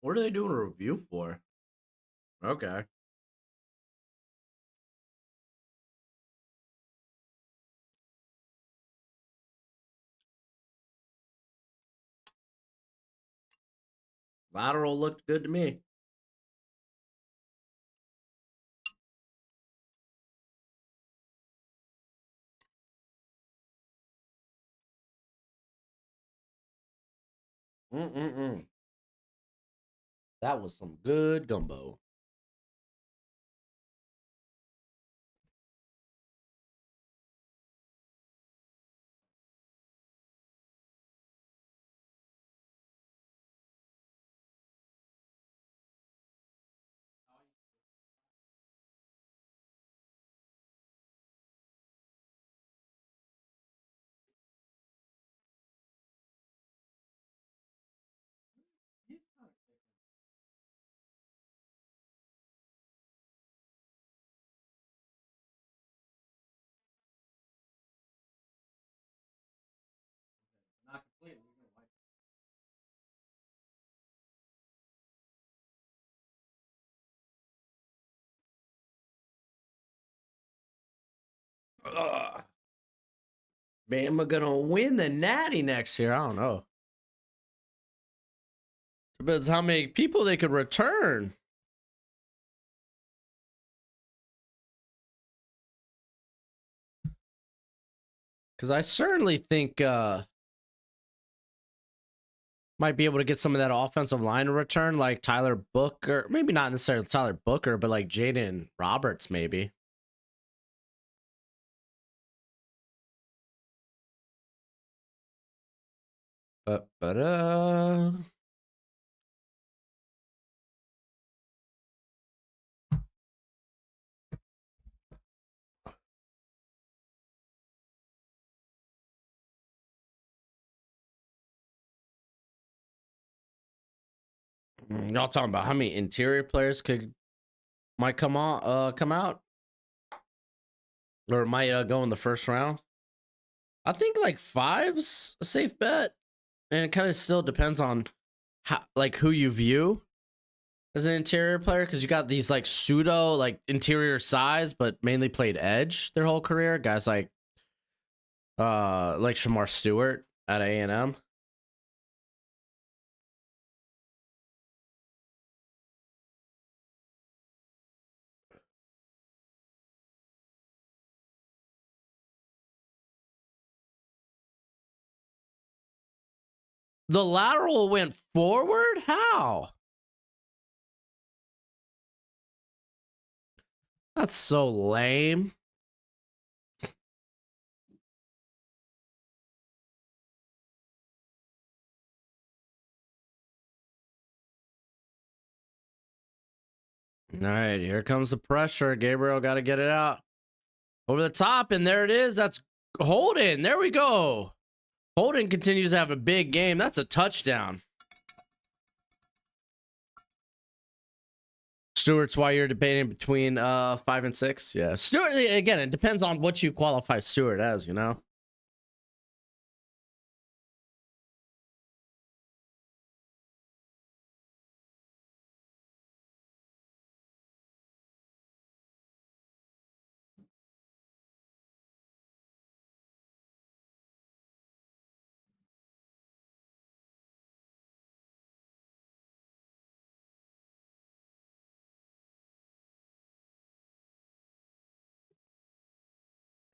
What are they doing a review for? Okay. Lateral looked good to me. That was some good gumbo. Not completely. Bama gonna win the Natty next year. I don't know. Depends how many people they could return. Because I certainly think might be able to get some of that offensive line to return, like Tyler Booker. Maybe not necessarily Tyler Booker, but like Jaden Roberts, maybe. But y'all talking about how many interior players might come out, or might go in the first round? I think like 5's a safe bet, and it kind of still depends on how, like, who you view as an interior player, because you got these like pseudo like interior size, but mainly played edge their whole career. Guys like Shamar Stewart at A&M. The lateral went forward? How? That's so lame. All right, here comes the pressure. Gabriel got to get it out. Over the top, and there it is. That's Holden. There we go. Holden continues to have a big game. That's a touchdown. Stewart's why you're debating between 5 and 6. Yeah, Stewart, again, it depends on what you qualify Stewart as, you know.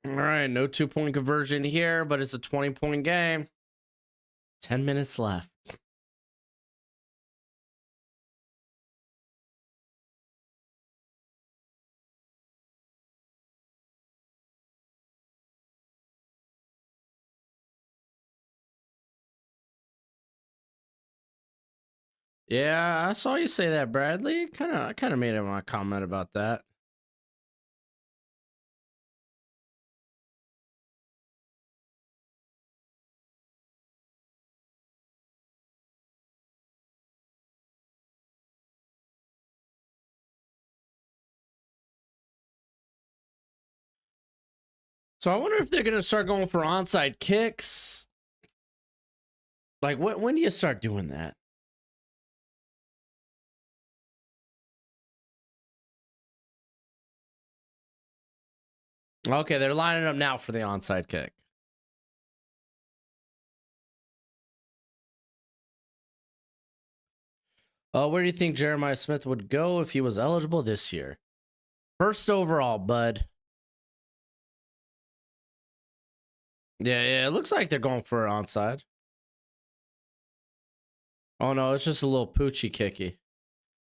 All right, no 2-point conversion here, but it's a 20-point game. 10 minutes left. Yeah, I saw you say that, Bradley. I kind of made a comment about that. So I wonder if they're gonna start going for onside kicks. Like, when do you start doing that? Okay, they're lining up now for the onside kick. Where do you think Jeremiah Smith would go if he was eligible this year? First overall, bud. Yeah, it looks like they're going for onside. Oh no, it's just a little poochie kicky.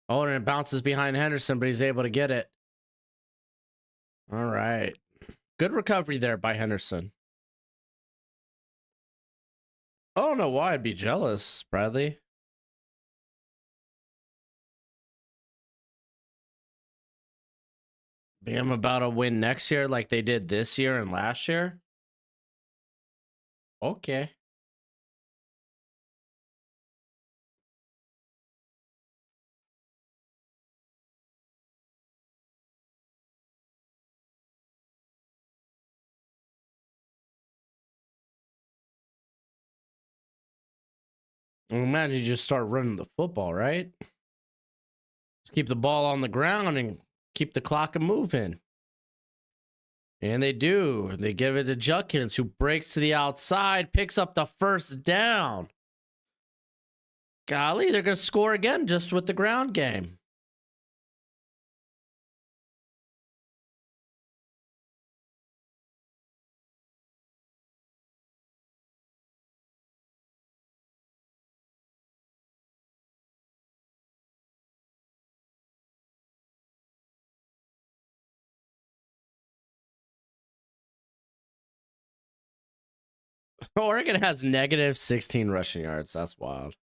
Oh, and it bounces behind Henderson, but he's able to get it. All right. Good recovery there by Henderson. I don't know why I'd be jealous, Bradley. I'm about to win next year like they did this year and last year. Okay. Well, imagine you just start running the football, right? Just keep the ball on the ground and keep the clock a moving. And they do. They give it to Judkins, who breaks to the outside, picks up the first down. Golly, they're going to score again just with the ground game. Oregon has negative 16 rushing yards. That's wild.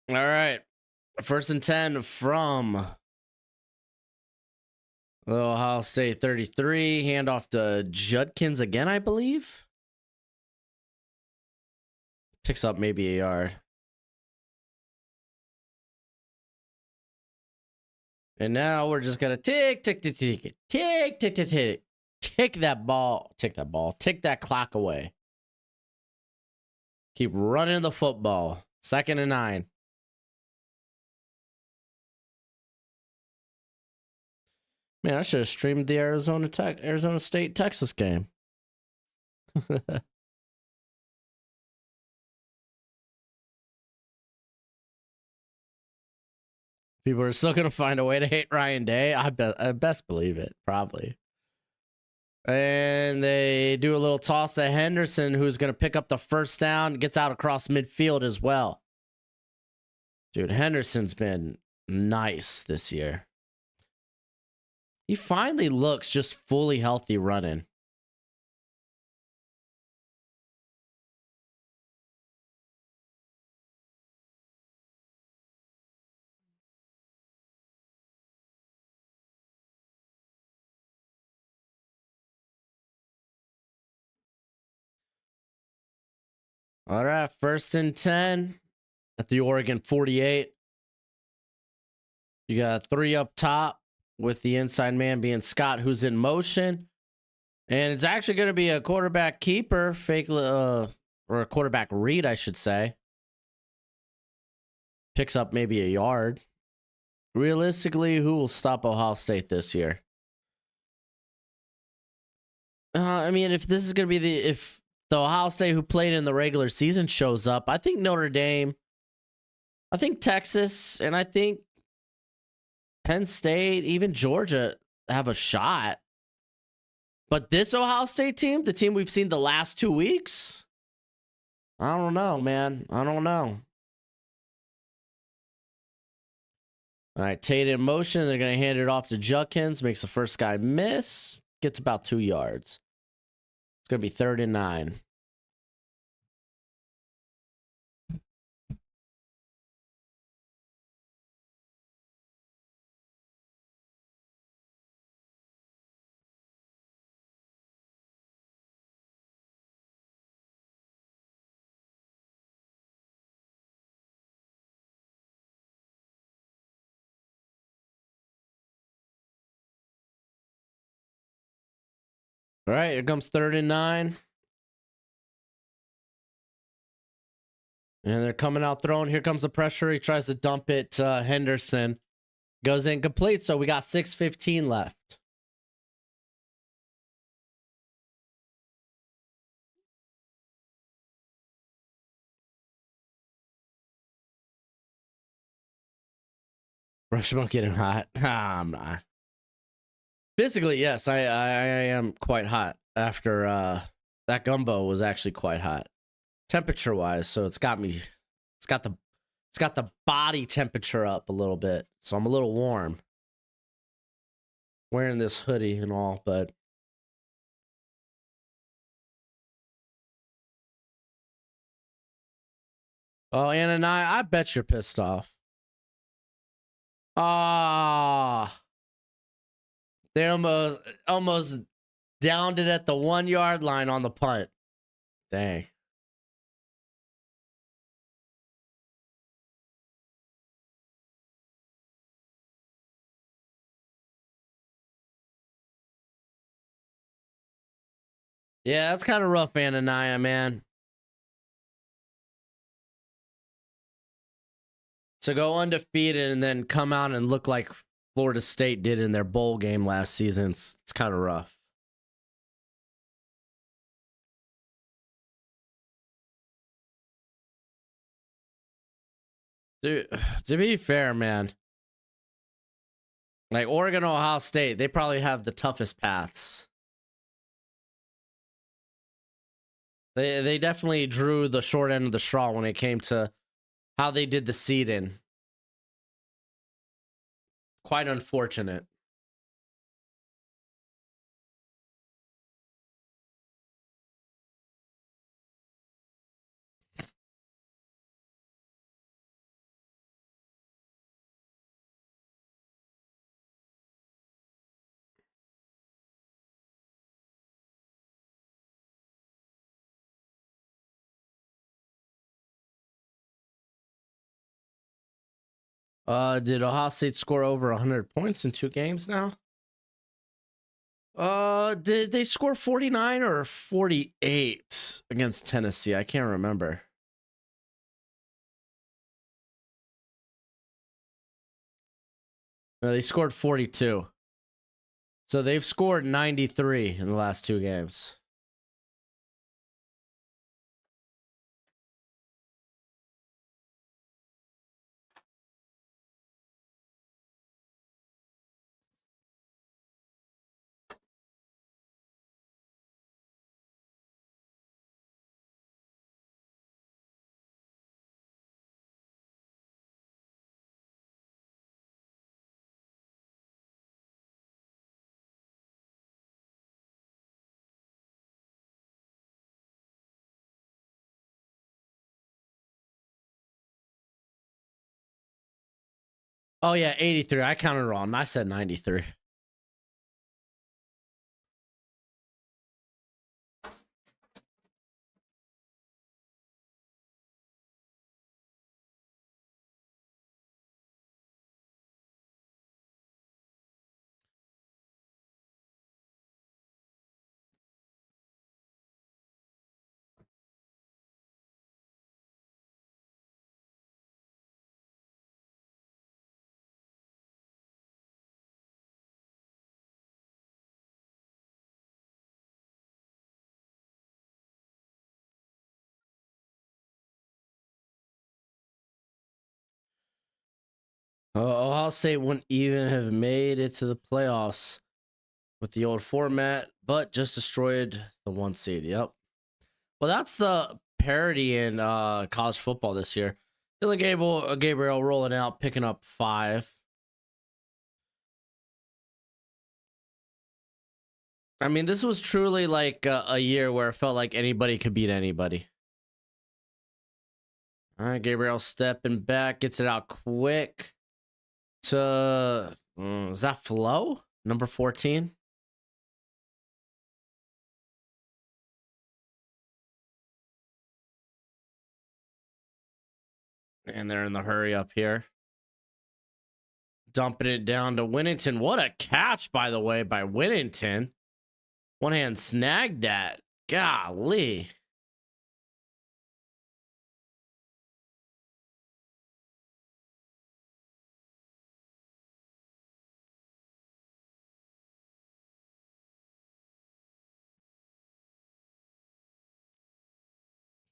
All right. First and 10 from the Ohio State 33. Handoff to Judkins again, I believe. Picks up maybe a yard. And now we're just going to tick that ball. Tick that clock away. Keep running the football. 2nd and 9. Man, I should have streamed the Arizona State Texas game. People are still gonna find a way to hate Ryan Day. I best believe it, probably. And they do a little toss to Henderson, who's gonna pick up the first down, gets out across midfield as well. Dude, Henderson's been nice this year. He finally looks just fully healthy running. All right, 1st and 10 at the Oregon 48. You got 3 up top with the inside man being Scott, who's in motion. And it's actually going to be a quarterback keeper, or a quarterback read, I should say. Picks up maybe a yard. Realistically, who will stop Ohio State this year? I mean, if this is going to be if the Ohio State who played in the regular season shows up, I think Notre Dame, I think Texas, and I think Penn State, even Georgia have a shot. But this Ohio State team, the team we've seen the last 2 weeks, I don't know, man. I don't know. All right, Tate in motion. They're going to hand it off to Judkins. Makes the first guy miss. Gets about 2 yards. It's going to be 3rd and 9. All right, here comes 3rd and 9. And they're coming out throwing. Here comes the pressure. He tries to dump it to Henderson. Goes incomplete, so we got 6:15 left. Broshmo getting hot. I'm not. Physically, yes, I am quite hot after that gumbo was actually quite hot. Temperature wise, so it's got the body temperature up a little bit. So I'm a little warm. Wearing this hoodie and all, but oh, Anna and I bet you're pissed off. Ah, they almost downed it at the 1 yard line on the punt. Dang. Yeah, that's kind of rough, Ananiah, man. To go undefeated and then come out and look like Florida State did in their bowl game last season, it's kind of rough. Dude, to be fair, man, like Oregon, Ohio State, they probably have the toughest paths. They definitely drew the short end of the straw when it came to how they did the seeding. Quite unfortunate. Did Ohio State score over 100 points in 2 games now? Did they score 49 or 48 against Tennessee? I can't remember. No, they scored 42. So they've scored 93 in the last 2 games. Oh yeah, 83. I counted wrong. I said 93. Ohio State wouldn't even have made it to the playoffs with the old format, but just destroyed the 1 seed. Yep. Well, that's the parity in college football this year. Dylan Gabriel rolling out, picking up 5. I mean, this was truly like a year where it felt like anybody could beat anybody. All right, Gabriel stepping back, gets it out quick to is that Flo? Number 14. And they're in the hurry up here. Dumping it down to Winnington. What a catch, by the way, by Winnington. One hand snagged that. Golly.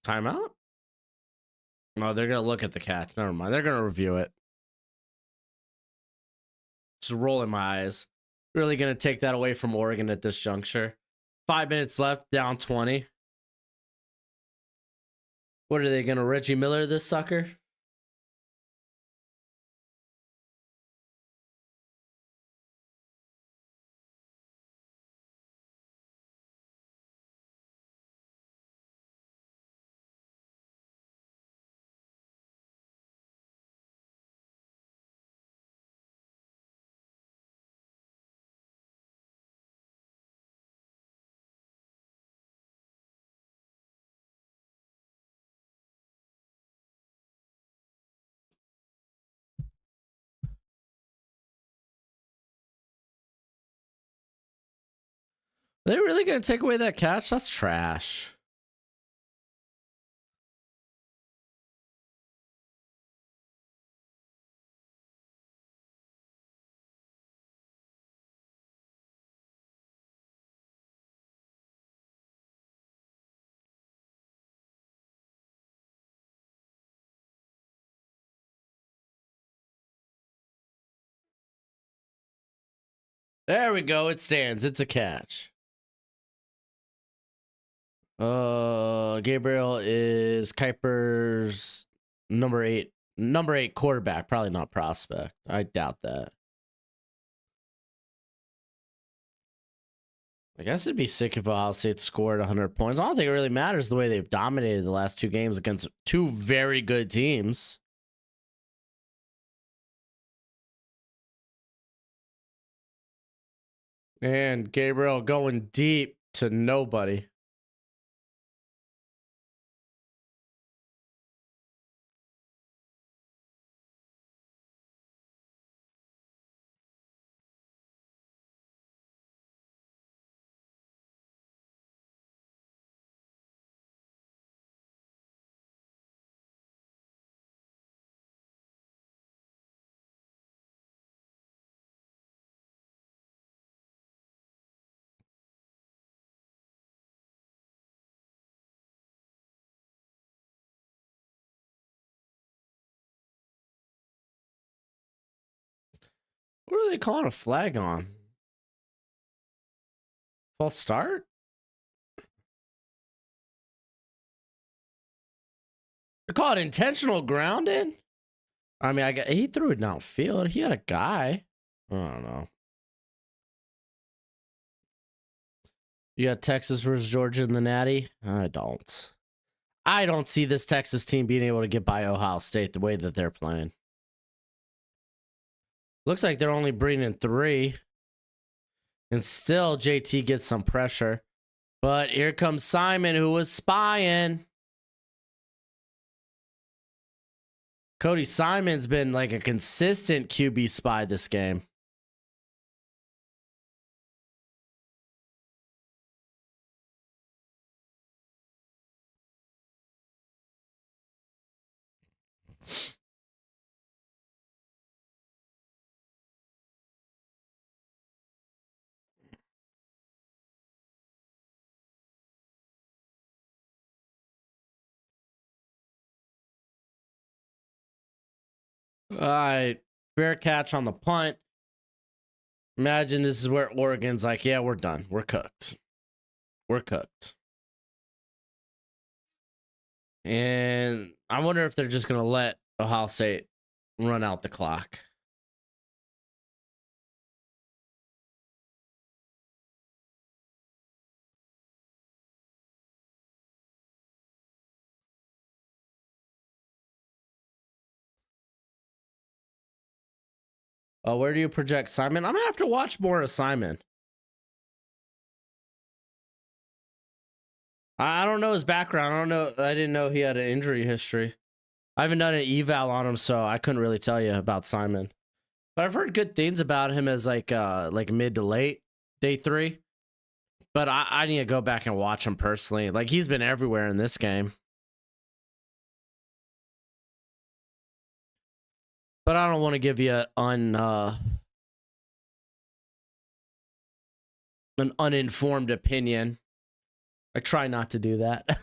Timeout? No, they're going to look at the catch. Never mind. They're going to review it. Just rolling my eyes. Really going to take that away from Oregon at this juncture. 5 minutes left, down 20. What are they going to Reggie Miller this sucker? Are they really going to take away that catch? That's trash. There we go. It stands. It's a catch. Gabriel is Kuiper's number 8 quarterback. Probably not prospect. I doubt that. I guess it'd be sick if Ohio State scored 100 points. I don't think it really matters the way they've dominated the last 2 games against 2 very good teams. And Gabriel going deep to nobody. What are they calling a flag on? False start? They call it intentional grounding? I mean, he threw it downfield. He had a guy. I don't know. You got Texas versus Georgia in the Natty? I don't see this Texas team being able to get by Ohio State the way that they're playing. Looks like they're only bringing 3. And still, JT gets some pressure. But here comes Simon, who was spying. Cody Simon's been like a consistent QB spy this game. All right, fair catch on the punt. Imagine this is where Oregon's like, yeah, we're done. We're cooked. We're cooked. And I wonder if they're just going to let Ohio State run out the clock. Where do you project Simon? I'm gonna have to watch more of Simon. I don't know his background. I don't know. I didn't know he had an injury history. I haven't done an eval on him, so I couldn't really tell you about Simon. But I've heard good things about him as like mid to late day 3. But I need to go back and watch him personally. Like he's been everywhere in this game. But I don't want to give you an uninformed opinion. I try not to do that.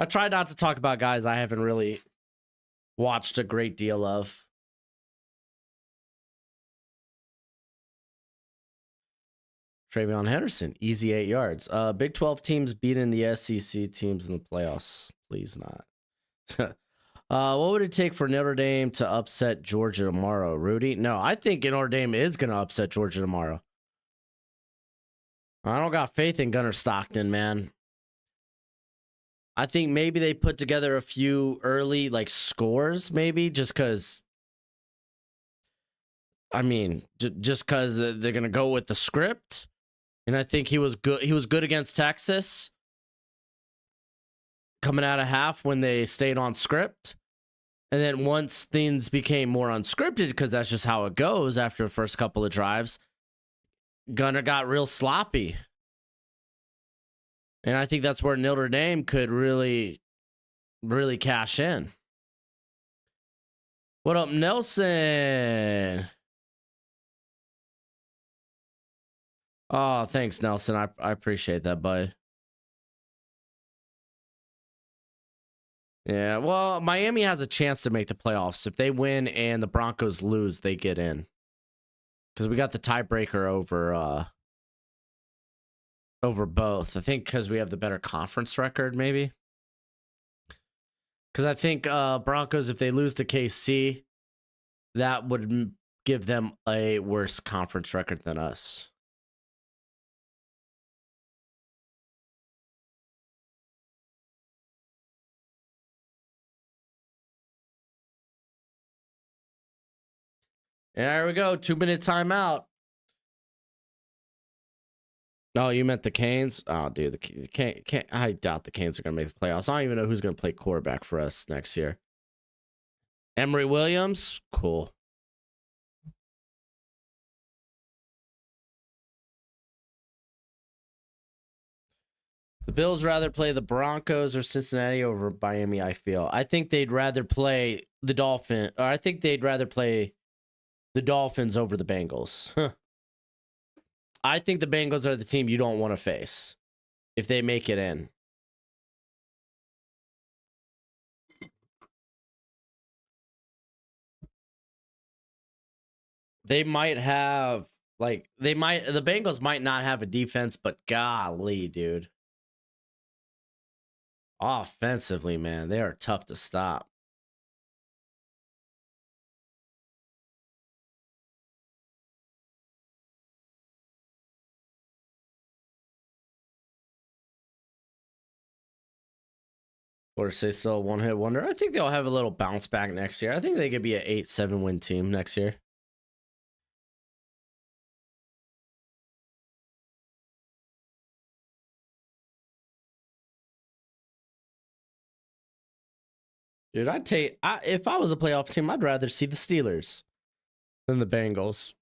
I try not to talk about guys I haven't really watched a great deal of. Travion Henderson, easy 8 yards. Big 12 teams beating the SEC teams in the playoffs. Please not. What would it take for Notre Dame to upset Georgia tomorrow, Rudy? No, I think Notre Dame is going to upset Georgia tomorrow. I don't got faith in Gunnar Stockton, man. I think maybe they put together a few early like scores, maybe just because. I mean, just because they're going to go with the script. And I think he was good. He was good against Texas coming out of half when they stayed on script. And then once things became more unscripted, because that's just how it goes after the first couple of drives, Gunnar got real sloppy. And I think that's where Notre Dame could really, really cash in. What up, Nelson? Oh, thanks, Nelson. I appreciate that, bud. Yeah, well, Miami has a chance to make the playoffs. If they win and the Broncos lose, they get in. Because we got the tiebreaker over both. I think because we have the better conference record, maybe. Because I think Broncos, if they lose to KC, that would give them a worse conference record than us. And there we go. 2-minute timeout. Oh, you meant the Canes? Oh, dude, I doubt the Canes are going to make the playoffs. I don't even know who's going to play quarterback for us next year. Emory Williams? Cool. The Bills rather play the Broncos or Cincinnati over Miami, I feel. I think they'd rather play the Dolphins, or I think they'd rather play the Dolphins over the Bengals. I think the Bengals are the team you don't want to face if they make it in. They might have, the Bengals might not have a defense, but golly, dude. Offensively, man, they are tough to stop. Or say still one-hit wonder. I think they'll have a little bounce back next year. I think they could be an 8-7 win team next year. Dude, if I was a playoff team, I'd rather see the Steelers than the Bengals.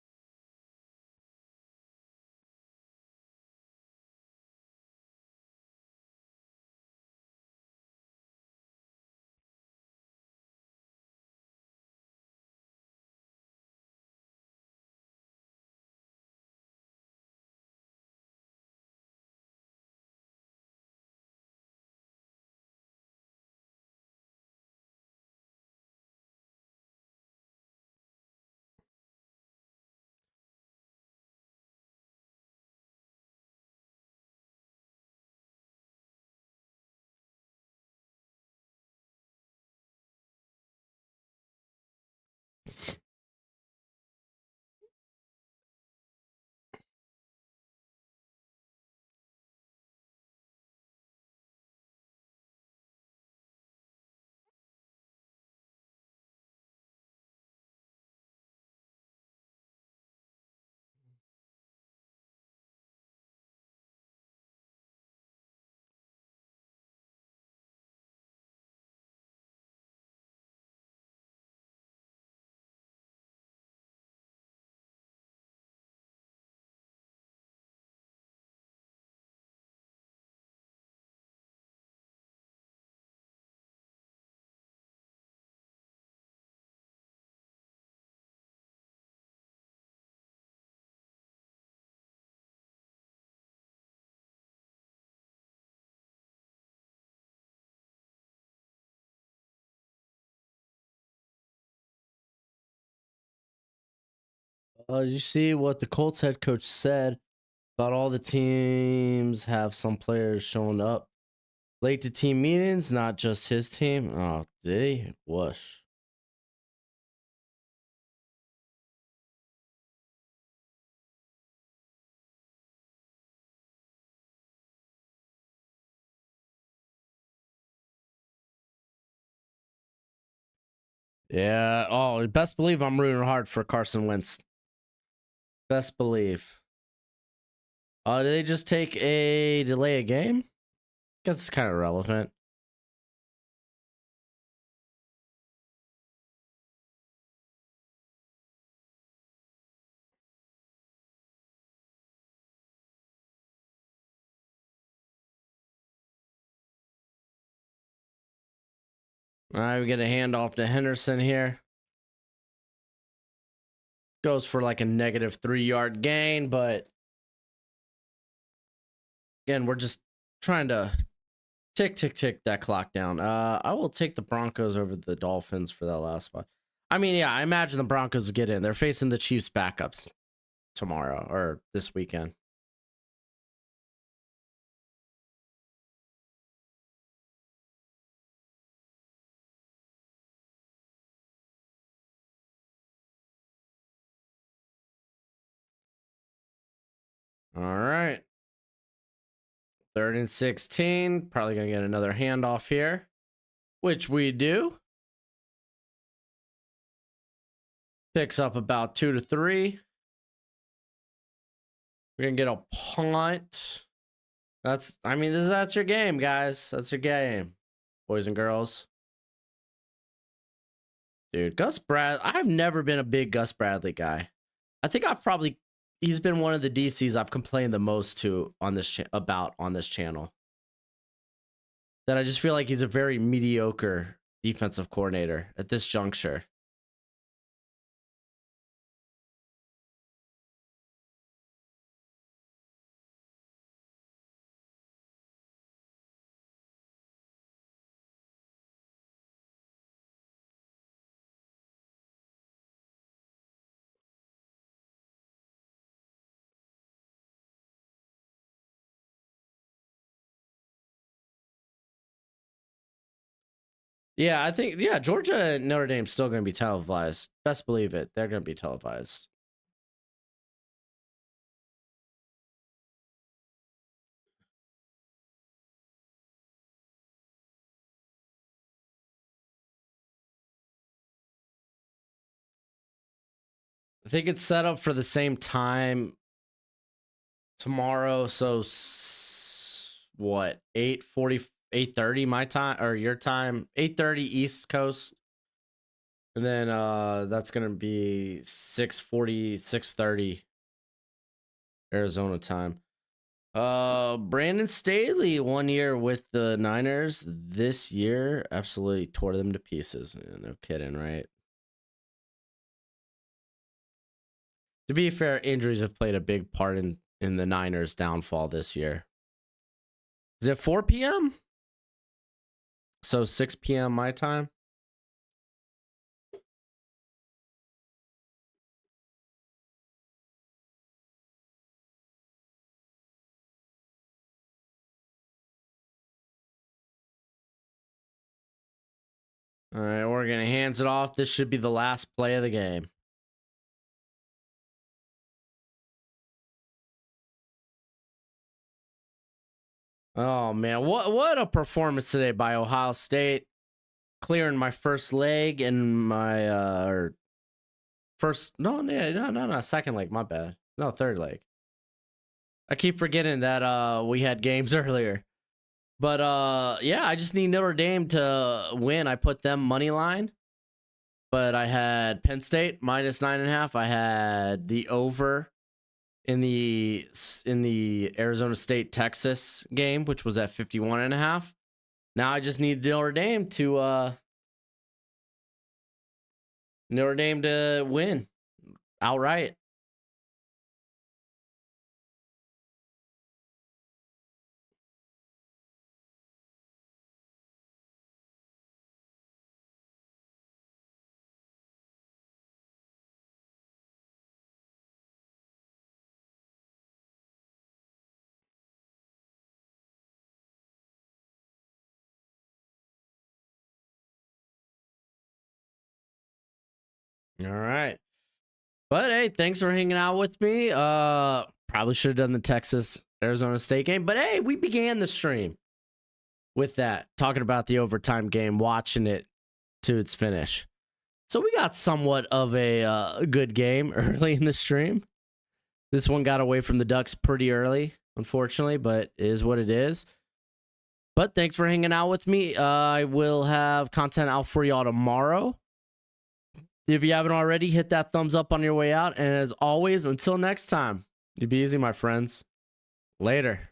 Did you see what the Colts head coach said about all the teams have some players showing up late to team meetings, not just his team? Oh, did he? Whoosh. Yeah. Oh, best believe I'm rooting hard for Carson Wentz. Best believe. Did they just take a delay a game? Guess it's kind of relevant. All right, we get a handoff to Henderson here. Goes for like a negative 3-yard gain, but again, we're just trying to tick that clock down. I will take the Broncos over the Dolphins for that last spot. I mean, yeah, I imagine the Broncos will get in. They're facing the Chiefs backups tomorrow or this weekend. All right. 3rd and 16. Probably going to get another handoff here, which we do. Picks up about 2 to 3. We're going to get a punt. That's your game, guys. That's your game, boys and girls. Dude, I've never been a big Gus Bradley guy. I think he's been one of the DCs I've complained the most to on this on this channel. That I just feel like he's a very mediocre defensive coordinator at this juncture. Yeah, I think Georgia and Notre Dame's still going to be televised. Best believe it. They're going to be televised. I think it's set up for the same time tomorrow. So what? 8:30 my time or your time? 8:30 East Coast. And then that's going to be 6:30 Arizona time. Brandon Staley 1 year with the Niners. This year absolutely tore them to pieces. No kidding, right? To be fair, injuries have played a big part in the Niners' downfall this year. Is it 4 p.m.? So 6 p.m. my time? All right, we're going to hands it off. This should be the last play of the game. Oh, man. What a performance today by Ohio State. Clearing my first leg and my second leg, my bad. No, third leg. I keep forgetting that we had games earlier. But yeah, I just need Notre Dame to win. I put them money line. But I had Penn State minus 9.5. I had the over in the Arizona State Texas game, which was at 51.5. Now I just need Notre Dame to win outright. All right. But hey, thanks for hanging out with me. Probably should have done the Texas Arizona State game, but hey, we began the stream with that, talking about the overtime game, watching it to its finish. So we got somewhat of a good game early in the stream. This one got away from the Ducks pretty early, unfortunately, but it is what it is. But thanks for hanging out with me. I will have content out for y'all tomorrow. If you haven't already, hit that thumbs up on your way out. And as always, until next time, you be easy, my friends. Later.